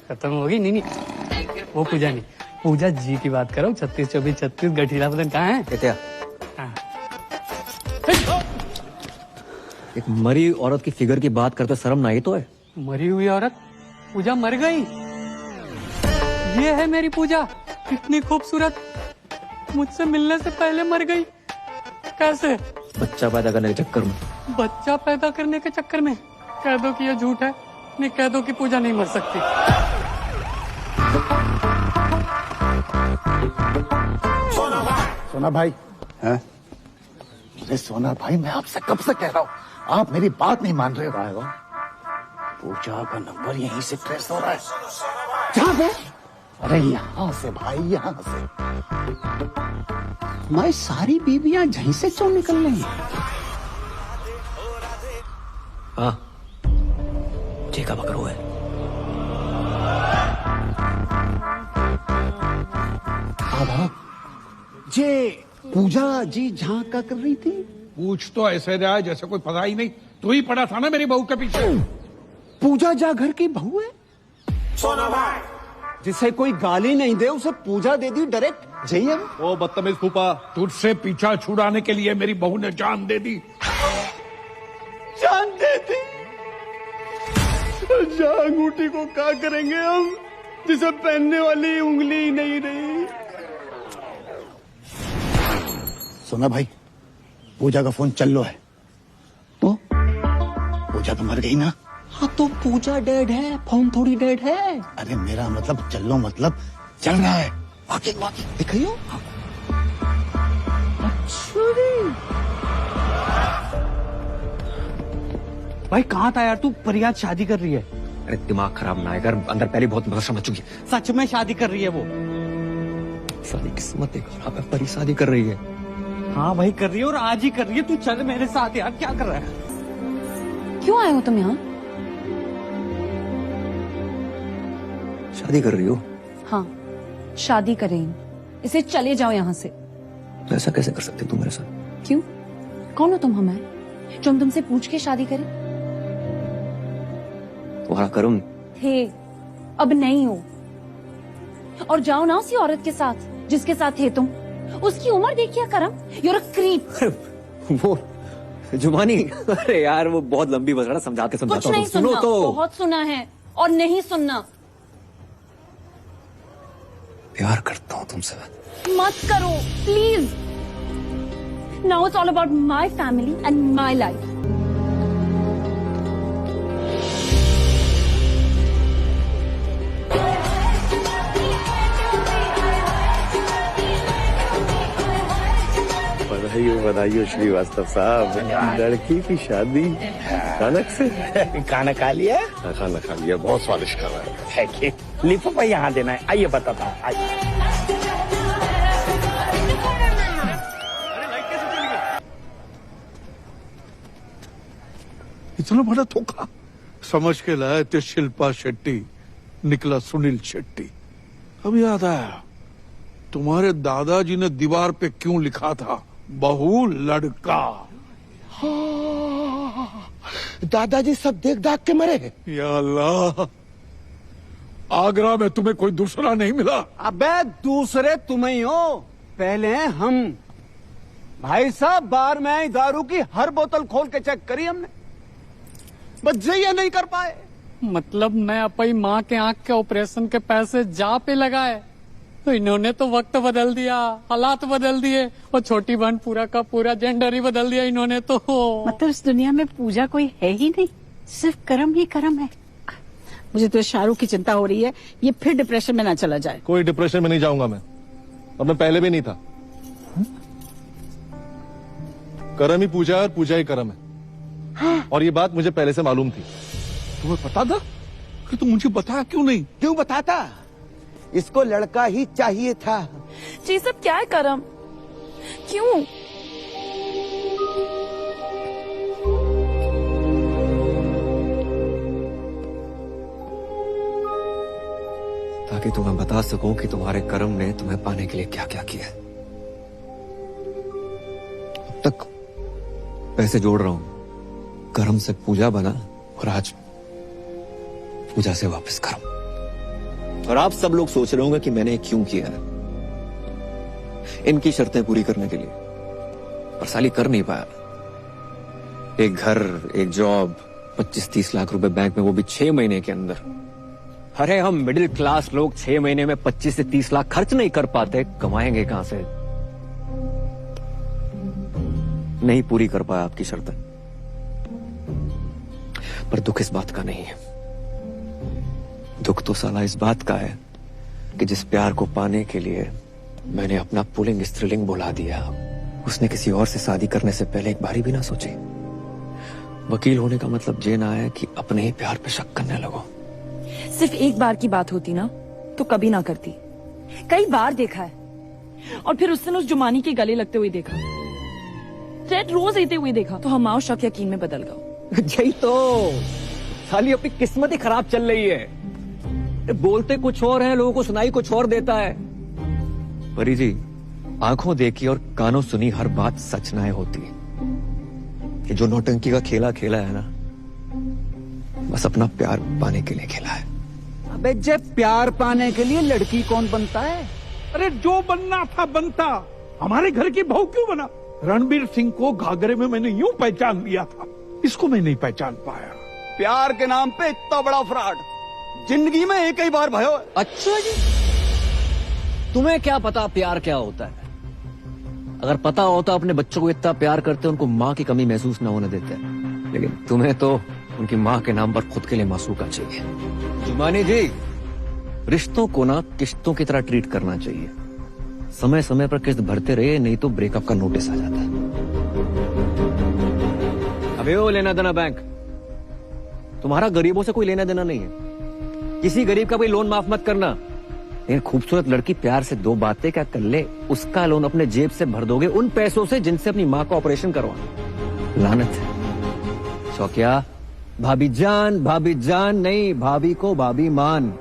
खत्म होगी? नहीं, वो पूजा नहीं, पूजा जी की बात करो। 36-24-36 गठीला बदन कहाँ है? क्या? एक मरी औरत की फिगर की बात करते शर्म ना ही तो है? मरी हुई औरत? पूजा मर गई? ये है मेरी पूजा, कितनी खूबसूरत। मुझसे मिलने से पहले मर गई। कैसे? बच्चा पैदा करने के चक्कर में। बच्चा पैदा करने के चक्कर में? कह दो कि ये झूठ है, नहीं कह दो कि पूजा नहीं मर सकती। सोना भाई, हैं? अरे सोना भाई, मैं आपसे कब से कह रहा हूँ, आप मेरी बात नहीं मान रहे हो। पूजा का नंबर यहीं से ट्रेस हो रहा है। जहाँ पे? अरे यहाँ से भाई, यहाँ से। हमारी सारी बीवियां यहीं से क्यों निकल रही हैं? हाँ, ठीक है, पकड़ो है। जे पूजा जी जहाँ का कर रही थी? पूछ तो ऐसे रहा है जैसे कोई पता ही नहीं। तू ही पड़ा था ना मेरी बहू के पीछे। पूजा जा घर की बहू है? सोना भाई, जिसे कोई गाली नहीं दे उसे पूजा दे दी डायरेक्ट। जय ओ बदतमीज फूफा, तुझसे पीछा छुड़ाने के लिए मेरी बहू ने जान दे दी। जान दे दी? अंगूठी को क्या करेंगे हम, जिसे पहनने वाली उंगली ही नहीं रही। सोना भाई, पूजा का फोन चल लो है तो? पूजा तो मर गई ना? हाँ तो पूजा डेड है, फोन थोड़ी डेड है। अरे मेरा मतलब चल लो, मतलब चल रहा है। वाकई दिखाइयो। भाई कहाँ था यार तू? परियाद शादी कर रही है। अरे दिमाग खराब ना है कर, अंदर पहले बहुत मदरसा मच चुकी है। सच में शादी कर रही है वो? सारी किस्मत एक खराब है, परी शादी कर रही है। हाँ भाई कर रही है और आज ही कर रही है। तू चल मेरे साथ यार, क्या कर रहा है? क्यों आए हो तुम यहाँ? शादी कर रही हो? हाँ, शादी करें। इसे चले जाओ यहाँ से। ऐसा कैसे कर सकते तुम मेरे साथ? क्यों? कौन हो तुम हमें जो हम तुमसे पूछ के शादी करें? तुम्हारा कर्म थे, अब नहीं हो। और जाओ ना उसी औरत के साथ जिसके साथ थे तुम। उसकी उम्र देखिए करम, यूर अ क्रीप। वो जुमानी, अरे यार वो बहुत लंबी बस रहा, समझाते कुछ समझाते नहीं सुनो सुनना, तो। बहुत सुना है और नहीं सुनना। प्यार करता हूँ तुमसे। मत करो please. Now it's all about my family and my life. बधाई श्रीवास्तव साहब, लड़की की शादी अचानक से। खाना खा लिया? खाना खा लिया, बहुत स्वादिष्ट खाना है। कि लिफाफा यहाँ देना है। आइए बताता हूँ, आइए। इतना बड़ा धोखा समझ के लाए थे शिल्पा शेट्टी, निकला सुनील शेट्टी। अब याद आया तुम्हारे दादाजी ने दीवार पे क्यों लिखा था, बहू लड़का। दादाजी सब देख दाग के मरे। या अल्लाह, आगरा में तुम्हें कोई दूसरा नहीं मिला? अबे दूसरे तुम ही हो, पहले हैं हम। भाई साहब बार में आई दारू की हर बोतल खोल के चेक करी हमने, बस ये नहीं कर पाए। मतलब मैं अपनी माँ के आंख के ऑपरेशन के पैसे जा पे लगाए तो इन्होंने तो वक्त बदल दिया, हालात बदल दिए, और छोटी बहन पूरा का पूरा जेंडर ही बदल दिया इन्होंने तो। मतलब इस दुनिया में पूजा कोई है ही नहीं, सिर्फ कर्म ही कर्म है। मुझे तो शाहरुख की चिंता हो रही है, ये फिर डिप्रेशन में ना चला जाए। कोई डिप्रेशन में नहीं जाऊंगा मैं, और मैं पहले भी नहीं था। कर्म ही पूजा है और पूजा ही कर्म है, और ये बात मुझे पहले से मालूम थी। तुम्हें पता था कि तुम मुझे बताया क्यों नहीं? क्यों बताता? इसको लड़का ही चाहिए था। जी सब क्या है करम? क्यों? ताकि तुम्हें बता सकूं कि तुम्हारे कर्म ने तुम्हें पाने के लिए क्या क्या किया है। अब तक पैसे जोड़ रहा हूं, कर्म से पूजा बना, और आज पूजा से वापस कर्म। और आप सब लोग सोच रहे होंगे कि मैंने क्यों किया है, इनकी शर्तें पूरी करने के लिए, पर साली कर नहीं पाया। एक घर, एक जॉब, 25-30 लाख रुपए बैंक में, वो भी 6 महीने के अंदर। अरे हम मिडिल क्लास लोग 6 महीने में 25 से 30 लाख खर्च नहीं कर पाते, कमाएंगे कहां से? नहीं पूरी कर पाया आपकी शर्तें, पर दुख इस बात का नहीं है। दुख तो साला इस बात का है कि जिस प्यार को पाने के लिए मैंने अपना पुल्लिंग स्त्रीलिंग बुला दिया, उसने किसी और से शादी करने से पहले एक बारी भी ना सोची। वकील होने का मतलब ये ना है कि अपने ही प्यार पे शक करने लगो। सिर्फ एक बार की बात होती ना तो कभी ना करती। कई बार देखा है, और फिर उस दिन उस जुमानी के गले लगते हुए देखा, रेड रोज देते हुए देखा, तो हमारा शक यकीन में बदल गया। यही तो साली अपनी किस्मत ही खराब चल रही है। बोलते कुछ और है, लोगों को सुनाई कुछ और देता है। परी जी, आंखों देखी और कानों सुनी हर बात सच ना होती। ये जो नौटंकी का खेला खेला है ना, बस अपना प्यार पाने के लिए खेला है। अबे जब प्यार पाने के लिए लड़की कौन बनता है? अरे जो बनना था बनता, हमारे घर की बहू क्यों बना? रणबीर सिंह को घाघरे में मैंने यूं पहचान लिया था, इसको मैं नहीं पहचान पाया। प्यार के नाम पे इतना बड़ा फ्रॉड जिंदगी में एक ही बार भयो। अच्छा जी, तुम्हें क्या पता प्यार क्या होता है? अगर पता होता अपने बच्चों को इतना प्यार करते, उनको माँ की कमी महसूस न होने देते। लेकिन तुम्हें तो उनकी माँ के नाम पर खुद के लिए मासूका चाहिए। जुमानी जी, रिश्तों को ना किश्तों की तरह ट्रीट करना चाहिए। समय समय पर किस्त भरते रहे, नहीं तो ब्रेकअप का नोटिस आ जाता है। अबे ओ लेना देना बैंक, तुम्हारा गरीबों से कोई लेना देना नहीं है। किसी गरीब का कोई लोन माफ मत करना। एक खूबसूरत लड़की प्यार से 2 बातें क्या कर ले, उसका लोन अपने जेब से भर दोगे उन पैसों से जिनसे अपनी माँ का ऑपरेशन करवाना। लानत है। शौकिया, भाभी जान नहीं, भाभी को भाभी मान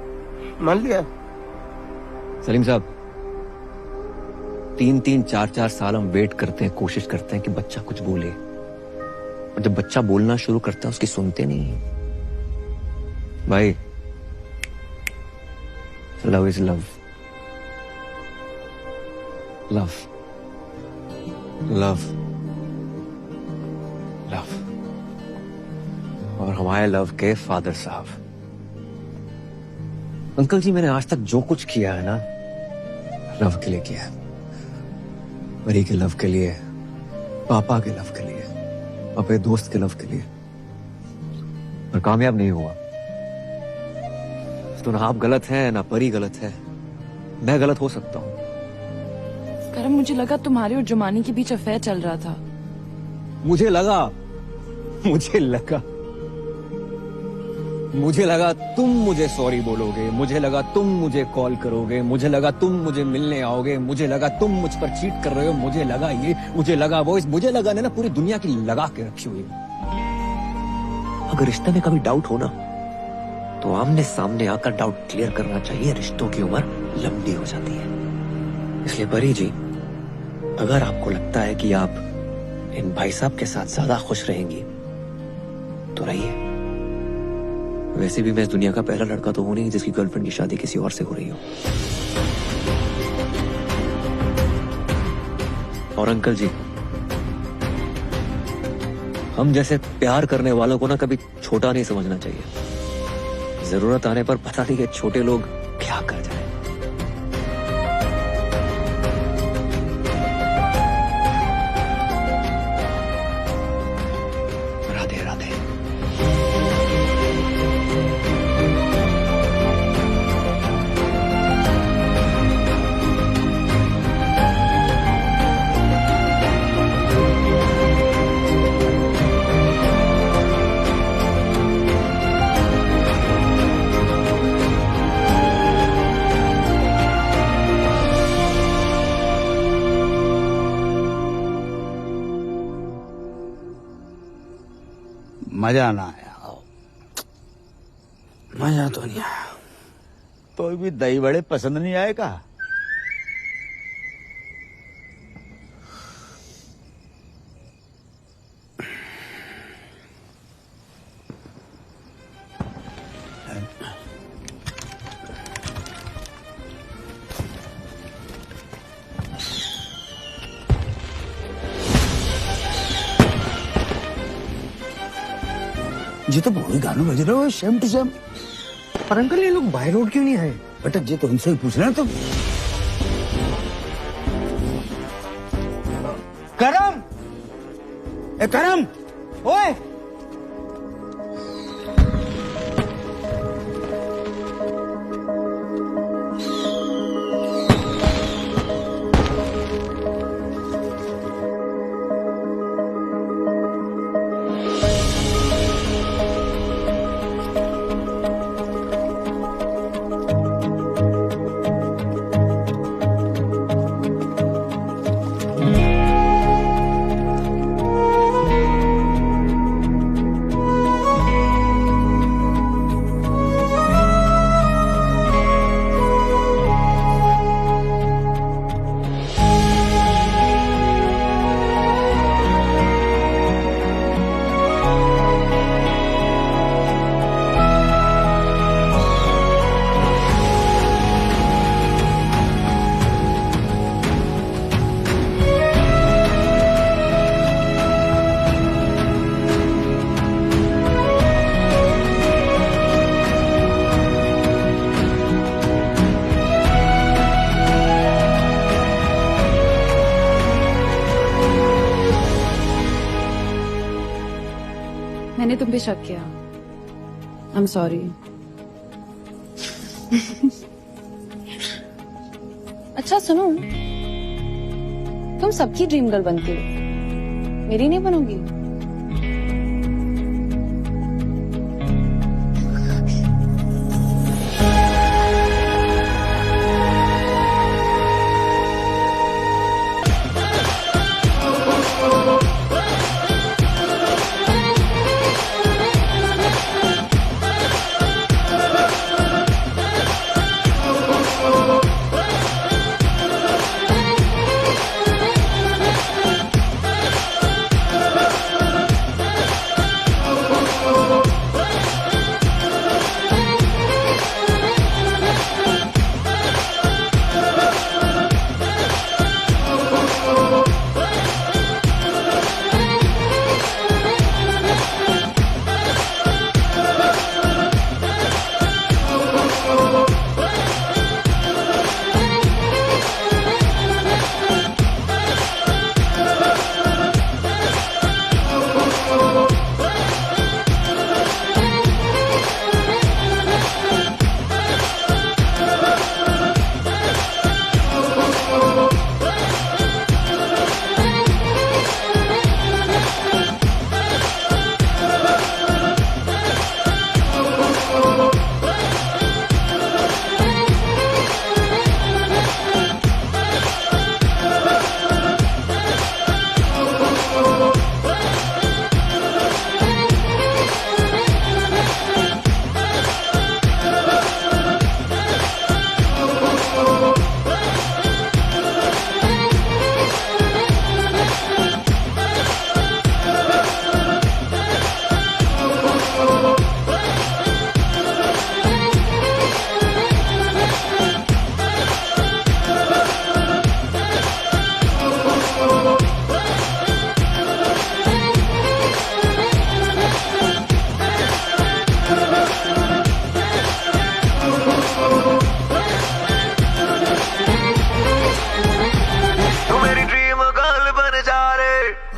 लिया। सलीम साहब, 3-3, 4-4 साल हम वेट करते हैं, कोशिश करते हैं कि बच्चा कुछ बोले, और जब बच्चा बोलना शुरू करता है उसकी सुनते नहीं। भाई, love is love, love love love. और हमारे लव के फादर साहब। अंकल जी, मैंने आज तक जो कुछ किया है ना, लव के लिए किया है। परी के लव के लिए, पापा के लव के लिए, अपने दोस्त के लव के लिए, पर कामयाब नहीं हुआ। तो ना आप गलत हैं ना परी गलत है, मैं गलत हो सकता हूं। करम, मुझे लगा तुम्हारे और जुमानी के बीच अफेयर चल रहा था। मुझे लगा तुम मुझे सॉरी बोलोगे, मुझे लगा तुम मुझे कॉल करोगे, मुझे लगा तुम मुझे मिलने आओगे, मुझे लगा तुम मुझ पर चीट कर रहे हो, मुझे लगा ये, मुझे लगा वो, मुझे लगा ना पूरी दुनिया की लगा के रखी हुई। अगर रिश्ते में कभी डाउट हो ना, तो आमने सामने आकर डाउट क्लियर करना चाहिए। रिश्तों की उम्र लंबी हो जाती है। इसलिए परी जी, अगर आपको लगता है कि आप इन भाई साहब के साथ ज्यादा खुश रहेंगी तो रहिए। वैसे भी मैं इस दुनिया का पहला लड़का तो हूं नहीं जिसकी गर्लफ्रेंड की शादी किसी और से हो रही हो। और अंकल जी, हम जैसे प्यार करने वालों को ना कभी छोटा नहीं समझना चाहिए। जरूरत आने पर पता नहीं ये छोटे लोग क्या कर जाए। राधे राधे। मजा ना आया। मजा तो नहीं आया। तो भी दही बड़े पसंद नहीं आए का? जी तो बहुत गाना बज रहे हो सेम टू सेम। पर अंकल, ये लोग बाय रोड क्यों नहीं आए? बेटा जी तो उनसे ही पूछना है। तुम करम, ए करम, ओए मैंने तुम पे शक किया। I am sorry. अच्छा सुनो, तुम सबकी ड्रीम गर्ल बनती हो, मेरी नहीं बनोगी?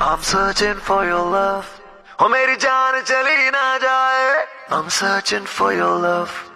I'm searching for your love. Oh, मेरी जान चली ना जाए. I'm searching for your love.